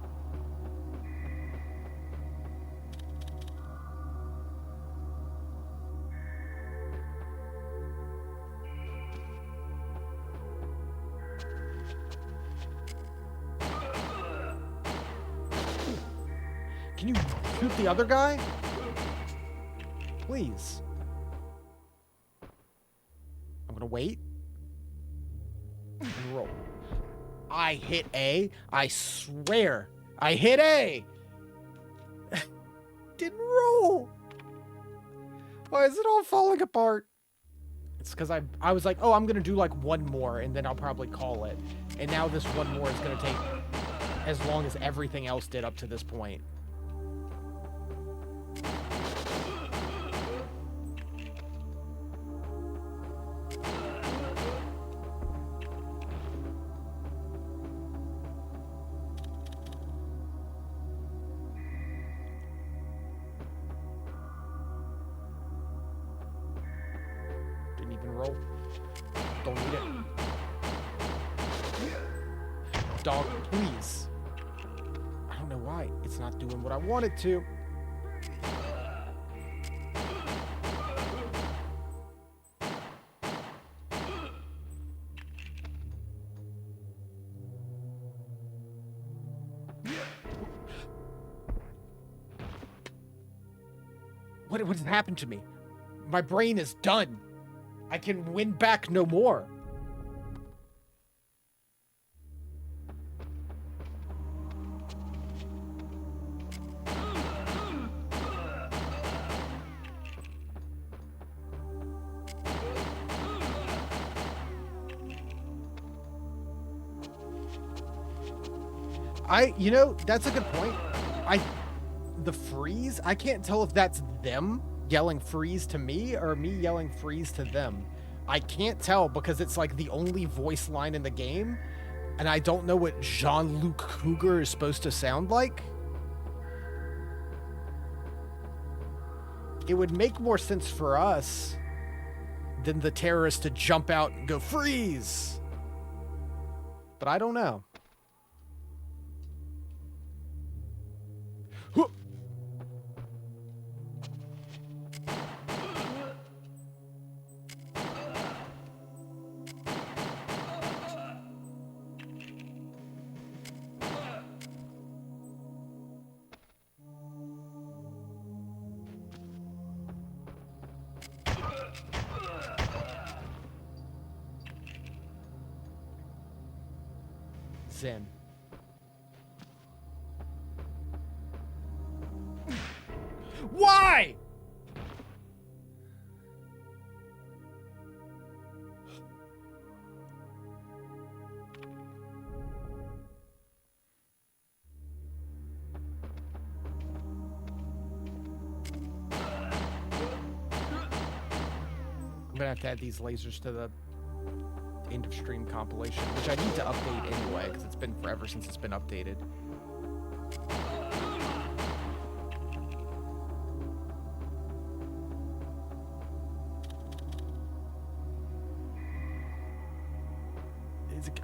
Can you shoot the other guy? Please. I'm gonna wait. And roll. I hit A. I swear. I hit A. Didn't roll. Why is it all falling apart? It's because I was like, oh, I'm gonna do like 1 more and then I'll probably call it. And now this 1 more is gonna take as long as everything else did up to this point. Didn't even roll. Don't need it. Dog, please. I don't know why. It's not doing what I want it to. What has happened to me? My brain is done. I can win back no more. You know, that's a good point. The freeze, I can't tell if that's them yelling freeze to me or me yelling freeze to them. I can't tell because it's like the only voice line in the game, and I don't know what Jean-Luc Cougar is supposed to sound like. It would make more sense for us than the terrorists to jump out and go freeze. But I don't know. Zen. Why? I'm gonna have to add these lasers to the end of stream compilation, which I need to update anyway because it's been forever since it's been updated.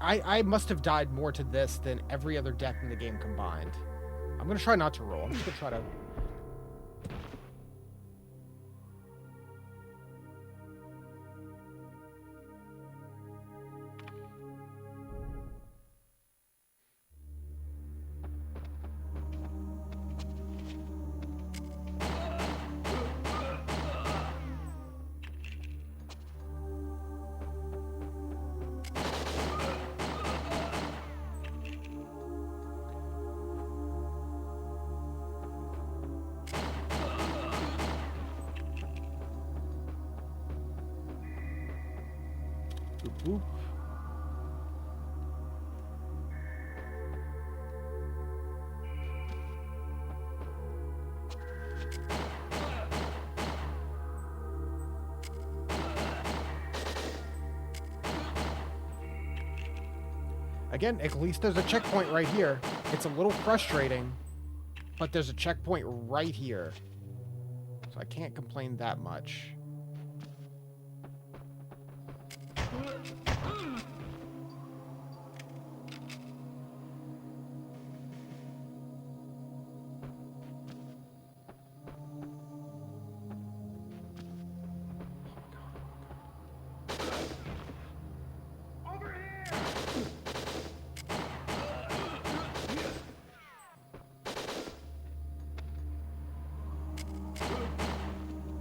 I must have died more to this than every other death in the game combined. I'm gonna try not to roll. I'm just gonna try to... Boop, boop. Again, at least there's a checkpoint right here. It's a little frustrating, but there's a checkpoint right here. So I can't complain that much. Over here!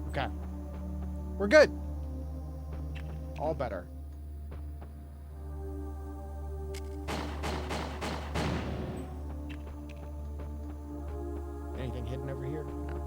Okay. We're good. All better. Anything hidden over here? No.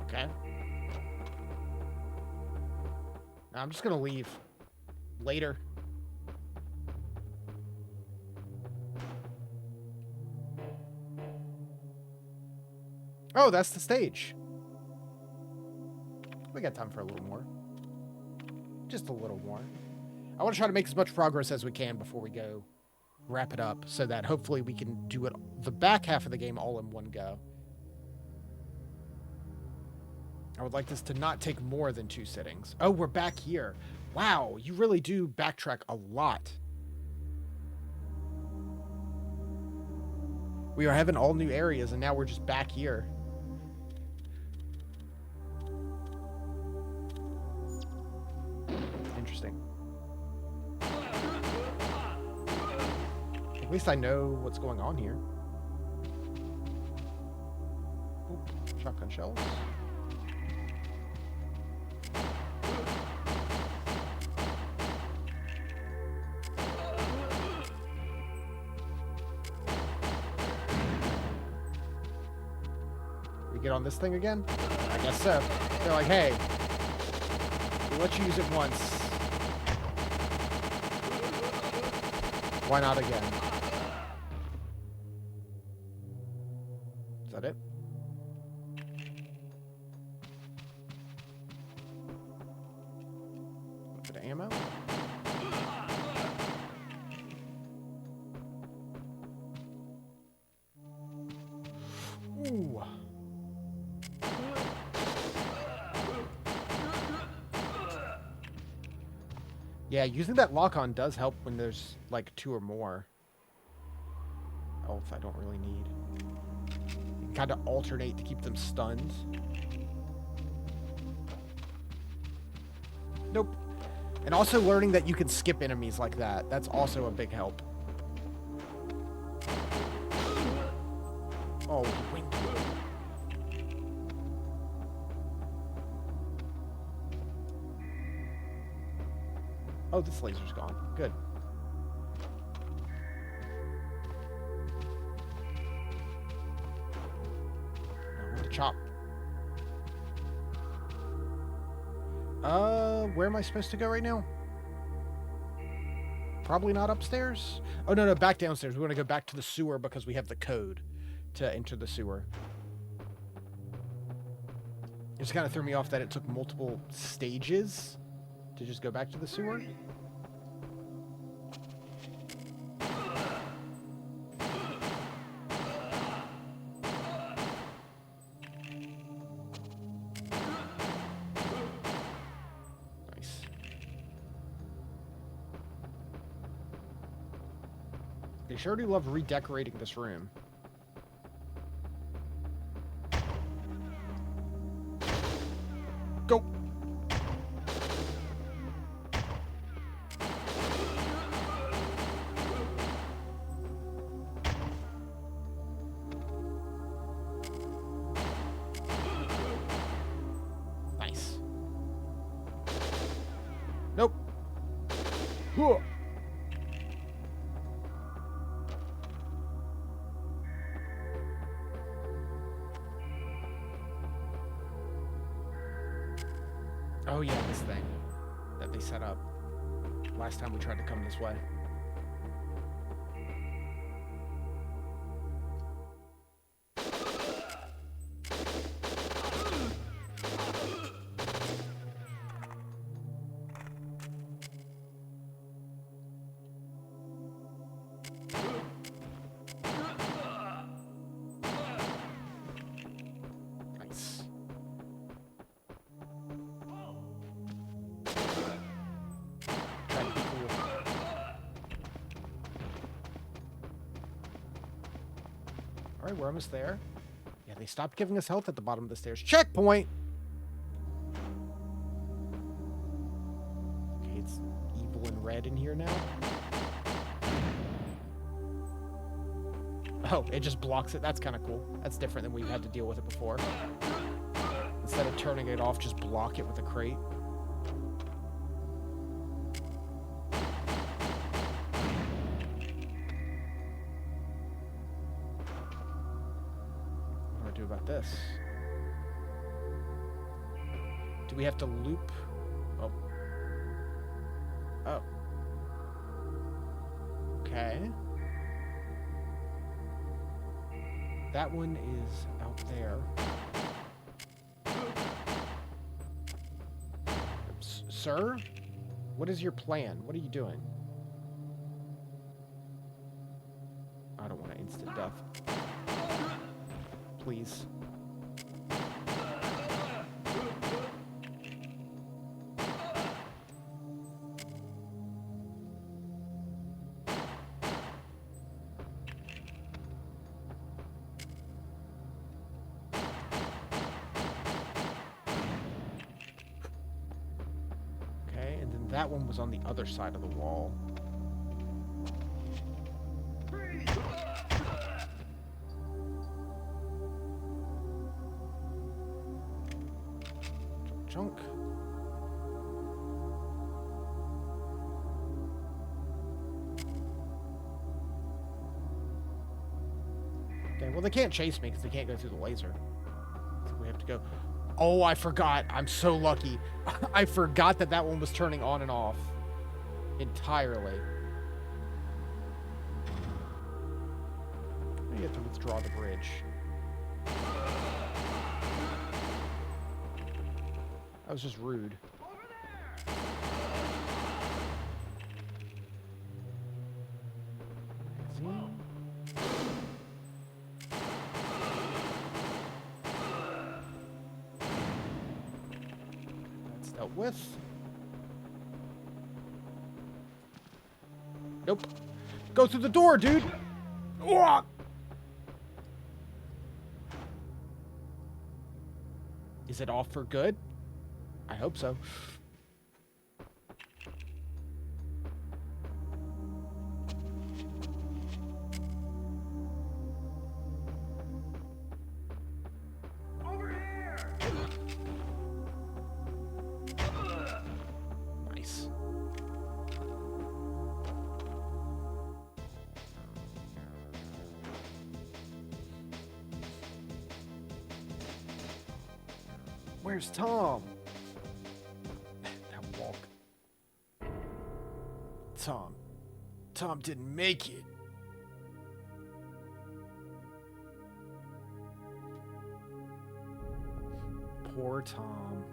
Okay. Now I'm just gonna leave. Later. Oh, that's the stage. We got time for a little more. Just a little more. I want to try to make as much progress as we can before we go wrap it up, so that hopefully we can do it the back half of the game all in one go. I would like this to not take more than 2 sittings. Oh, we're back here. Wow, you really do backtrack a lot. We are having all new areas, and now we're just back here. Interesting. At least I know what's going on here. Oop, shotgun shells. Get on this thing again? I guess so. They're like, hey, we'll let you use it once. Why not again? Is that it? A bit of ammo? Ooh. Yeah, using that lock-on does help when there's, like, 2 or more. Health I don't really need. You can kind of alternate to keep them stunned. Nope. And also learning that you can skip enemies like that. That's also a big help. Oh, wing. Oh, this laser's gone. Good. Now with the chop. Where am I supposed to go right now? Probably not upstairs. Oh, no, back downstairs. We want to go back to the sewer because we have the code to enter the sewer. just kind of threw me off that it took multiple stages to just go back to the sewer. Nice. They sure do love redecorating this room. Go! Nice. Nope. Huh. Oh yeah, this thing that they set up last time we tried to come this way. Nice. Trying to be cool. Alright, we're almost there. Yeah, they stopped giving us health at the bottom of the stairs. Checkpoint! Okay, it's evil and red in here now. Oh, it just blocks it. That's kind of cool. That's different than we've had to deal with it before. Instead of turning it off, just block it with a crate. What do I do about this? Do we have to loop? Oh. Oh. Okay. That one is out there. Sir? What is your plan? What are you doing? I don't want an instant death. Please. That one was on the other side of the wall. Junk. Okay, well they can't chase me because they can't go through the laser. So we have to go. Oh, I forgot. I'm so lucky. I forgot that that one was turning on and off entirely. You have to withdraw the bridge. That was just rude. Dealt with. Nope. Go through the door, dude. Oh! Is it off for good? I hope so. Where's Tom? That walk. Tom didn't make it. Poor Tom.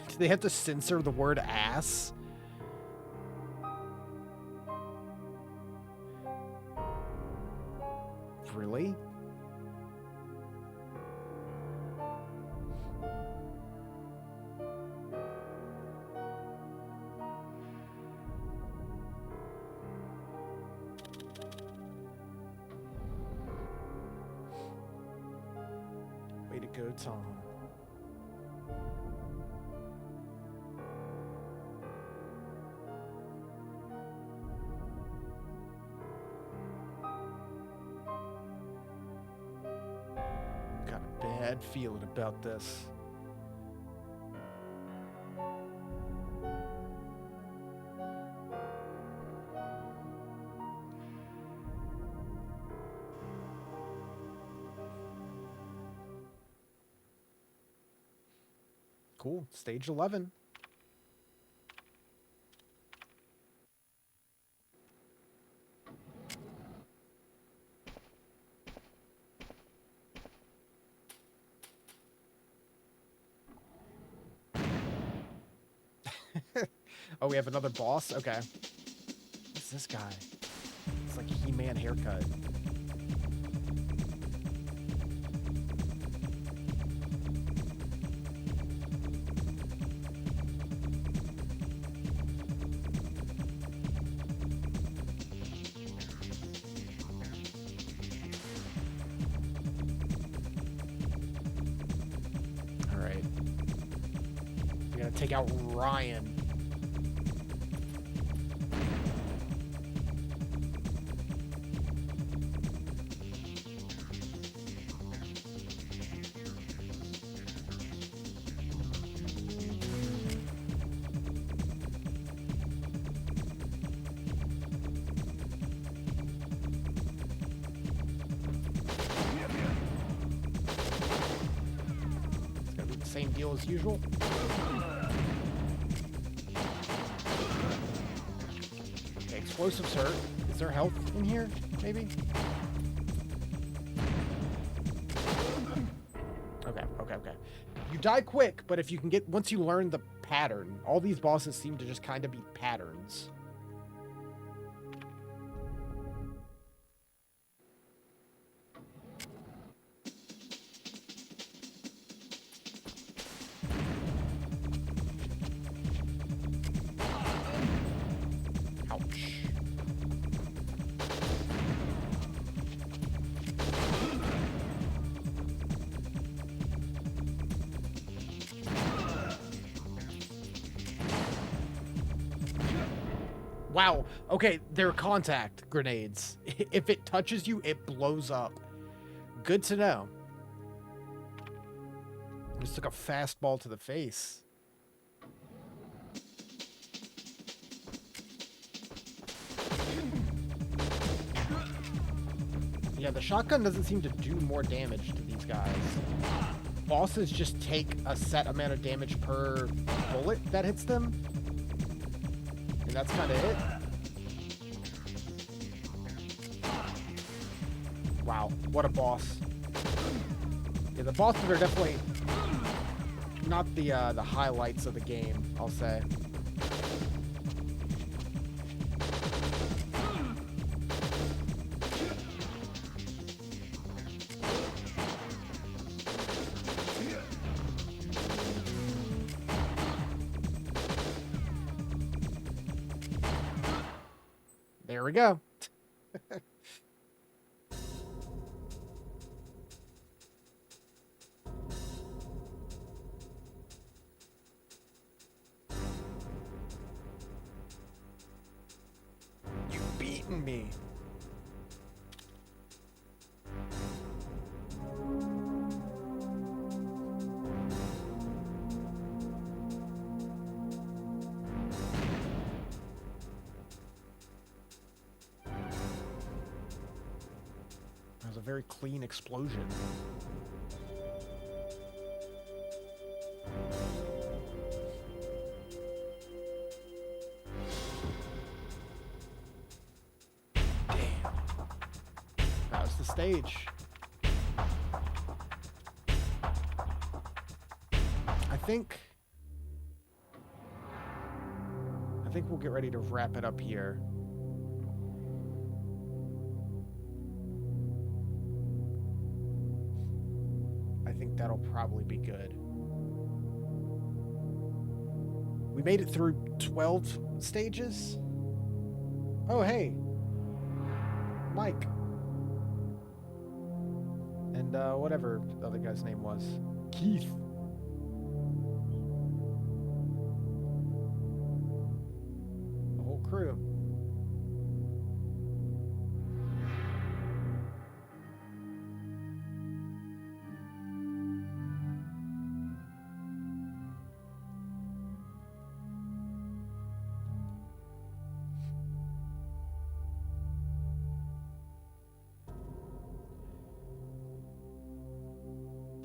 Do they have to censor the word ass? Really? Way to go, Tom. Got a bad feeling about this. Cool. Stage 11. Oh, we have another boss? Okay. What's this guy? It's like a He-Man haircut. Alright. We gotta take out Ryan. Same deal as usual. Okay, explosives hurt. Is there health in here? Maybe? Okay. You die quick, but if you can get... Once you learn the pattern, all these bosses seem to just kind of be patterns. Wow. Okay, they're contact grenades. If it touches you, it blows up. Good to know. Just took a fastball to the face. Yeah, the shotgun doesn't seem to do more damage to these guys. Bosses just take a set amount of damage per bullet that hits them. And that's kind of it. Wow, what a boss. Yeah, the bosses are definitely not the highlights of the game, I'll say. There we go. You've beaten me. That was a very clean explosion. That was the stage. I think we'll get ready to wrap it up here. I think that'll probably be good. We made it through 12 stages. Oh, hey. Mike. And whatever the other guy's name was. Keith. The whole crew.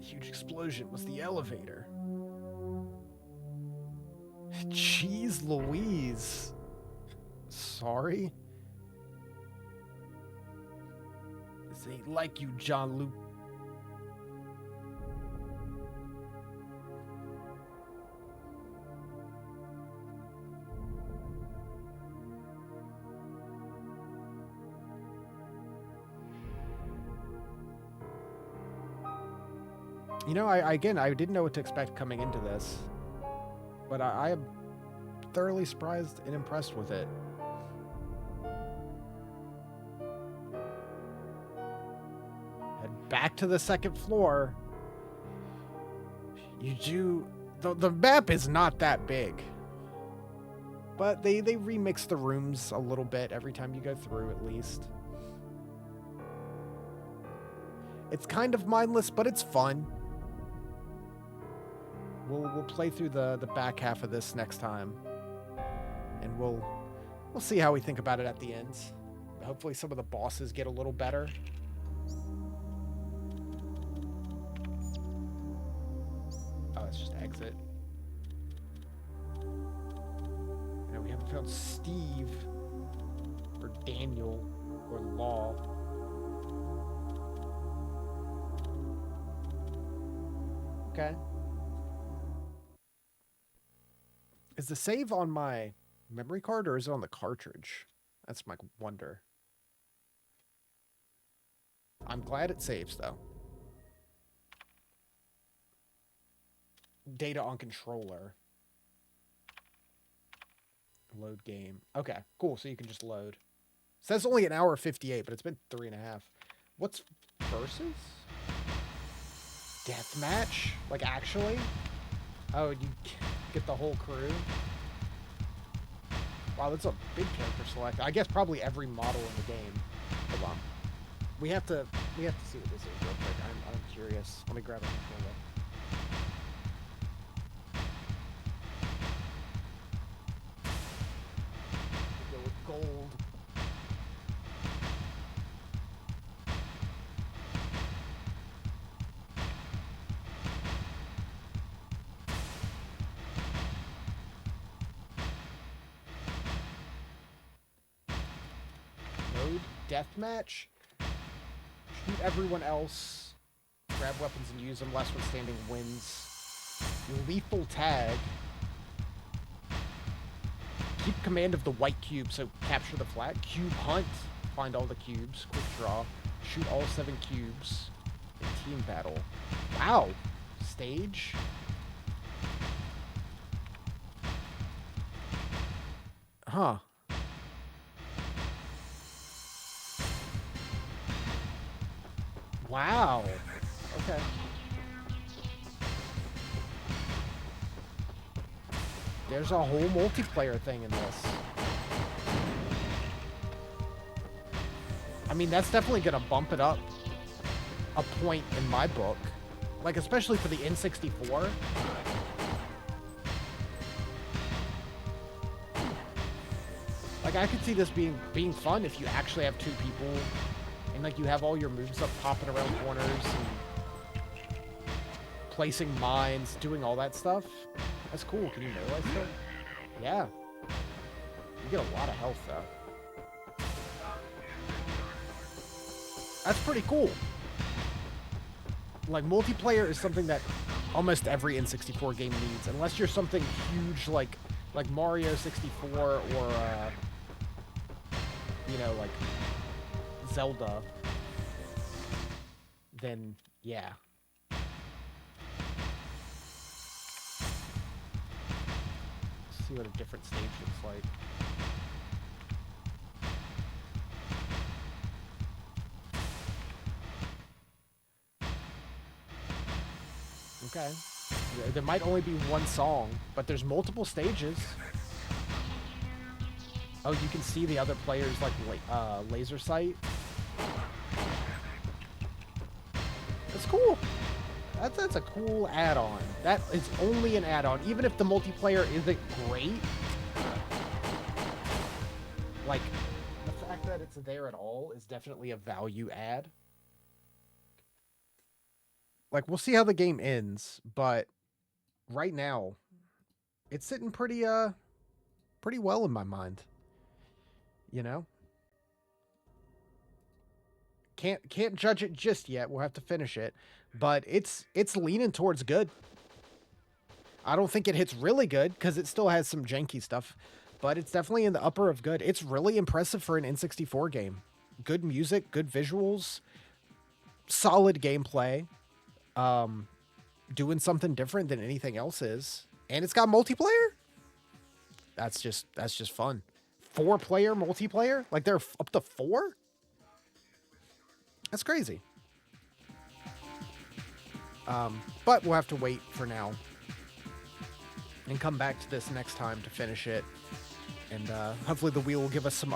Huge explosion was the elevator. Jeez Louise. Sorry? This ain't like you, John Luke. You know, I didn't know what to expect coming into this, but I am thoroughly surprised and impressed with it. Head back to the second floor. The map is not that big, but they remix the rooms a little bit every time you go through, at least. It's kind of mindless, but it's fun. We'll play through the back half of this next time, and we'll see how we think about it at the end. Hopefully some of the bosses get a little better. Oh, it's just exit. You know, we haven't found Steve or Daniel or Law. Okay. Is the save on my memory card or is it on the cartridge? That's my wonder. I'm glad it saves, though. Data on controller. Load game. Okay, cool. So you can just load. It says only an hour 58, but it's been 3.5. What's versus? Deathmatch? Like, actually? Oh, you get the whole crew? Wow, that's a big character select. I guess probably every model in the game. Hold on. We have to see what this is real quick. I'm curious. Let me grab a controller. Go with gold. Mode deathmatch. Shoot everyone else. Grab weapons and use them. Last one standing wins. Lethal tag. Keep command of the white cube, so capture the flag. Cube hunt. Find all the cubes. Quick draw. Shoot all 7 cubes. In team battle. Wow. Stage. Huh. Wow. Okay. There's a whole multiplayer thing in this. I mean, that's definitely gonna bump it up a point in my book. Like, especially for the N64. Like, I could see this being fun if you actually have 2 people and, like, you have all your moves up popping around corners and placing mines, doing all that stuff. That's cool. Can you melee still? Yeah. You get a lot of health, though. That's pretty cool. Like, multiplayer is something that almost every N64 game needs, unless you're something huge like Mario 64 or like Zelda. Then yeah. Let's see what a different stage looks like. Okay. There might only be one song, but there's multiple stages. Oh, you can see the other players like laser sight. That's cool. That's a cool add-on. That is only an add-on, even if the multiplayer isn't great. Like, the fact that it's there at all is definitely a value add. Like, we'll see how the game ends, but right now, it's sitting pretty well in my mind. You know? Can't judge it just yet. We'll have to finish it, but it's leaning towards good. I don't think it hits really good because it still has some janky stuff, but it's definitely in the upper of good. It's really impressive for an N64 game. Good music, good visuals, solid gameplay, doing something different than anything else is, and it's got multiplayer. That's just fun. 4-player multiplayer? Like they're up to 4? That's crazy. But we'll have to wait for now and come back to this next time to finish it. And hopefully the wheel will give us some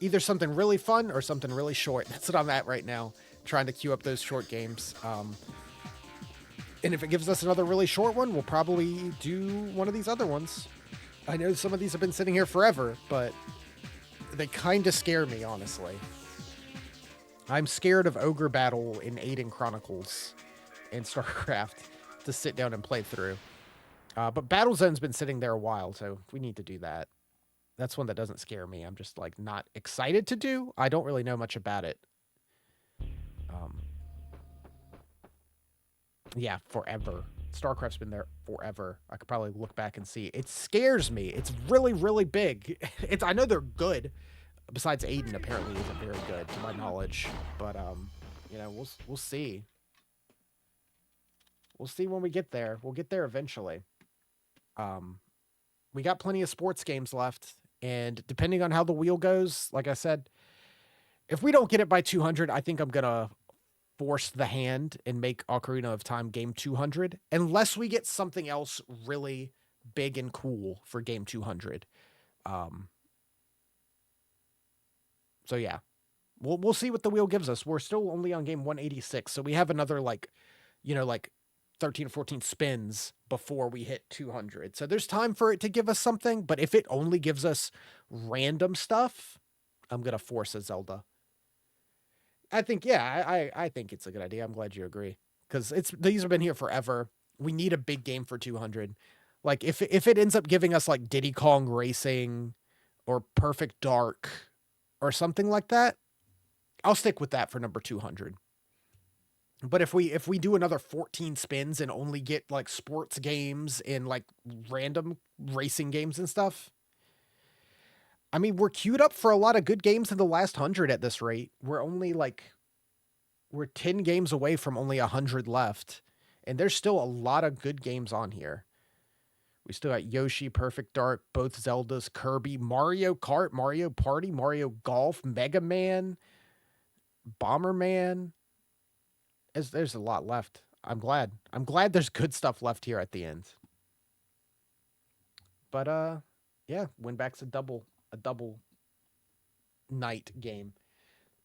either something really fun or something really short. That's what I'm at right now, trying to queue up those short games. And if it gives us another really short one, we'll probably do one of these other ones. I know some of these have been sitting here forever, but they kind of scare me, honestly. I'm scared of Ogre Battle in Aiden Chronicles and StarCraft to sit down and play through. But Battlezone's been sitting there a while, so we need to do that. That's one that doesn't scare me. I'm just like not excited to do. I don't really know much about it. Yeah, forever. StarCraft's been there forever. I could probably look back and see. It scares me. It's really, really big. I know they're good. Besides Aiden apparently isn't very good to my knowledge. But we'll see. We'll see when we get there. We'll get there eventually. We got plenty of sports games left, and depending on how the wheel goes, like I said, if we don't get it by 200, I think I'm gonna force the hand and make Ocarina of Time game 200, unless we get something else really big and cool for game 200. So yeah, we'll see what the wheel gives us. We're still only on game 186, so we have another like 13 or 14 spins before we hit 200. So there's time for it to give us something, but if it only gives us random stuff, I'm going to force a Zelda. I think, yeah, I think it's a good idea. I'm glad you agree. Because these have been here forever. We need a big game for 200. Like, if it ends up giving us, like, Diddy Kong Racing or Perfect Dark or something like that, I'll stick with that for number 200. But if we do another 14 spins and only get like sports games and like random racing games and stuff, I mean, we're queued up for a lot of good games in the last 100 at this rate. We're 10 games away from only 100 left, and there's still a lot of good games on here. We still got Yoshi, Perfect Dark, both Zeldas, Kirby, Mario Kart, Mario Party, Mario Golf, Mega Man, Bomberman. There's a lot left. I'm glad there's good stuff left here at the end. But yeah, WinBack's a double night game.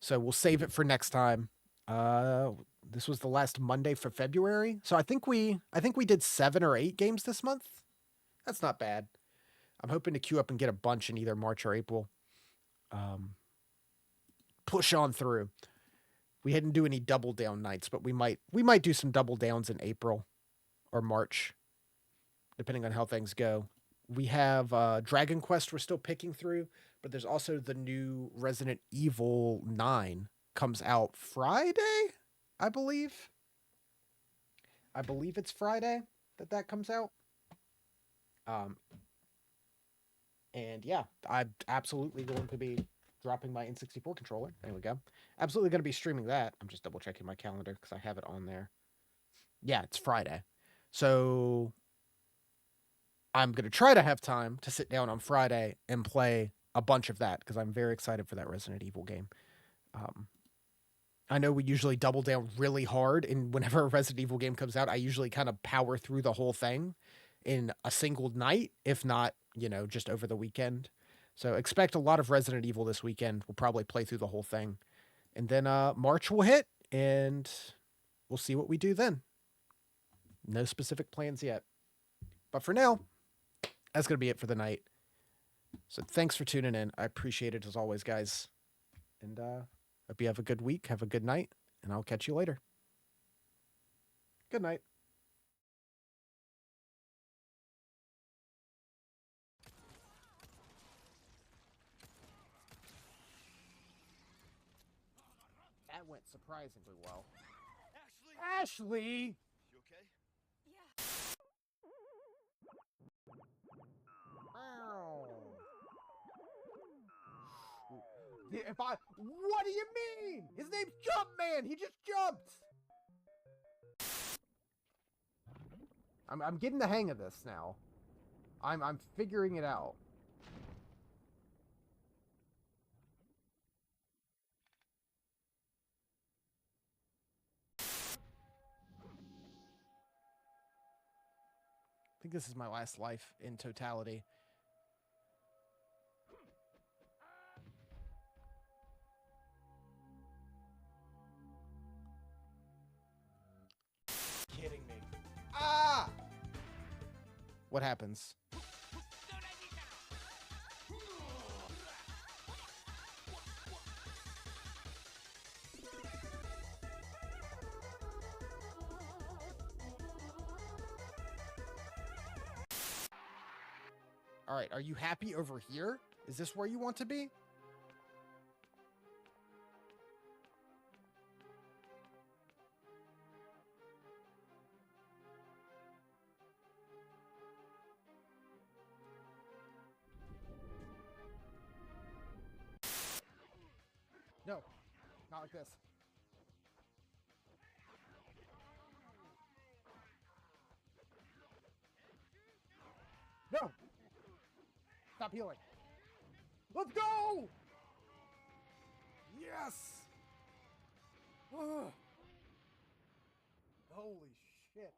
So we'll save it for next time. This was the last Monday for February. So I think we did 7 or 8 games this month. That's not bad. I'm hoping to queue up and get a bunch in either March or April. Push on through. We hadn't do any double down nights, but we might do some double downs in April or March, depending on how things go. We have Dragon Quest we're still picking through, but there's also the new Resident Evil 9 comes out Friday, I believe. I believe it's Friday that comes out. Um, and yeah, I'm absolutely going to be dropping my N64 controller. There we go. Absolutely going to be streaming that. I'm just double checking my calendar because I have it on there. Yeah, it's Friday. So I'm going to try to have time to sit down on Friday and play a bunch of that because I'm very excited for that Resident Evil game. Um, I know we usually double down really hard, and whenever a Resident Evil game comes out, I usually kind of power through the whole thing in a single night, if not, just over the weekend. So expect a lot of Resident Evil this weekend. We'll probably play through the whole thing. And then March will hit, and we'll see what we do then. No specific plans yet. But for now, that's going to be it for the night. So thanks for tuning in. I appreciate it as always, guys. And hope you have a good week, have a good night, and I'll catch you later. Good night. That went surprisingly well. Ashley! You okay? Ow. What do you mean? His name's Jumpman! He just jumped! I'm getting the hang of this now. I'm figuring it out. I think this is my last life in totality. Kidding me. Ah! What happens? All right, are you happy over here? Is this where you want to be? No, not like this. No! Stop healing. Let's go! Yes! Ugh. Holy shit.